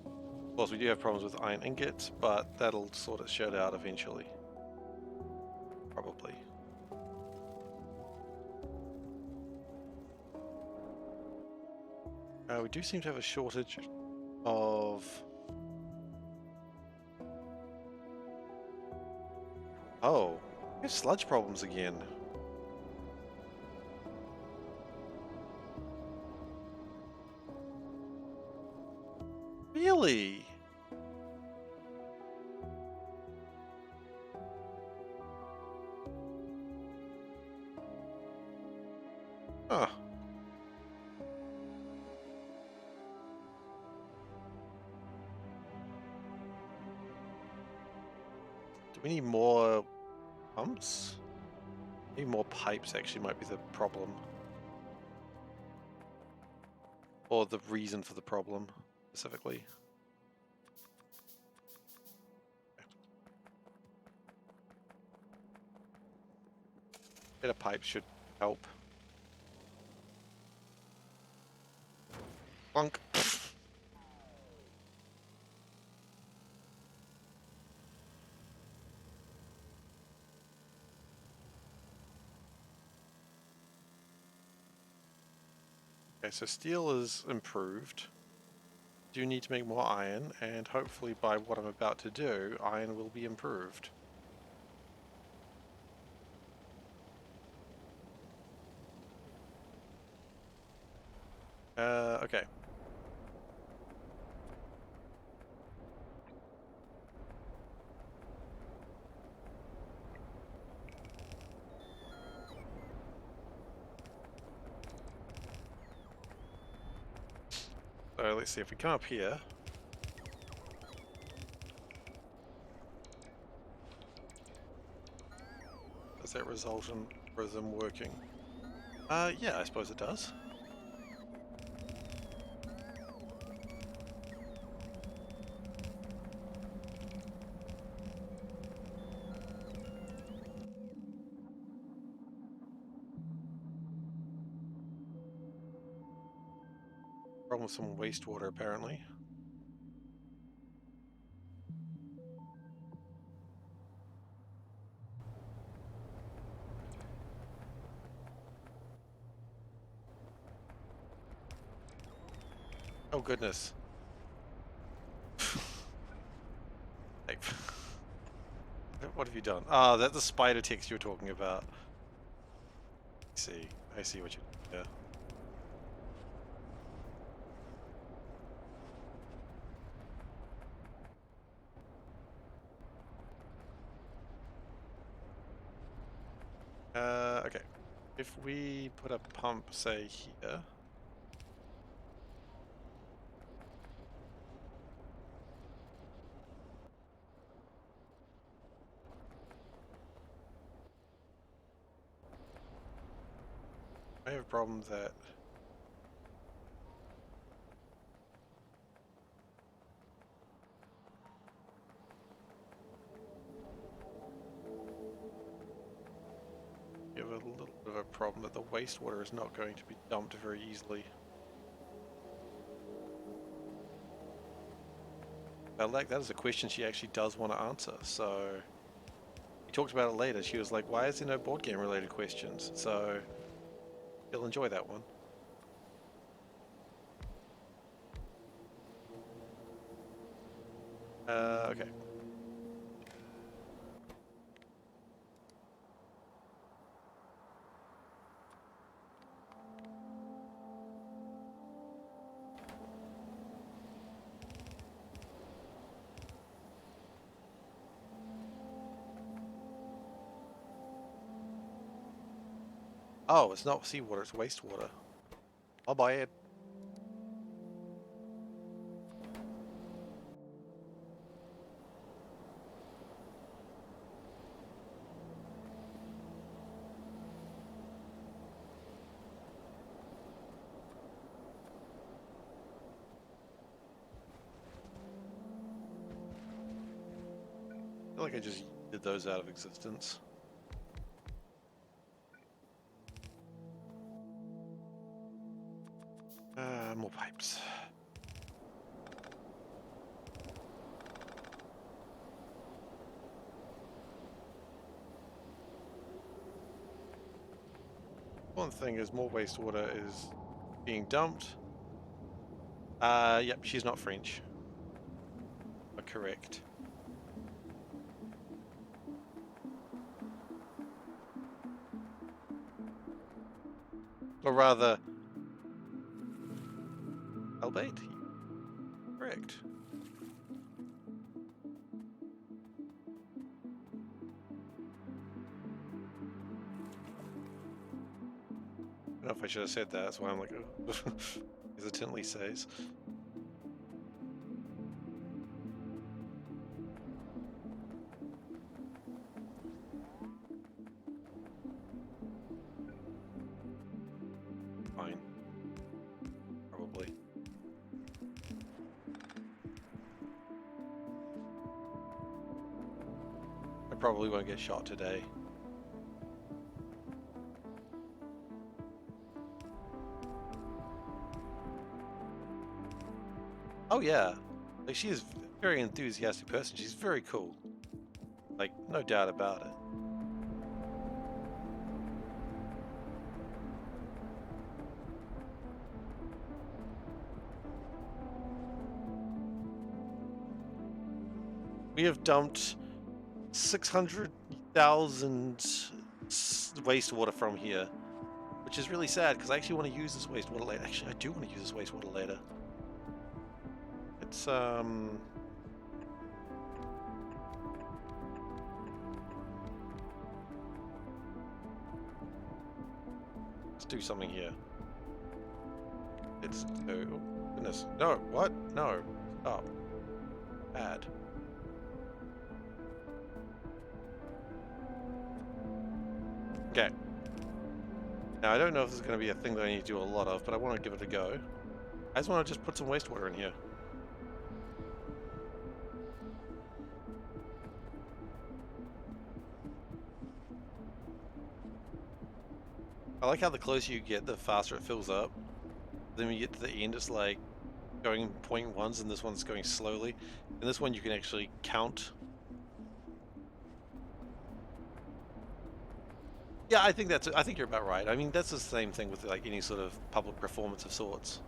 Of course, we do have problems with iron ingots, but that'll sort of shut out eventually. Probably. We do seem to have a shortage of... Oh, we have sludge problems again. Really? Huh. Do we need more pumps? Maybe more pipes actually might be the problem. Or the reason for the problem, specifically. Better pipes should help. Plunk. Okay, so steel is improved. Do need to make more iron, and hopefully by what I'm about to do, iron will be improved. Okay. So let's see if we come up here. Does that result in rhythm working? Yeah, I suppose it does. Problem with some wastewater, apparently. Oh goodness. Hey. What have you done? Ah, that's the spider text you were talking about. I see what you did there. Okay. If we put a pump, say, here. I have a problem that... You have a little bit of a problem that the wastewater is not going to be dumped very easily. Like, that is a question she actually does want to answer, so... We talked about it later. She was like, why is there no board game related questions? So, you'll enjoy that one. Okay. Oh, it's not seawater, it's wastewater. I'll buy it. I feel like I just did those out of existence. More pipes. One thing is more wastewater is being dumped. Yep, she's not French. Correct. Or rather, Albeit. Correct. I don't know if I should have said that, that's why I'm like, oh. Hesitantly says. Fine. Probably. I probably won't get shot today. Oh yeah, like she is a very enthusiastic person. She's very cool. Like, no doubt about it. We have dumped 600,000 wastewater from here, which is really sad because I actually want to use this wastewater later. Actually, I do want to use this wastewater later. It's let's do something here. Let's do. Oh, goodness. No, what? No. Stop. Bad. Okay. Now, I don't know if this is going to be a thing that I need to do a lot of, but I want to give it a go. I just want to just put some wastewater in here. I like how the closer you get, the faster it fills up. Then when you get to the end, it's like going in 0.1s, and this one's going slowly. And this one you can actually count. Yeah, I think you're about right. I mean, that's the same thing with like any sort of public performance of sorts.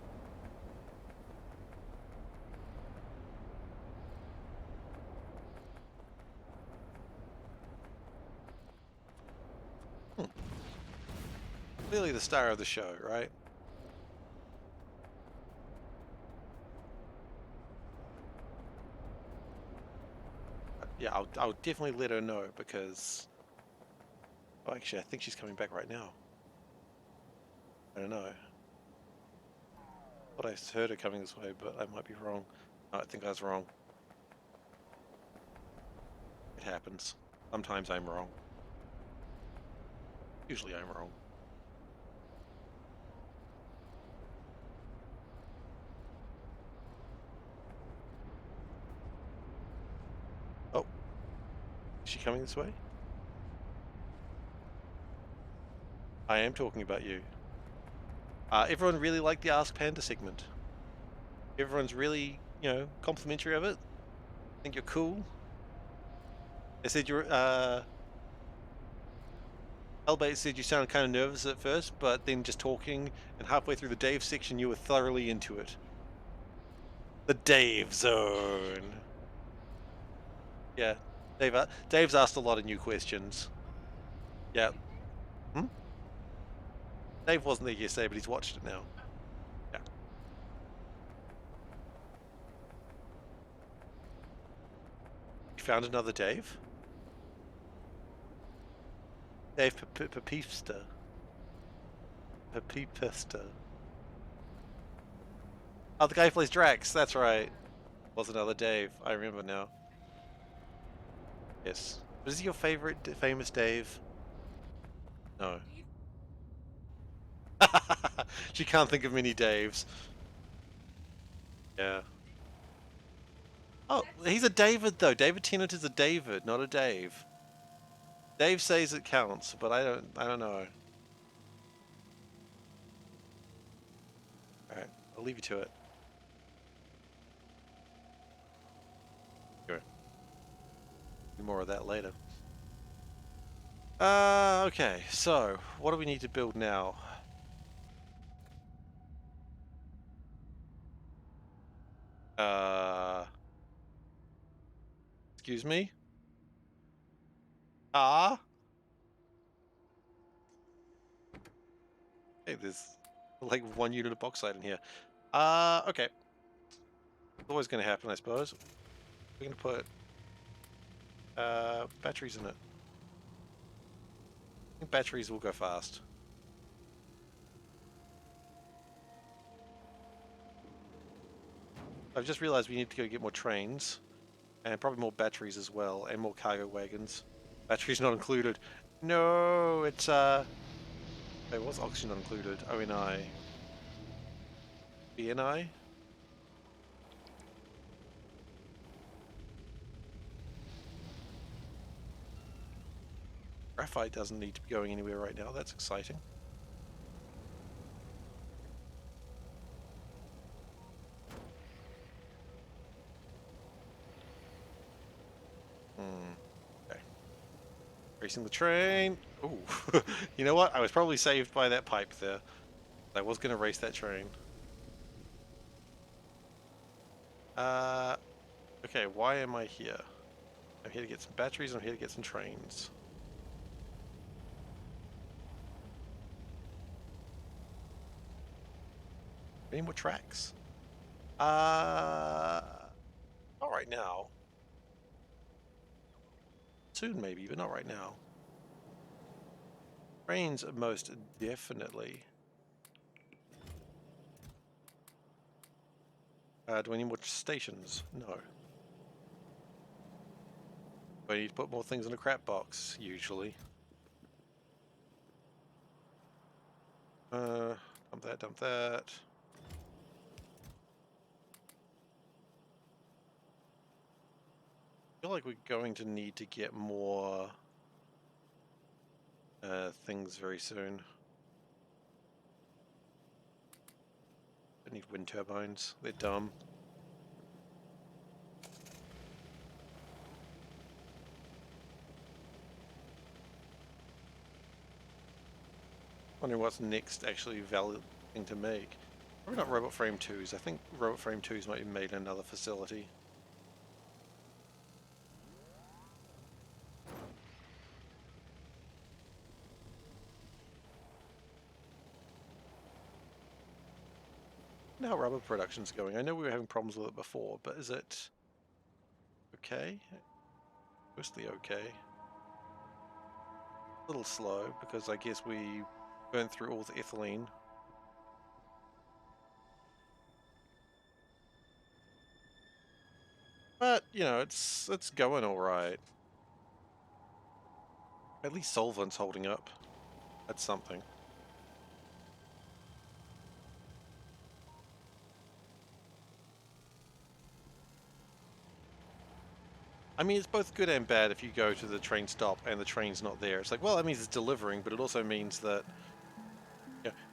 Clearly the star of the show, right? Yeah, I'll definitely let her know because... Oh, actually, I think she's coming back right now. I don't know. I thought I heard her coming this way, but I might be wrong. No, I think I was wrong. It happens. Sometimes I'm wrong. Usually I'm wrong. Oh. Is she coming this way? I am talking about you. Everyone really liked the Ask Panda segment. Everyone's really, complimentary of it. I think you're cool. They said you're, Elbait said you sounded kind of nervous at first, but then just talking, and halfway through the Dave section, you were thoroughly into it. The Dave Zone. Yeah, Dave's asked a lot of new questions. Yeah. Dave wasn't there yesterday, but he's watched it now. Yeah. You found another Dave? Dave Papista. Papista. Oh, the guy who plays Drax. That's right. Was another Dave. I remember now. Yes. But is he your favorite famous Dave? No. She can't think of many Daves. Yeah. Oh, he's a David though. David Tennant is a David, not a Dave. Dave says it counts, but I don't know. Alright, I'll leave you to it. Go. More of that later. Okay, so what do we need to build now? Excuse me? Hey, there's like 1 unit of bauxite in here. Okay. It's always gonna happen, I suppose. We're gonna put batteries in it. I think batteries will go fast. I've just realized we need to go get more trains. And probably more batteries as well, and more cargo wagons. Batteries not included. No, it's wait, what's oxygen not included? ONI. BNI? Graphite doesn't need to be going anywhere right now, that's exciting. Okay. Racing the train. Ooh. You know what? I was probably saved by that pipe there. I was going to race that train. Okay, why am I here? I'm here to get some batteries, I'm here to get some trains. Any more tracks? Not right now. Soon maybe, but not right now. Trains most definitely. Do I need more stations? No. Do I need to put more things in a crap box? Usually. Dump that, dump that. I feel like we're going to need to get more things very soon. I need wind turbines. They're dumb. Wondering what's next actually valid thing to make. Probably not robot frame 2s. I think robot frame 2s might be made in another facility. I know how rubber production's going. I know we were having problems with it before, but is it okay? Mostly okay. A little slow because I guess we burned through all the ethylene. But, you know, it's going alright. At least solvent's holding up. That's something. I mean, it's both good and bad if you go to the train stop and the train's not there. It's like, well, that means it's delivering, but it also means that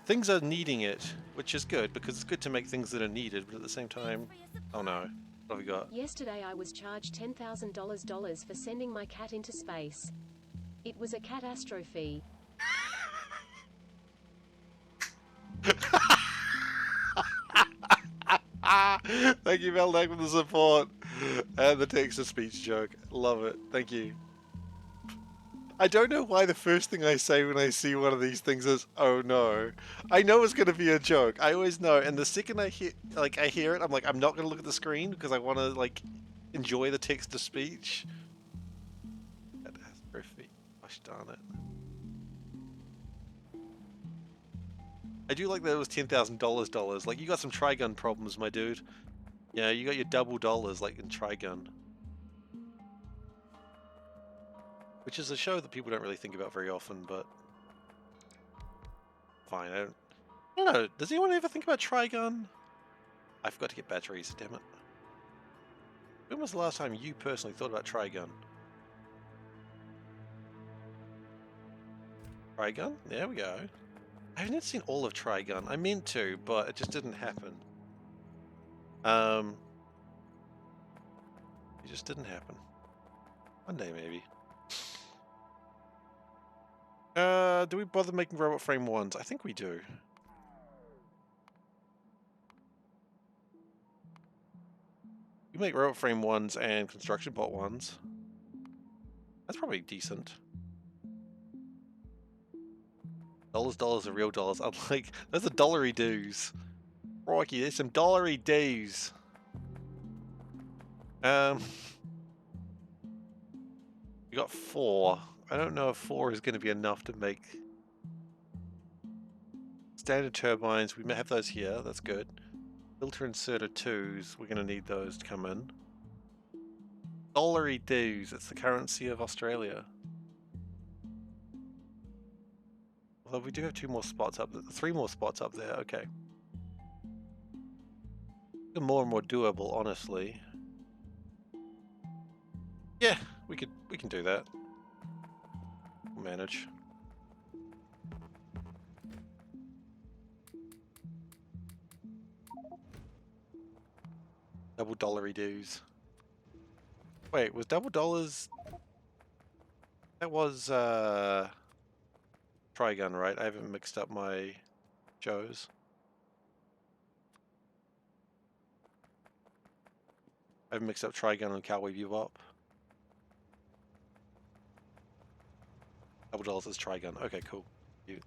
things are needing it, which is good, because it's good to make things that are needed, but at the same time... Oh no. What have we got? Yesterday I was charged $10,000 for sending my cat into space. It was a catastrophe. Thank you, Meldak, for the support and the text-to-speech joke. Love it. Thank you. I don't know why the first thing I say when I see one of these things is, "Oh no." I know it's going to be a joke. I always know. And the second I hear it, I'm like, I'm not going to look at the screen because I want to like enjoy the text-to-speech. Catastrophe. Gosh darn it. I do like that it was $10,000. Like, you got some Trigun problems, my dude. Yeah, you got your double dollars, like in Trigun. Which is a show that people don't really think about very often, but... Fine, I don't know. Does anyone ever think about Trigun? I forgot to get batteries, damn it. When was the last time you personally thought about Trigun? Trigun? There we go. I haven't seen all of Trigun. I meant to, but it just didn't happen. It just didn't happen. One day, maybe. Do we bother making robot frame 1s? I think we do. We make robot frame 1s and construction bot 1s. That's probably decent. Dollars are real dollars. I'm like, those are dollary dues. Rocky, there's some dollary dues. We got 4. I don't know if 4 is going to be enough to make standard turbines. We may have those here. That's good. Filter inserter 2s. We're going to need those to come in. Dollary dues. It's the currency of Australia. Although we do have 2 more spots up there. 3 more spots up there. Okay. More and more doable, honestly. Yeah, we can do that. We'll manage. Double dollary dues. Wait, was double dollars? That was Trigun, right? I haven't mixed up my shows. I've mixed up Trigun and Cowboy Bebop. $2 is Trigun. Okay, cool. You.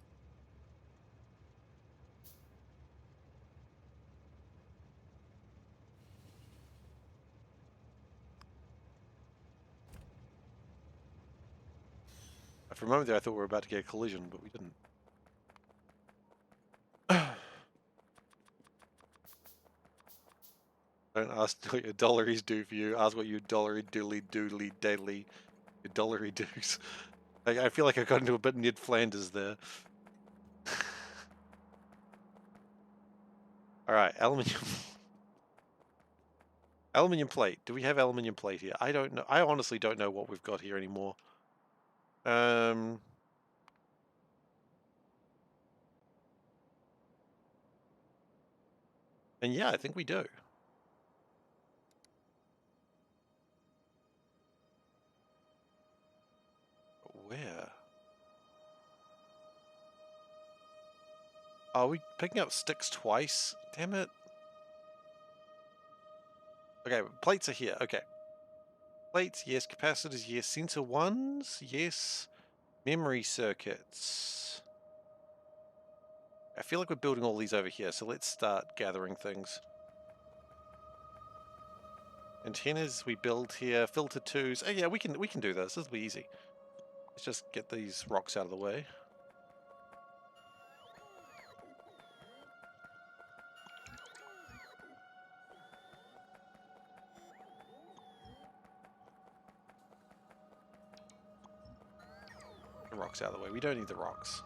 For a moment there, I thought we were about to get a collision, but we didn't. Don't ask what your dollaries do for you. Ask what your dollary doodly doodly daily your dollary doos. I feel like I got into a bit Ned Flanders there. All right, aluminium. Aluminium plate. Do we have aluminium plate here? I don't know. I honestly don't know what we've got here anymore. And yeah, I think we do. But where? Are we picking up sticks twice? Damn it. Okay, plates are here. Okay. Plates, yes. Capacitors, yes. Sensor ones, yes. Memory circuits. I feel like we're building all these over here, so let's start gathering things. Antennas we build here. Filter twos. Oh yeah, we can do this. This will be easy. Let's just get these rocks out of the way. The rocks out of the way. We don't need the rocks.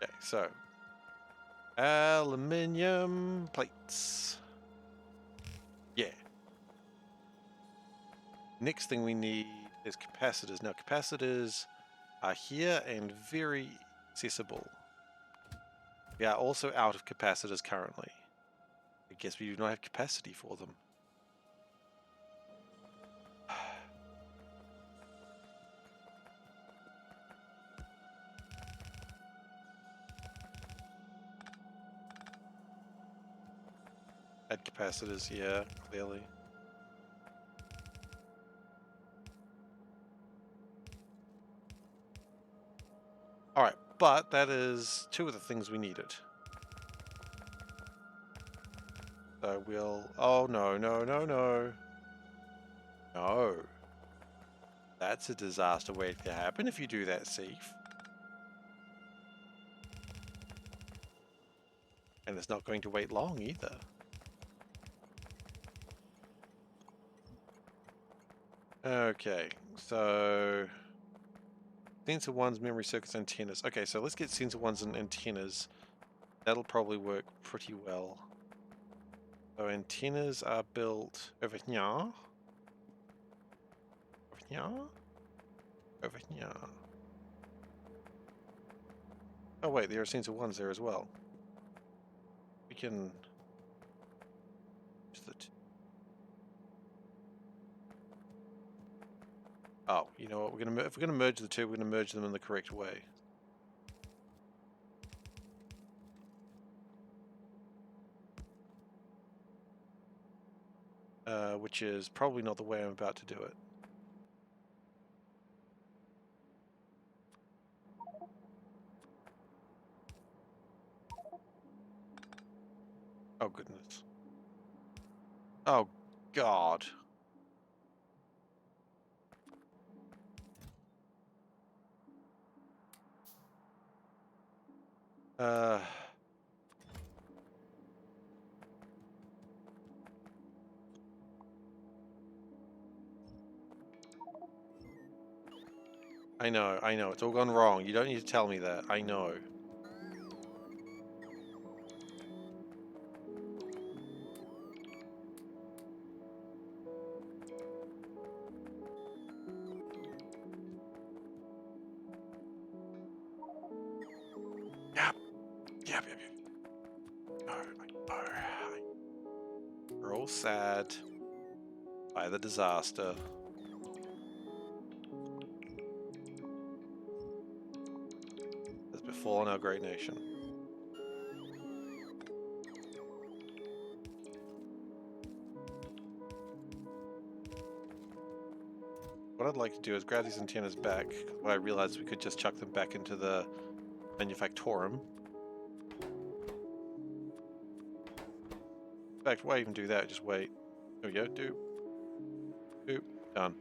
Okay, so aluminium plates. Yeah. Next thing we need is capacitors. Now capacitors are here and very accessible. We are also out of capacitors currently. I guess we do not have capacity for them. Add capacitors, yeah, clearly. Alright, but that is two of the things we needed. So we'll... Oh, no, no, no, no. No. That's a disaster waiting to happen if you do that, Seif. And it's not going to wait long either. Okay, so... Sensor 1's memory circuits, antennas. Okay, so let's get sensor 1's and antennas. That'll probably work pretty well. So antennas are built over here. Over here. Over here. Oh wait, there are sensor 1's there as well. We can... Oh, you know what? If we're gonna merge the two, we're gonna merge them in the correct way. Which is probably not the way I'm about to do it. Oh goodness. Oh God. Uh... I know, it's all gone wrong. You don't need to tell me that. I know. Yep. Yep. No, I know. We're all sad by the disaster. That's befallen our great nation. what I'd like to do is grab these antennas back. What I realized we could just chuck them back into the manufactorum. In fact, why even do that? Just wait. There we go. Doop. Done.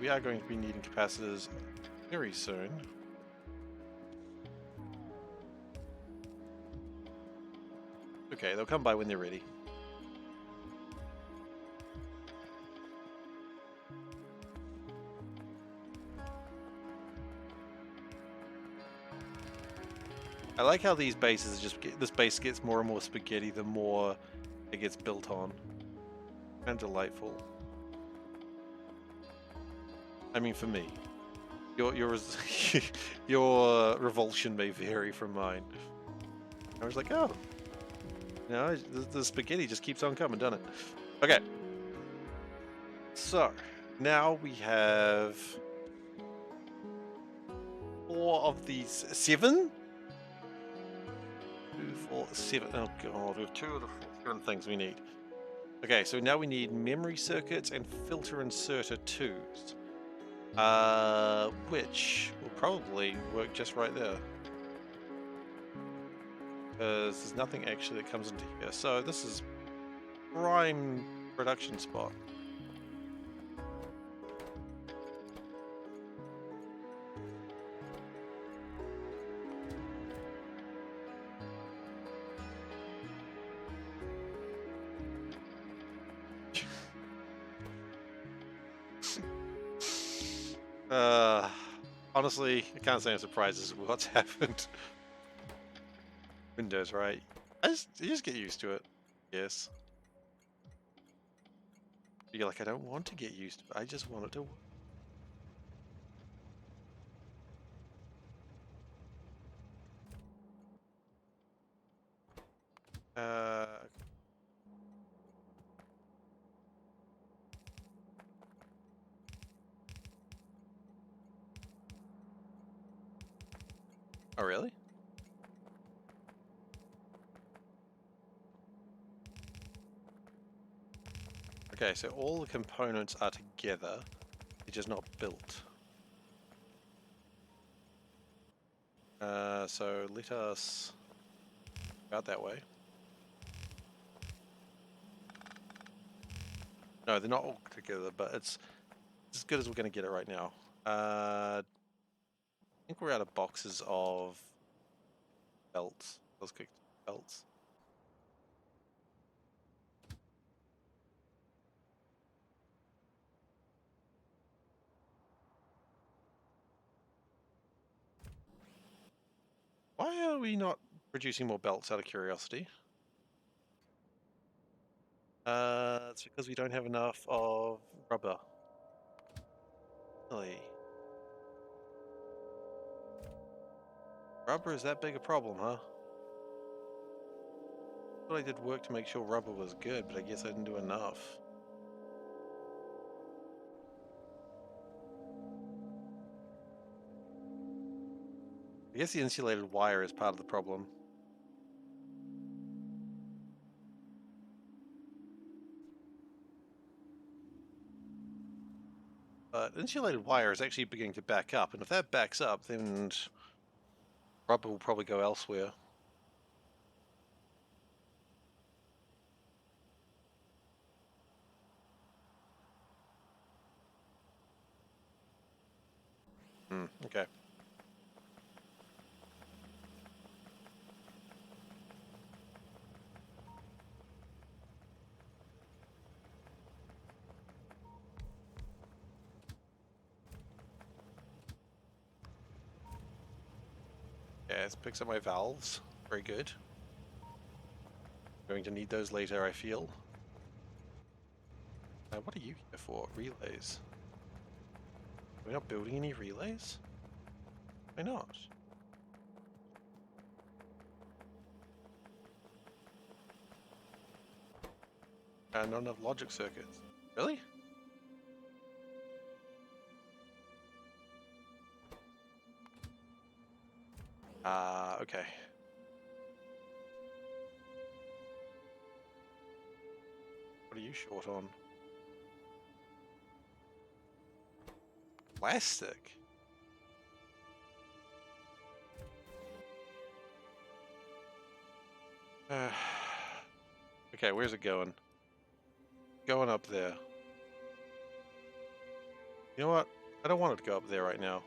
We are going to be needing capacitors very soon. Okay, they'll come by when they're ready. I like how these bases this base gets more and more spaghetti the more it gets built on. And delightful. I mean, for me, your your revulsion may vary from mine. I was like, oh, no, the spaghetti just keeps on coming, doesn't it? Okay. So now we have 4 of these 7. 2, 4, 7. Oh god, we have 2 of the 4 different things we need. Okay, so now we need memory circuits and filter inserter 2s. Which will probably work just right there. Because there's nothing actually that comes into here. So this is prime production spot. Honestly, I can't say I'm surprised as to what's happened. Windows, right? You just get used to it. Yes. You're like, I don't want to get used to it. I just want it to work. Oh, really? Okay, so all the components are together. They're just not built. So let us go out that way. No, they're not all together, but it's as good as we're going to get it right now. I think we're out of boxes of belts. Let's click belts. Why are we not producing more belts out of curiosity? It's because we don't have enough of rubber. Really? Rubber is that big a problem, huh? I thought I did work to make sure rubber was good, but I guess I didn't do enough. I guess the insulated wire is part of the problem. But insulated wire is actually beginning to back up, and if that backs up, then rubber will probably go elsewhere. Okay. Yeah, it picks up my valves. Very good. Going to need those later, I feel. What are you here for? Relays. We're not building any relays? Why not? Not enough logic circuits. Really? Okay. are you short on? Plastic? Okay, where's it going? Going up there. You know what? I don't want it to go up there right now.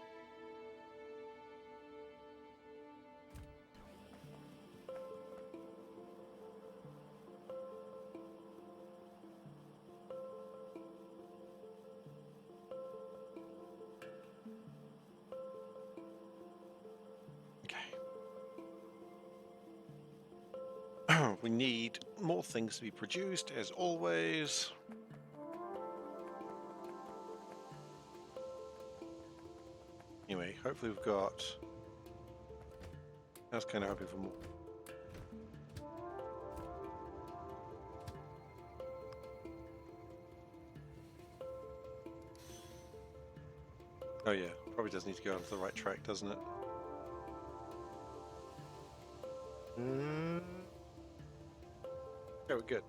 Okay. We need more things to be produced, as always. Anyway, hopefully we've got... I was kind of hoping for more. Oh yeah, probably does need to go onto the right track, doesn't it? Okay, we're good.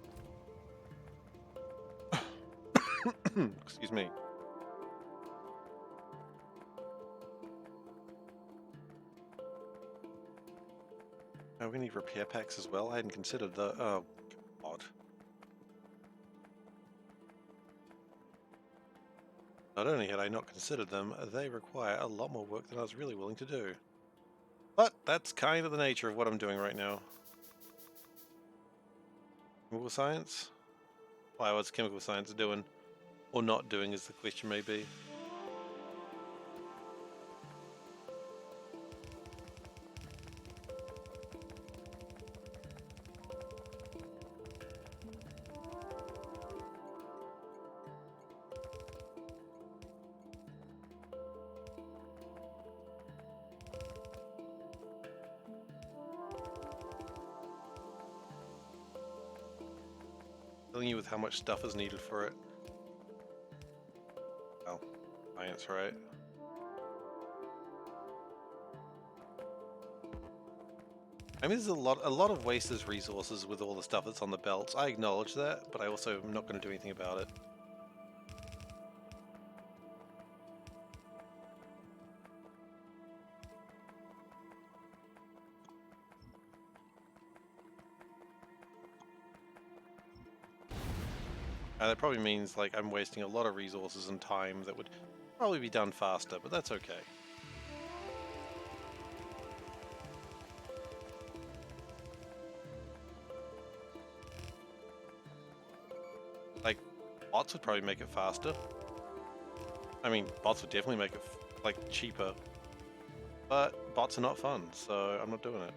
Excuse me. Oh, we need repair packs as well. I hadn't considered the... Oh, God. Not only had I not considered them, they require a lot more work than I was really willing to do. But that's kind of the nature of what I'm doing right now. Chemical science? Why, what's chemical science doing? Or not doing, as the question may be. Telling you with how much stuff is needed for it. Well, science, right? I mean, there's a lot of wasted resources with all the stuff that's on the belts. I acknowledge that, but I also am not going to do anything about it. That probably means like I'm wasting a lot of resources and time that would probably be done faster, but that's okay. Like, bots would probably make it faster. I mean, bots would definitely make it like cheaper, but bots are not fun, so I'm not doing it.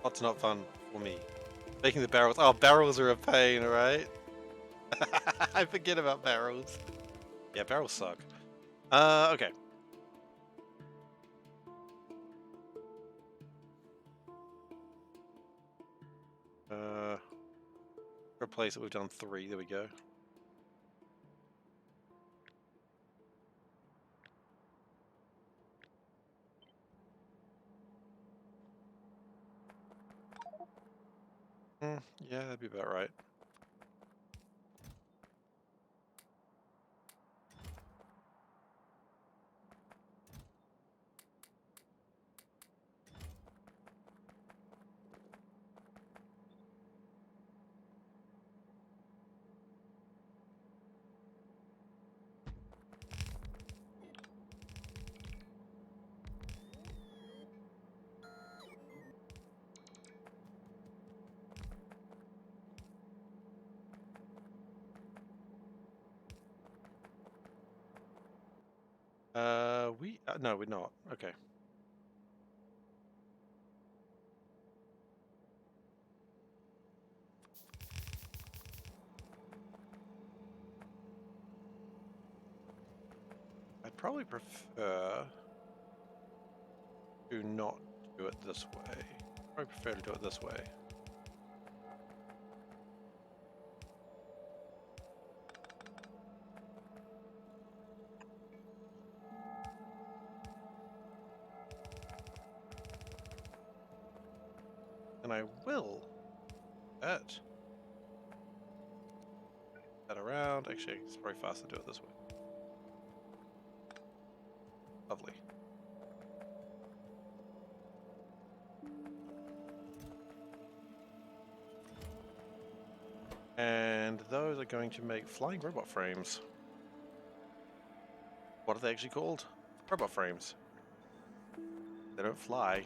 Bots are not fun for me. Making the barrels. Oh, barrels are a pain, right? I forget about barrels. Yeah, barrels suck. Okay. Replace it. We've done 3. There we go. Yeah, that'd be about right. No, we're not. Okay. I'd probably prefer to not do it this way. I prefer to do it this way. And I will that around. Actually, it's probably faster to do it this way. Lovely. And those are going to make flying robot frames. What are they actually called? Robot frames. They don't fly.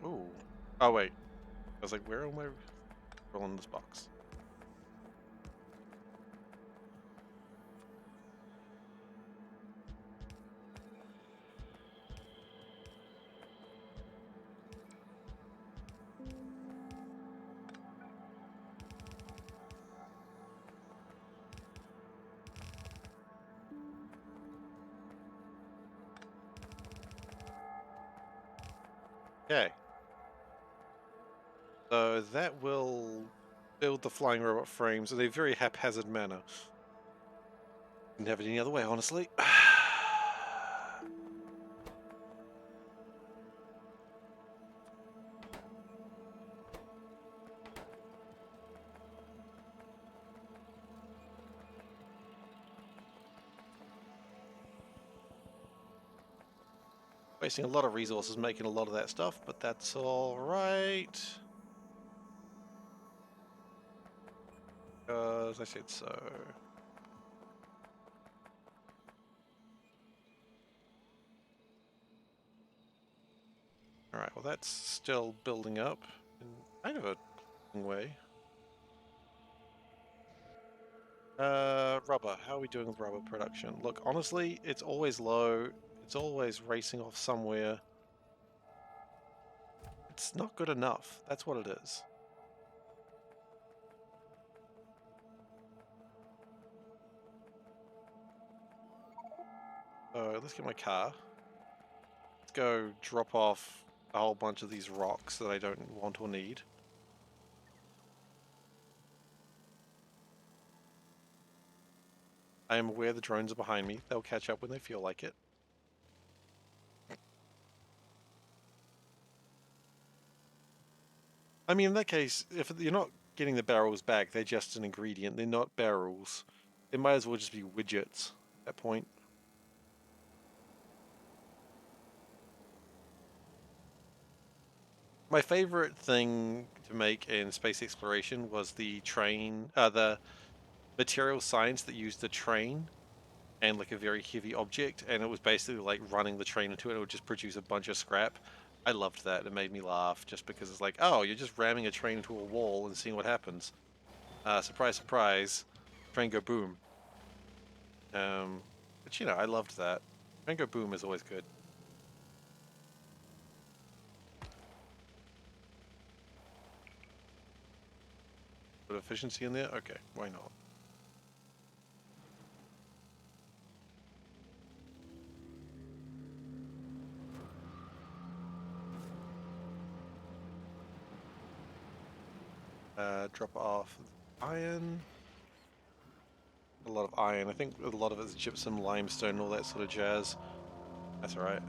Ooh. Oh, wait. I was like, where am I rolling this box? Okay. So that will build the flying robot frames in a very haphazard manner. Didn't have it any other way, honestly. Wasting a lot of resources making a lot of that stuff, but that's alright. Because I said so. Alright, well that's still building up in kind of a way. Rubber. How are we doing with rubber production? Look, honestly, it's always low. It's always racing off somewhere. It's not good enough. That's what it is. So let's get my car. Let's go drop off a whole bunch of these rocks that I don't want or need. I am aware the drones are behind me. They'll catch up when they feel like it. I mean, in that case, if you're not getting the barrels back, they're just an ingredient. They're not barrels. They might as well just be widgets at that point. My favorite thing to make in space exploration was the train, the material science that used the train and like a very heavy object, and it was basically like running the train into it. It would just produce a bunch of scrap. I loved that. It made me laugh just because it's like, oh, you're just ramming a train into a wall and seeing what happens. Surprise, surprise, train go boom. But you know, I loved that. Train go boom is always good. Put efficiency in there? Okay, why not? Drop off iron. A lot of iron. I think a lot of it's gypsum, limestone, all that sort of jazz. That's alright.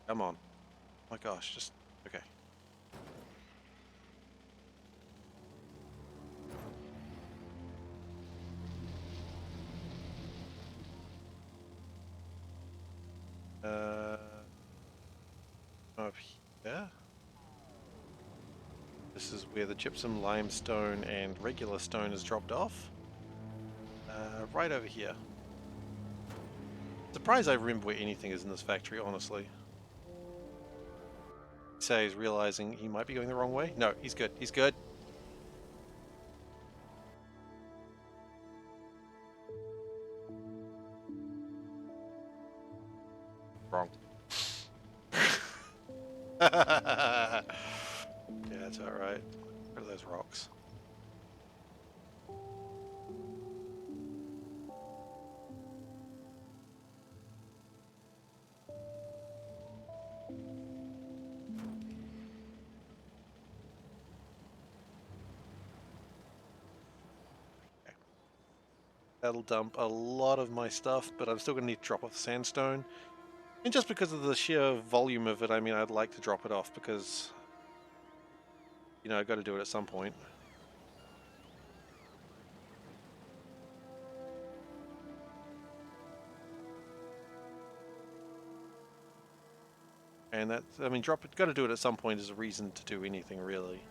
Come on. Oh my gosh, just... okay. Up here. This is where the gypsum, limestone, and regular stone is dropped off. Right over here. Surprised I remember where anything is in this factory, honestly. Say he's realizing he might be going the wrong way. No, he's good. He's good. Wrong. Yeah, it's alright. What are those rocks? Okay. That'll dump a lot of my stuff, but I'm still going to need to drop off the sandstone. And just because of the sheer volume of it, I mean, I'd like to drop it off because, you know, I've got to do it at some point. And that's, I mean, got to do it at some point is a reason to do anything, really.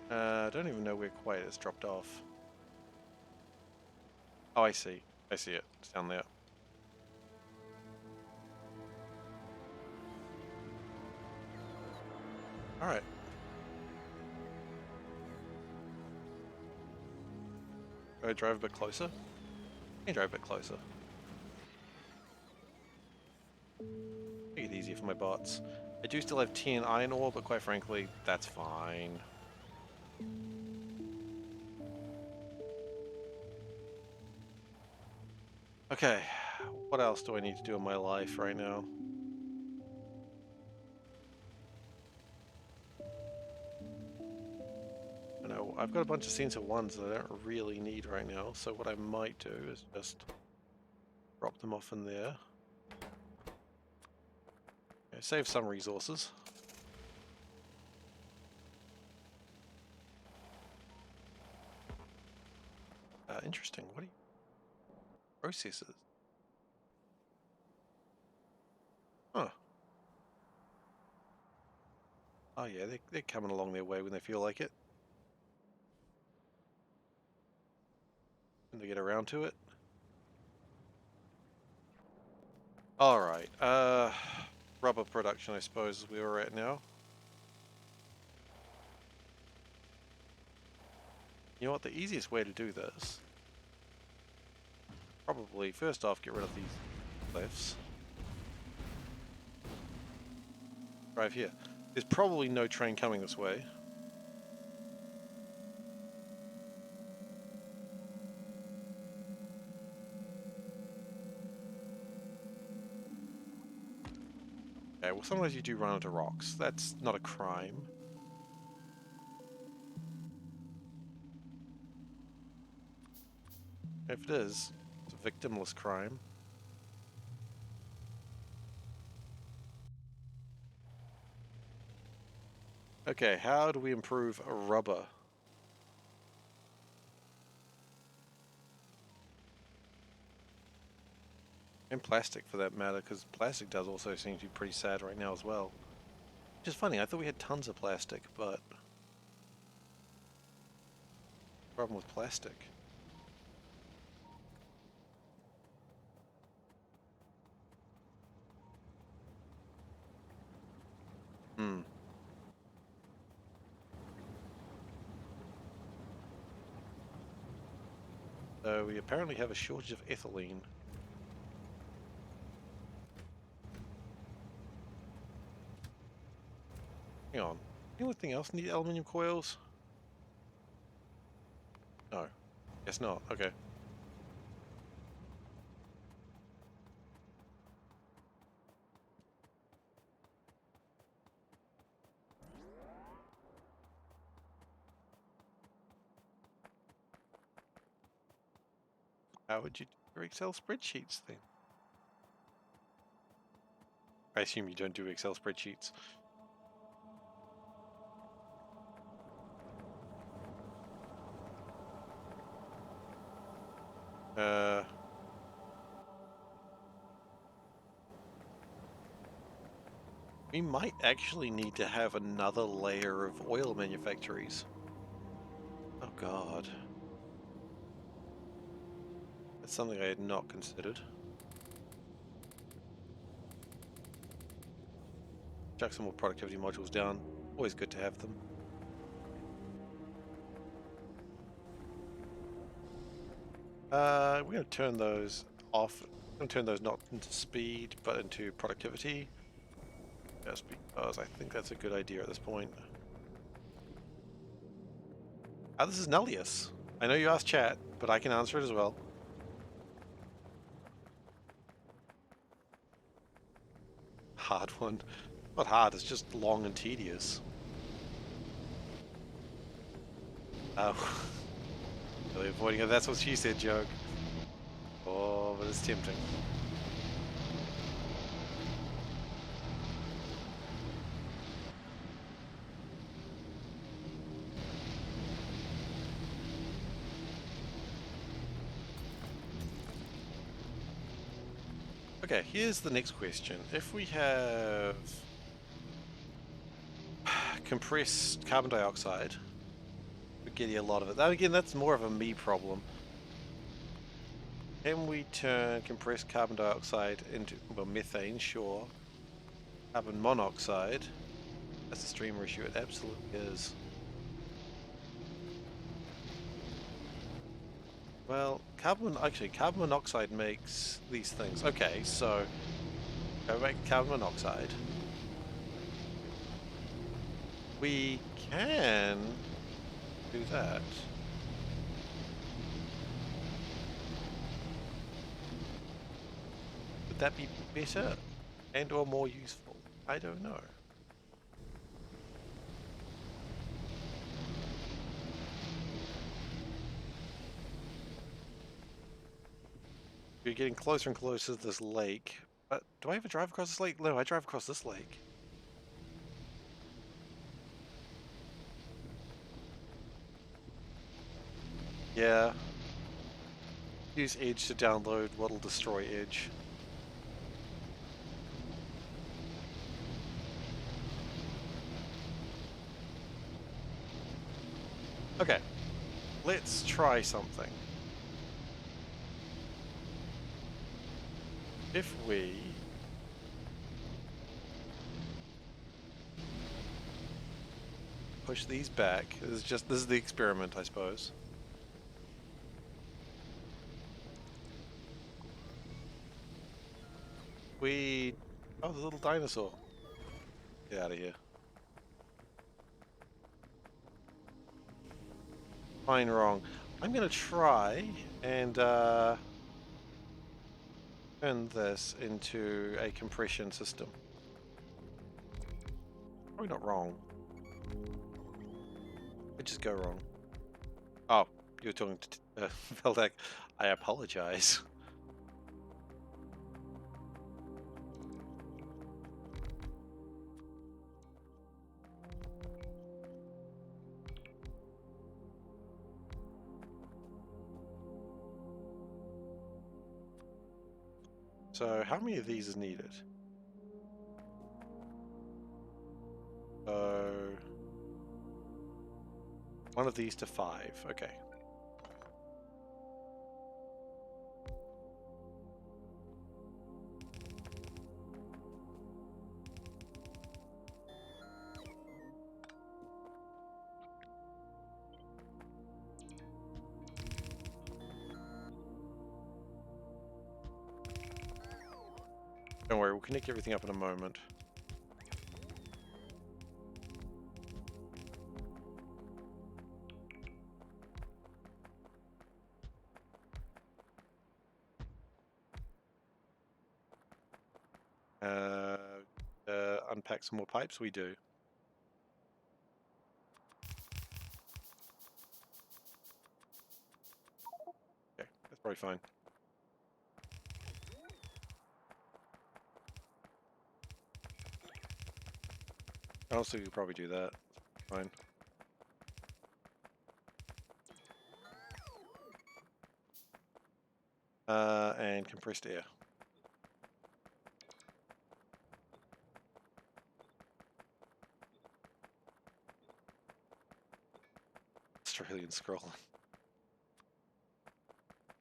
I don't even know where quite it's dropped off. Oh, I see. I see it. It's down there. Alright. Can I drive a bit closer? Can drive a bit closer. Make it easier for my bots. I do still have 10 iron ore, but quite frankly, that's fine. Okay, what else do I need to do in my life right now? I know, I've got a bunch of sensor ones that I don't really need right now, so what I might do is just drop them off in there. Okay, save some resources. Interesting, what are you... Processes? Huh. Oh yeah, they're coming along their way when they feel like it. When they get around to it. Alright, rubber production I suppose is where we're at now. You know what, the easiest way to do this... Probably, first off, get rid of these cliffs. Drive here. There's probably no train coming this way. Okay, well sometimes you do run into rocks. That's not a crime. If it is, it's a victimless crime. Okay, how do we improve rubber? And plastic for that matter, because plastic does also seem to be pretty sad right now as well. Which is funny, I thought we had tons of plastic, but... Problem with plastic. Hmm. So we apparently have a shortage of ethylene. Hang on. Anything else need aluminium coils? No. Guess not. Okay. How would you do your Excel spreadsheets then? I assume you don't do Excel spreadsheets. We might actually need to have another layer of oil manufactories. Oh god. That's something I had not considered. Chuck some more productivity modules down. Always good to have them. We're going to turn those off. I'm going to turn those not into speed, but into productivity. Just because I think that's a good idea at this point. This is Nullius. I know you asked chat, but I can answer it as well. Hard one. Not hard, it's just long and tedious. Really avoiding it. That's what she said, joke. Oh, but it's tempting. Okay, here's the next question. If we have compressed carbon dioxide, we're getting a lot of it. Now, again, that's more of a me problem. Can we turn compressed carbon dioxide into, well, methane, sure. Carbon monoxide, that's a streamer issue, it absolutely is. Well, carbon monoxide makes these things. Okay, so go back to carbon monoxide. We can do that. Would that be better and or more useful? I don't know. We're getting closer and closer to this lake. But do I ever drive across this lake? No, I drive across this lake. Yeah. Use Edge to download what'll destroy Edge. Okay. Let's try something. If we push these back, this is the experiment, I suppose. Oh, the little dinosaur. Get out of here. Fine, wrong. I'm gonna try and turn this into a compression system. Probably not wrong. Could just go wrong. Oh, you're talking to Veldak. I apologize. So, how many of these is needed? So, one of these to 5. Okay. Don't worry, we'll connect everything up in a moment. Unpack some more pipes? We do. Okay, that's probably fine. Honestly, we could probably do that. Fine. And compressed air. Australian scrolling.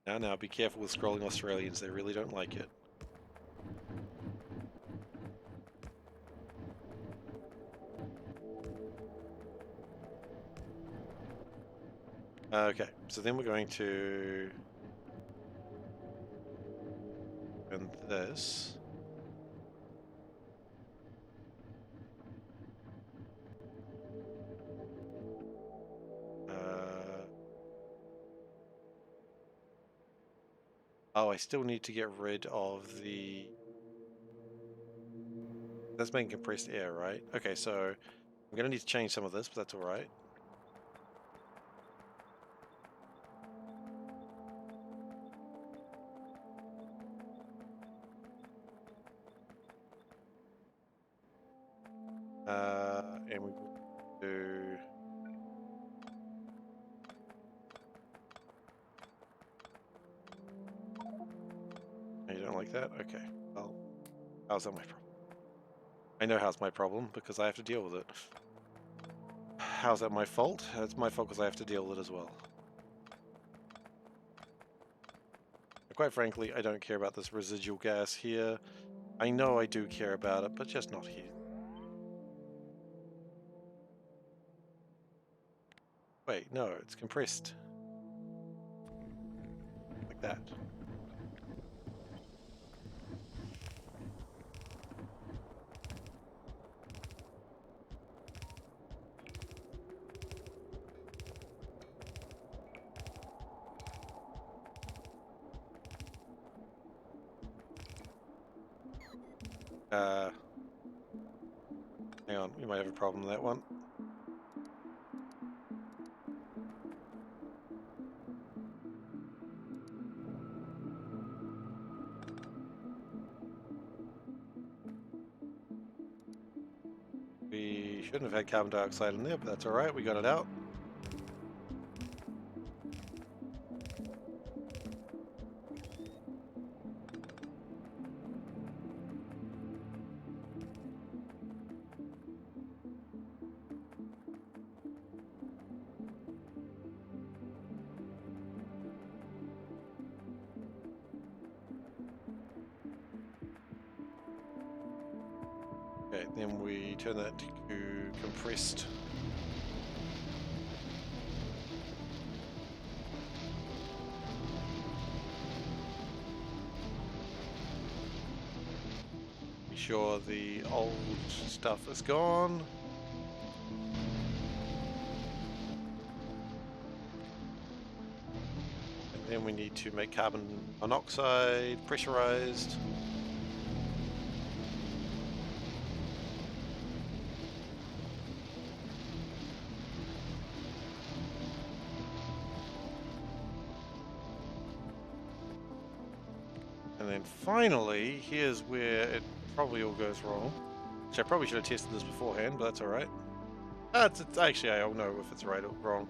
Now, be careful with scrolling Australians. They really don't like it. Okay, so then we're going to... and this. Oh, I still need to get rid of the... That's making compressed air, right? Okay, so I'm going to need to change some of this, but that's alright. and we do. You don't like that? Okay. Well, how's that my problem? I know how's my problem because I have to deal with it. How's that my fault? It's my fault because I have to deal with it as well. Quite frankly, I don't care about this residual gas here. I know I do care about it, but just not here. Wait, no, it's compressed. Like that. Hang on, we might have a problem with that one. We shouldn't have had carbon dioxide in there, but that's alright, we got it out. Okay, then we turn that to compressed. Be sure the old stuff is gone. And then we need to make carbon monoxide pressurized. And then finally, here's where it probably all goes wrong. Which I probably should have tested this beforehand, but that's alright. It's actually, I don't know if it's right or wrong.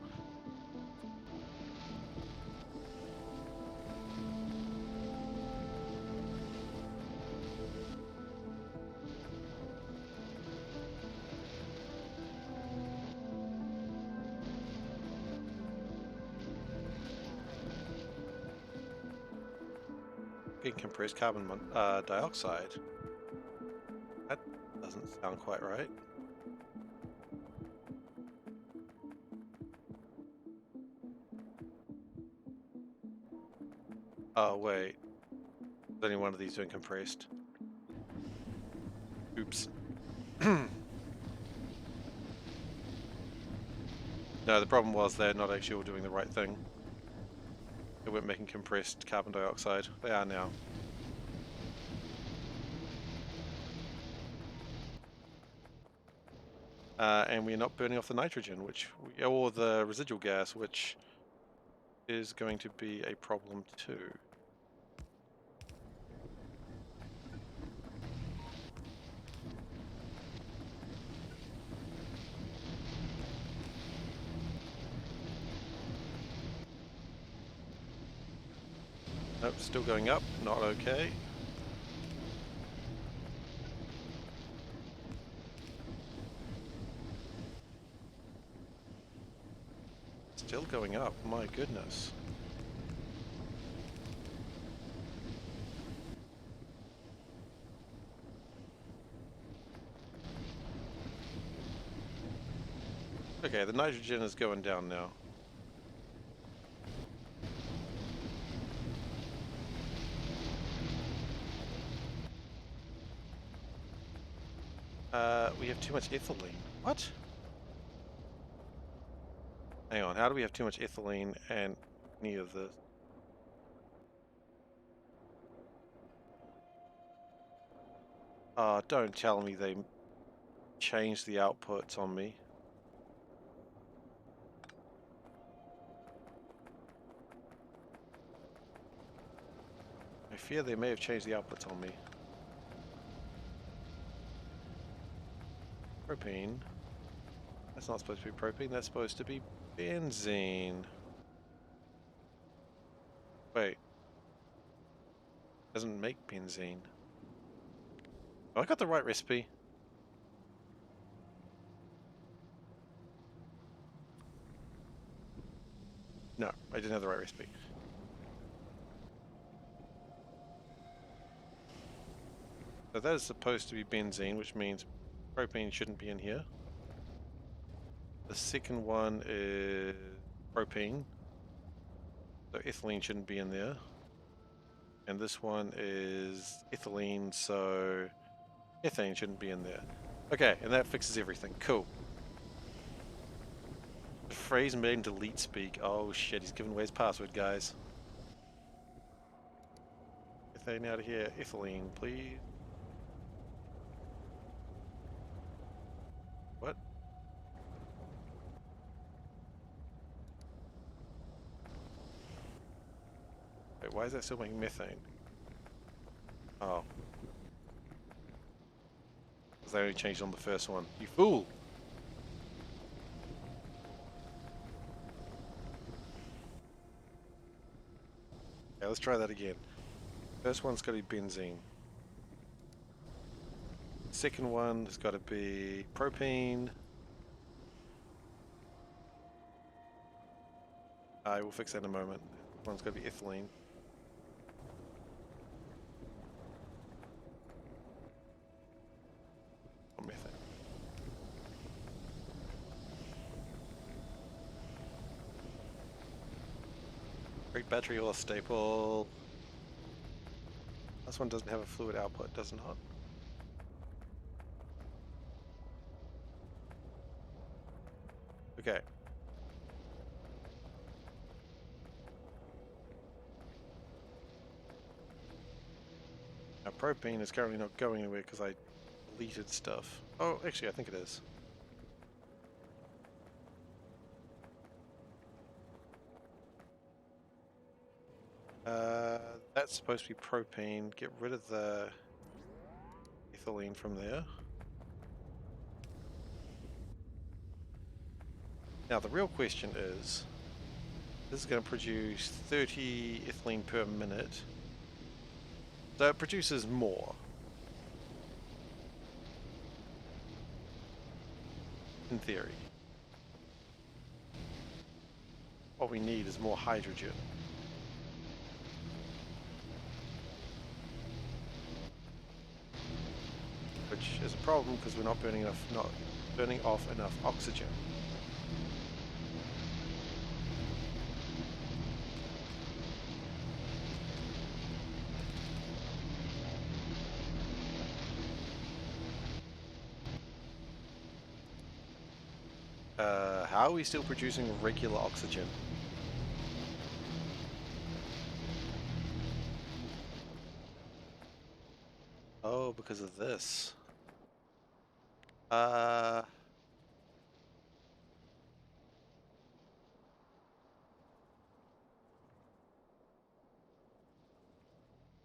Getting compressed carbon dioxide. That doesn't sound quite right. Oh, wait. There's only one of these doing compressed. Oops. No, the problem was they're not actually all doing the right thing. They weren't making compressed carbon dioxide. They are now. And we're not burning off the nitrogen, or the residual gas, which is going to be a problem too. Nope, still going up, not okay. Still going up, my goodness. Okay, the nitrogen is going down now. We have too much ethylene. What? Hang on, how do we have too much ethylene and any of this? Don't tell me they changed the outputs on me. I fear they may have changed the outputs on me. Propane. That's not supposed to be propane, that's supposed to be benzene. Wait. Doesn't make benzene. Oh, I got the right recipe. No, I didn't have the right recipe. So that is supposed to be benzene, which means propane shouldn't be in here. The second one is propane, so ethylene shouldn't be in there. And this one is ethylene, so ethane shouldn't be in there. Okay, and that fixes everything. Cool. The phrase made in delete speak. Oh shit, he's giving away his password, guys. Ethane out of here. Ethylene, please. What? Wait, why is that still making methane? Oh. Because they only changed on the first one. You fool! Okay, let's try that again. First one's got to be benzene. Second one has got to be propane. I will fix that in a moment. One's got to be ethylene. Or methane. Great battery or staple. This one doesn't have a fluid output, does not. Okay. Now propane is currently not going anywhere because I deleted stuff. Oh, actually I think it is. That's supposed to be propane. Get rid of the ethylene from there. Now the real question is, this is going to produce 30 ethylene per minute. So it produces more. In theory. What we need is more hydrogen. Which is a problem because we're not burning off enough oxygen. How are we still producing regular oxygen? Oh, because of this.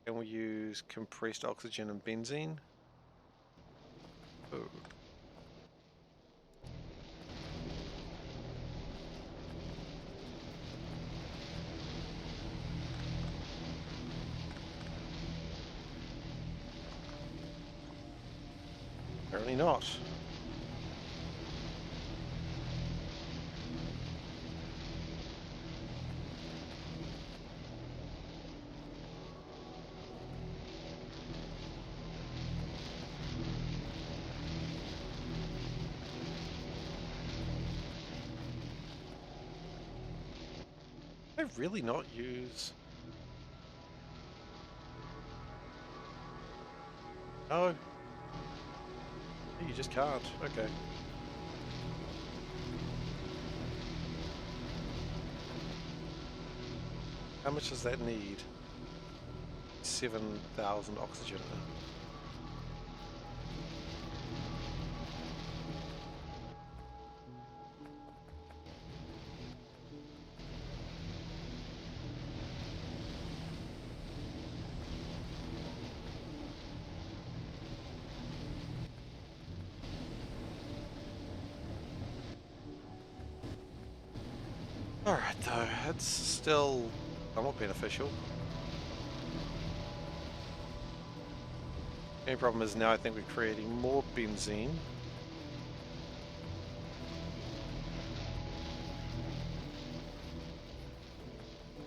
Can we use compressed oxygen and benzene? Oh. Apparently not. Did I really not use... Oh. You just can't. Okay. How much does that need? 7,000 oxygen. It's still somewhat beneficial. The only problem is now I think we're creating more benzene.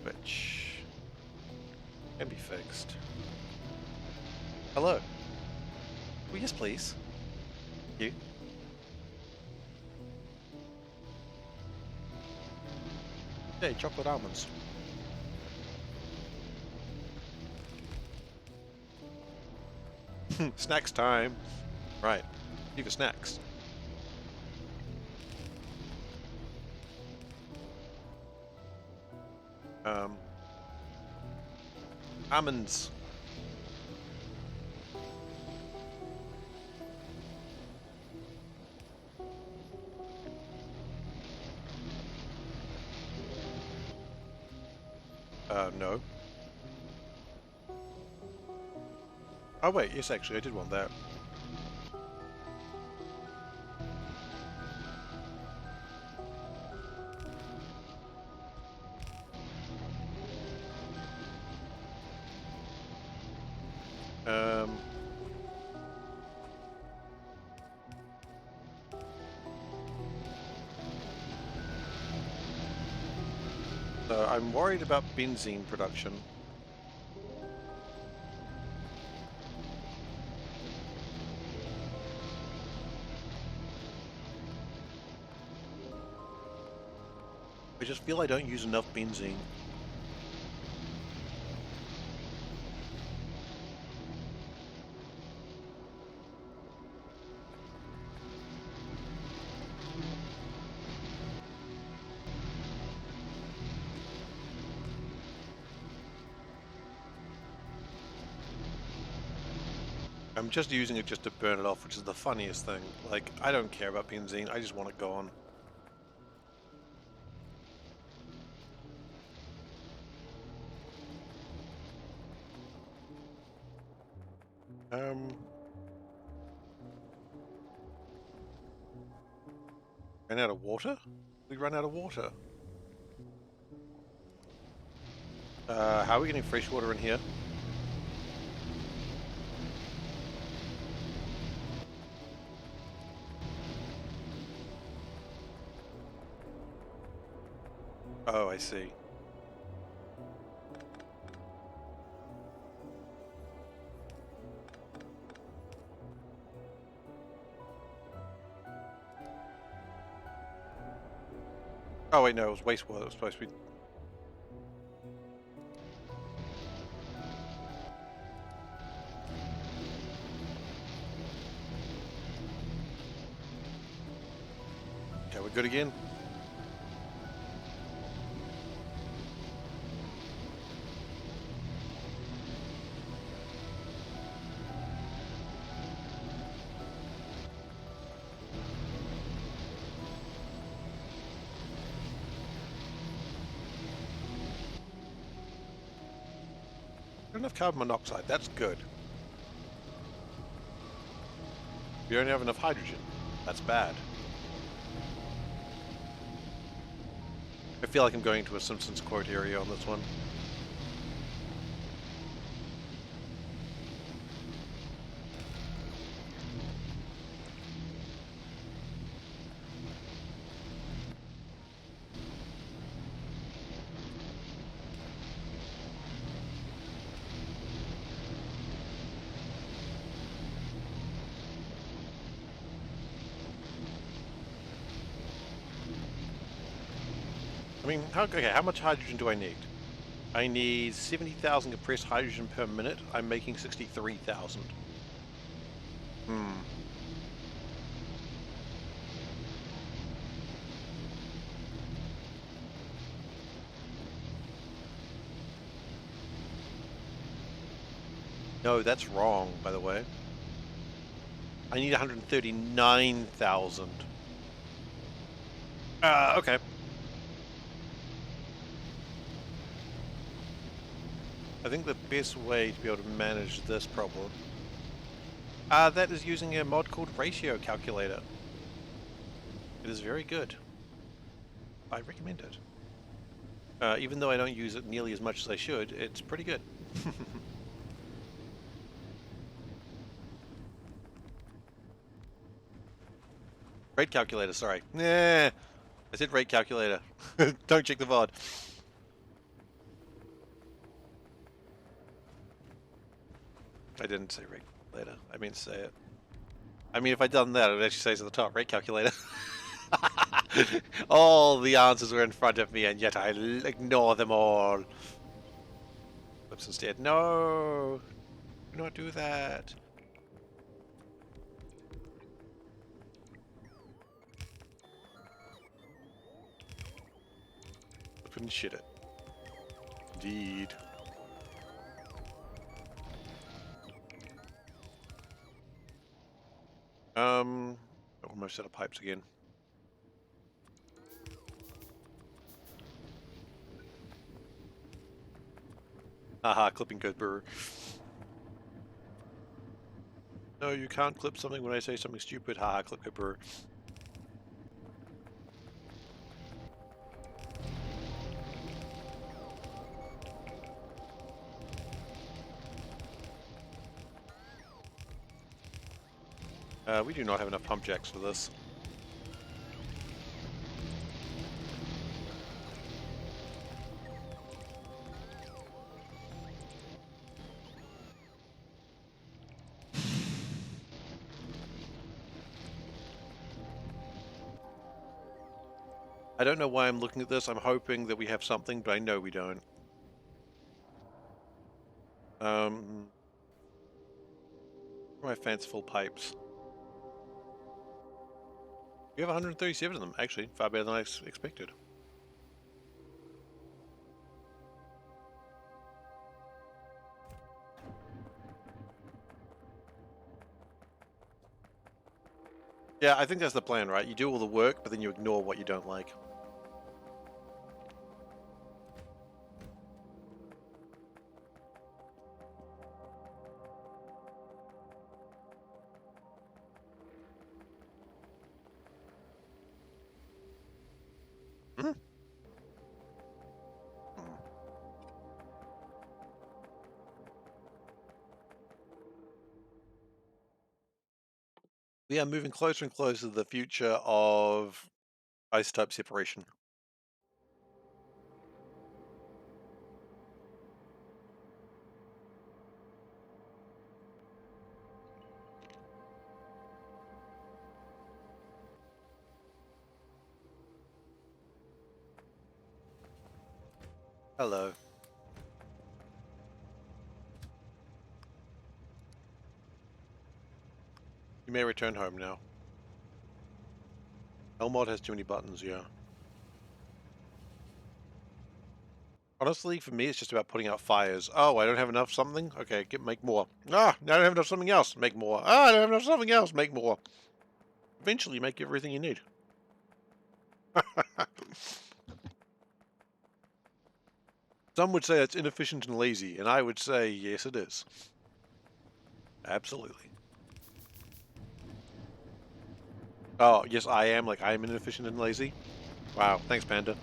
Which can be fixed. Hello. Oh, yes, please. You. Hey, chocolate almonds. Snacks time. Right. You get snacks. Almonds. No. Oh wait, yes actually I did want that. So I'm worried about benzene production. I just feel I don't use enough benzene. I'm just using it just to burn it off, which is the funniest thing. Like, I don't care about benzene, I just want it gone. Ran out of water? We run out of water. How are we getting fresh water in here? Oh, I see. Oh wait, no, it was wastewater. It was supposed to be. Okay, we're good again. Not enough carbon monoxide. That's good. We don't have enough hydrogen. That's bad. I feel like I'm going to a Simpsons quote area on this one. I mean, how much hydrogen do I need? I need 70,000 compressed hydrogen per minute. I'm making 63,000. No, that's wrong, by the way. I need 139,000. Okay. I think the best way to be able to manage this problem that is using a mod called Ratio Calculator. It is very good. I recommend it. Even though I don't use it nearly as much as I should, it's pretty good. Rate calculator, sorry. Nah, I said rate calculator. Don't check the VOD. I didn't say rate calculator. I mean to say it. I mean, if I'd done that, it would actually say at the top, rate calculator. All the answers were in front of me, and yet I ignore them all. Oops, instead. No! Do not do that. Couldn't shit it. Indeed. Almost out of pipes again. Haha, clipping good brewer. No, you can't clip something when I say something stupid. Haha, clip good brewer. We do not have enough pump jacks for this. I don't know why I'm looking at this. I'm hoping that we have something, but I know we don't. My fanciful pipes. We have 137 of them, actually. Far better than I expected. Yeah, I think that's the plan, right? You do all the work, but then you ignore what you don't like. Hmm? We are moving closer and closer to the future of isotope separation. Hello. You may return home now. Elmod has too many buttons, yeah. Honestly, for me, it's just about putting out fires. Oh, I don't have enough something? Okay, make more. Ah, I don't have enough something else. Make more. Ah, I don't have enough something else. Make more. Eventually, make everything you need. Some would say it's inefficient and lazy, and I would say, yes, it is. Absolutely. Oh, yes, I am. Like, I am inefficient and lazy. Wow, thanks, Panda.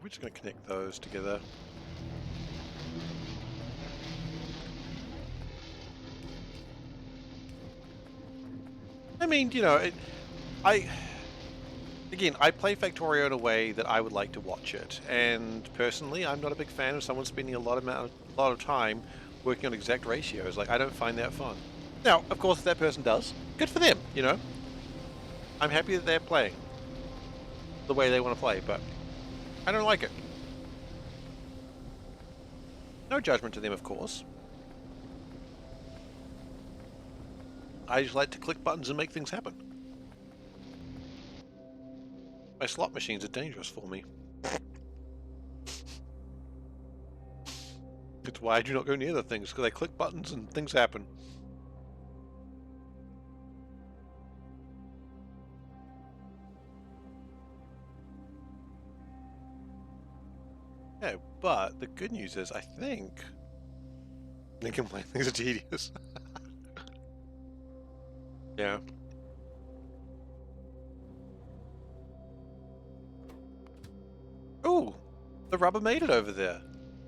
We're just going to connect those together. I mean, you know, again, I play Factorio in a way that I would like to watch it, and personally, I'm not a big fan of someone spending a lot of time working on exact ratios. Like, I don't find that fun. Now, of course, if that person does, good for them. You know, I'm happy that they're playing the way they want to play, but I don't like it. No judgment to them, of course. I just like to click buttons and make things happen. My slot machines are dangerous for me. It's why I do not go near the things, because I click buttons and things happen. Yeah, but the good news is, I think they complain things are tedious. Yeah. Oh, the rubber made it over there.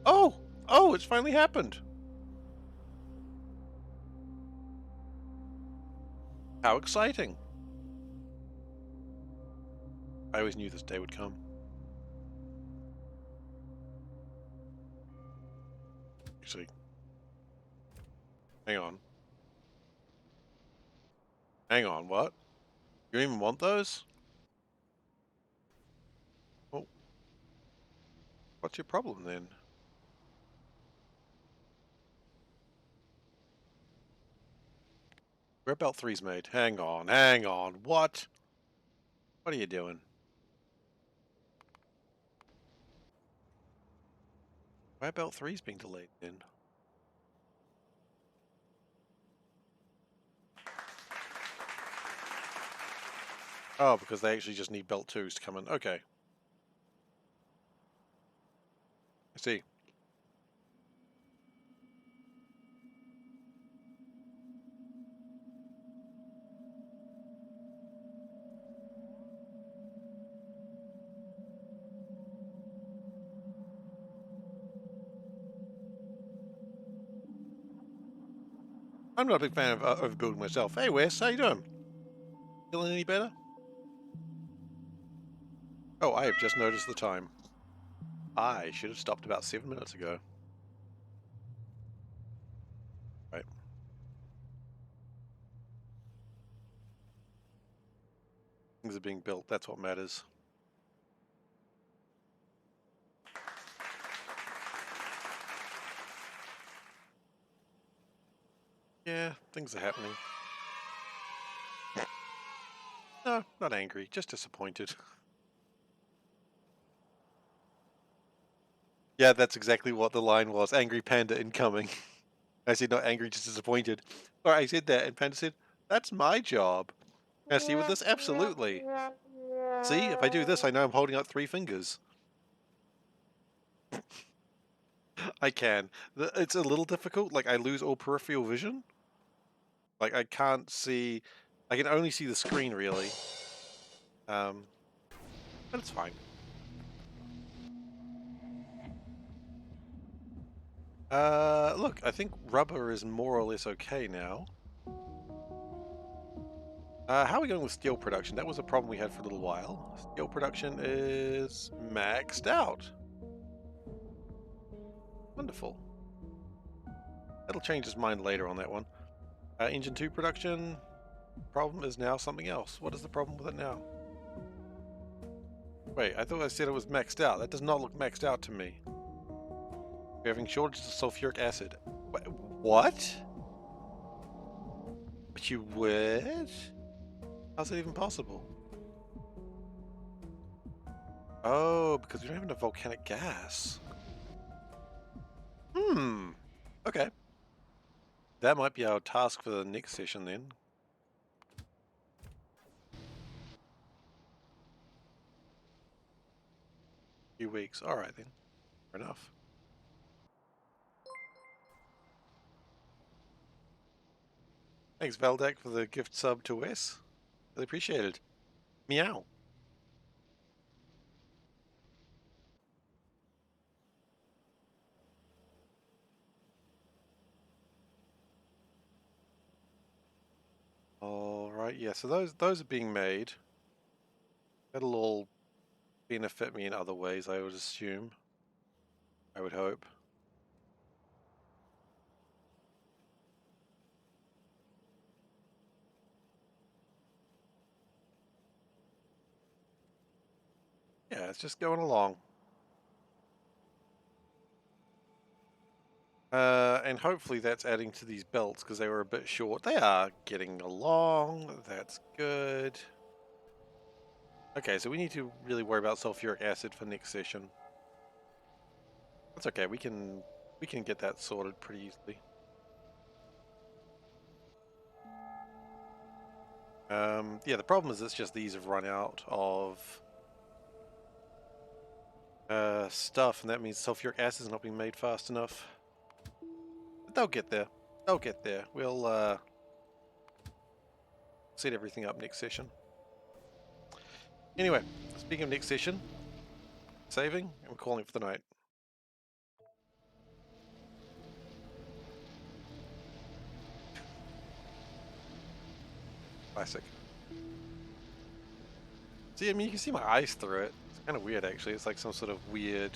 Oh, oh, it's finally happened. How exciting. I always knew this day would come. Actually, hang on. Hang on, what? You don't even want those? Well, what's your problem then? Where belt three's made? Hang on, hang on. What? What are you doing? Why belt three's being delayed then? Oh, because they actually just need belt twos to come in. Okay. I see. I'm not a big fan of overbuilding myself. Hey, Wes, how you doing? Feeling any better? Oh, I have just noticed the time. I should have stopped about 7 minutes ago. Right. Things are being built. That's what matters. Yeah, things are happening. No, not angry, just disappointed. Yeah, that's exactly what the line was. Angry panda incoming. I said not angry, just disappointed. Or I said that, and Panda said, "That's my job." Can I see with this? Absolutely. See, if I do this, I know I'm holding up 3 fingers. I can. It's a little difficult. Like, I lose all peripheral vision. Like, I can't see. I can only see the screen, really. But it's fine. Look, I think rubber is more or less okay now. How are we going with steel production? That was a problem we had for a little while. Steel production is maxed out. Wonderful. That'll change his mind later on that one. Engine 2 production, problem is now something else. What is the problem with it now? Wait, I thought I said it was maxed out. That does not look maxed out to me. We're having shortages of sulfuric acid. What? But you would? How's that even possible? Oh, because we don't have enough volcanic gas. Hmm. Okay. That might be our task for the next session then. Few weeks. Alright then. Fair enough. Thanks, Valdek, for the gift sub to Wes. Really appreciate it. Meow. Alright, yeah, so those are being made. That'll all benefit me in other ways, I would assume. I would hope. Yeah, it's just going along. And hopefully that's adding to these belts because they were a bit short. They are getting along. That's good. Okay, so we need to really worry about sulfuric acid for next session. That's okay. We can get that sorted pretty easily. Yeah, the problem is it's just these have run out of stuff, and that means sulfuric acid is not being made fast enough. But they'll get there. They'll get there. We'll set everything up next session. Anyway, speaking of next session, saving, and we're calling for the night. Classic. See, I mean, you can see my eyes through it. It's kind of weird, actually. It's like some sort of weird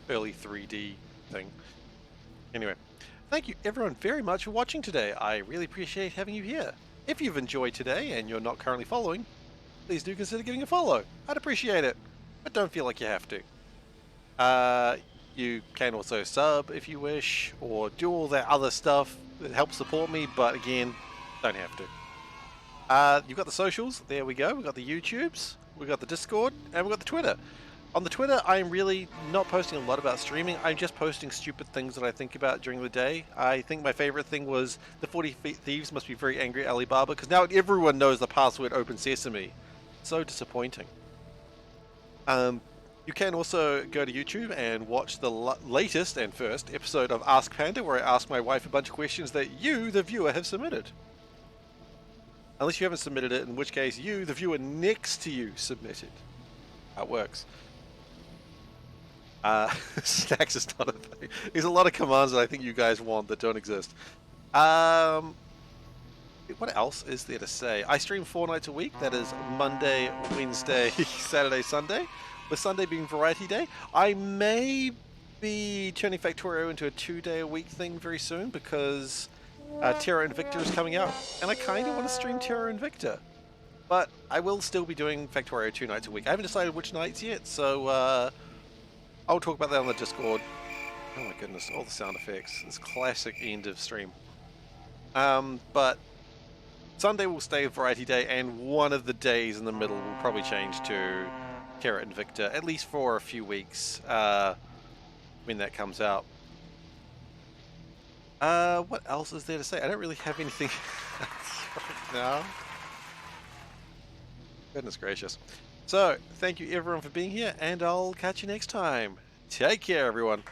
early 3D thing. Anyway, thank you everyone very much for watching today. I really appreciate having you here. If you've enjoyed today and you're not currently following, please do consider giving a follow. I'd appreciate it, but don't feel like you have to. You can also sub if you wish, or do all that other stuff that helps support me, but again, don't have to. You've got the socials, there we go. We've got the YouTubes, we've got the Discord, and we've got the Twitter. On the Twitter, I'm really not posting a lot about streaming. I'm just posting stupid things that I think about during the day. I think my favorite thing was the 40 Thieves must be very angry at Alibaba, because now everyone knows the password Open Sesame. So disappointing. You can also go to YouTube and watch the latest and first episode of Ask Panda, where I ask my wife a bunch of questions that you, the viewer, have submitted. Unless you haven't submitted it, in which case you, the viewer next to you, submitted. How it works. Snacks is not a thing. There's a lot of commands that I think you guys want that don't exist. What else is there to say? I stream 4 nights a week. That is Monday, Wednesday, Saturday, Sunday. With Sunday being Variety Day. I may be turning Factorio into a 2-day-a-week thing very soon because Terra Invicta is coming out. And I kind of want to stream Terra Invicta. But I will still be doing Factorio 2 nights a week. I haven't decided which nights yet, so I'll talk about that on the Discord. Oh my goodness, all the sound effects. It's classic end of stream. But Sunday will stay Variety Day, and one of the days in the middle will probably change to Terra Invicta, at least for a few weeks when that comes out. What else is there to say? I don't really have anything right now. Goodness gracious. So, thank you everyone for being here, and I'll catch you next time. Take care, everyone.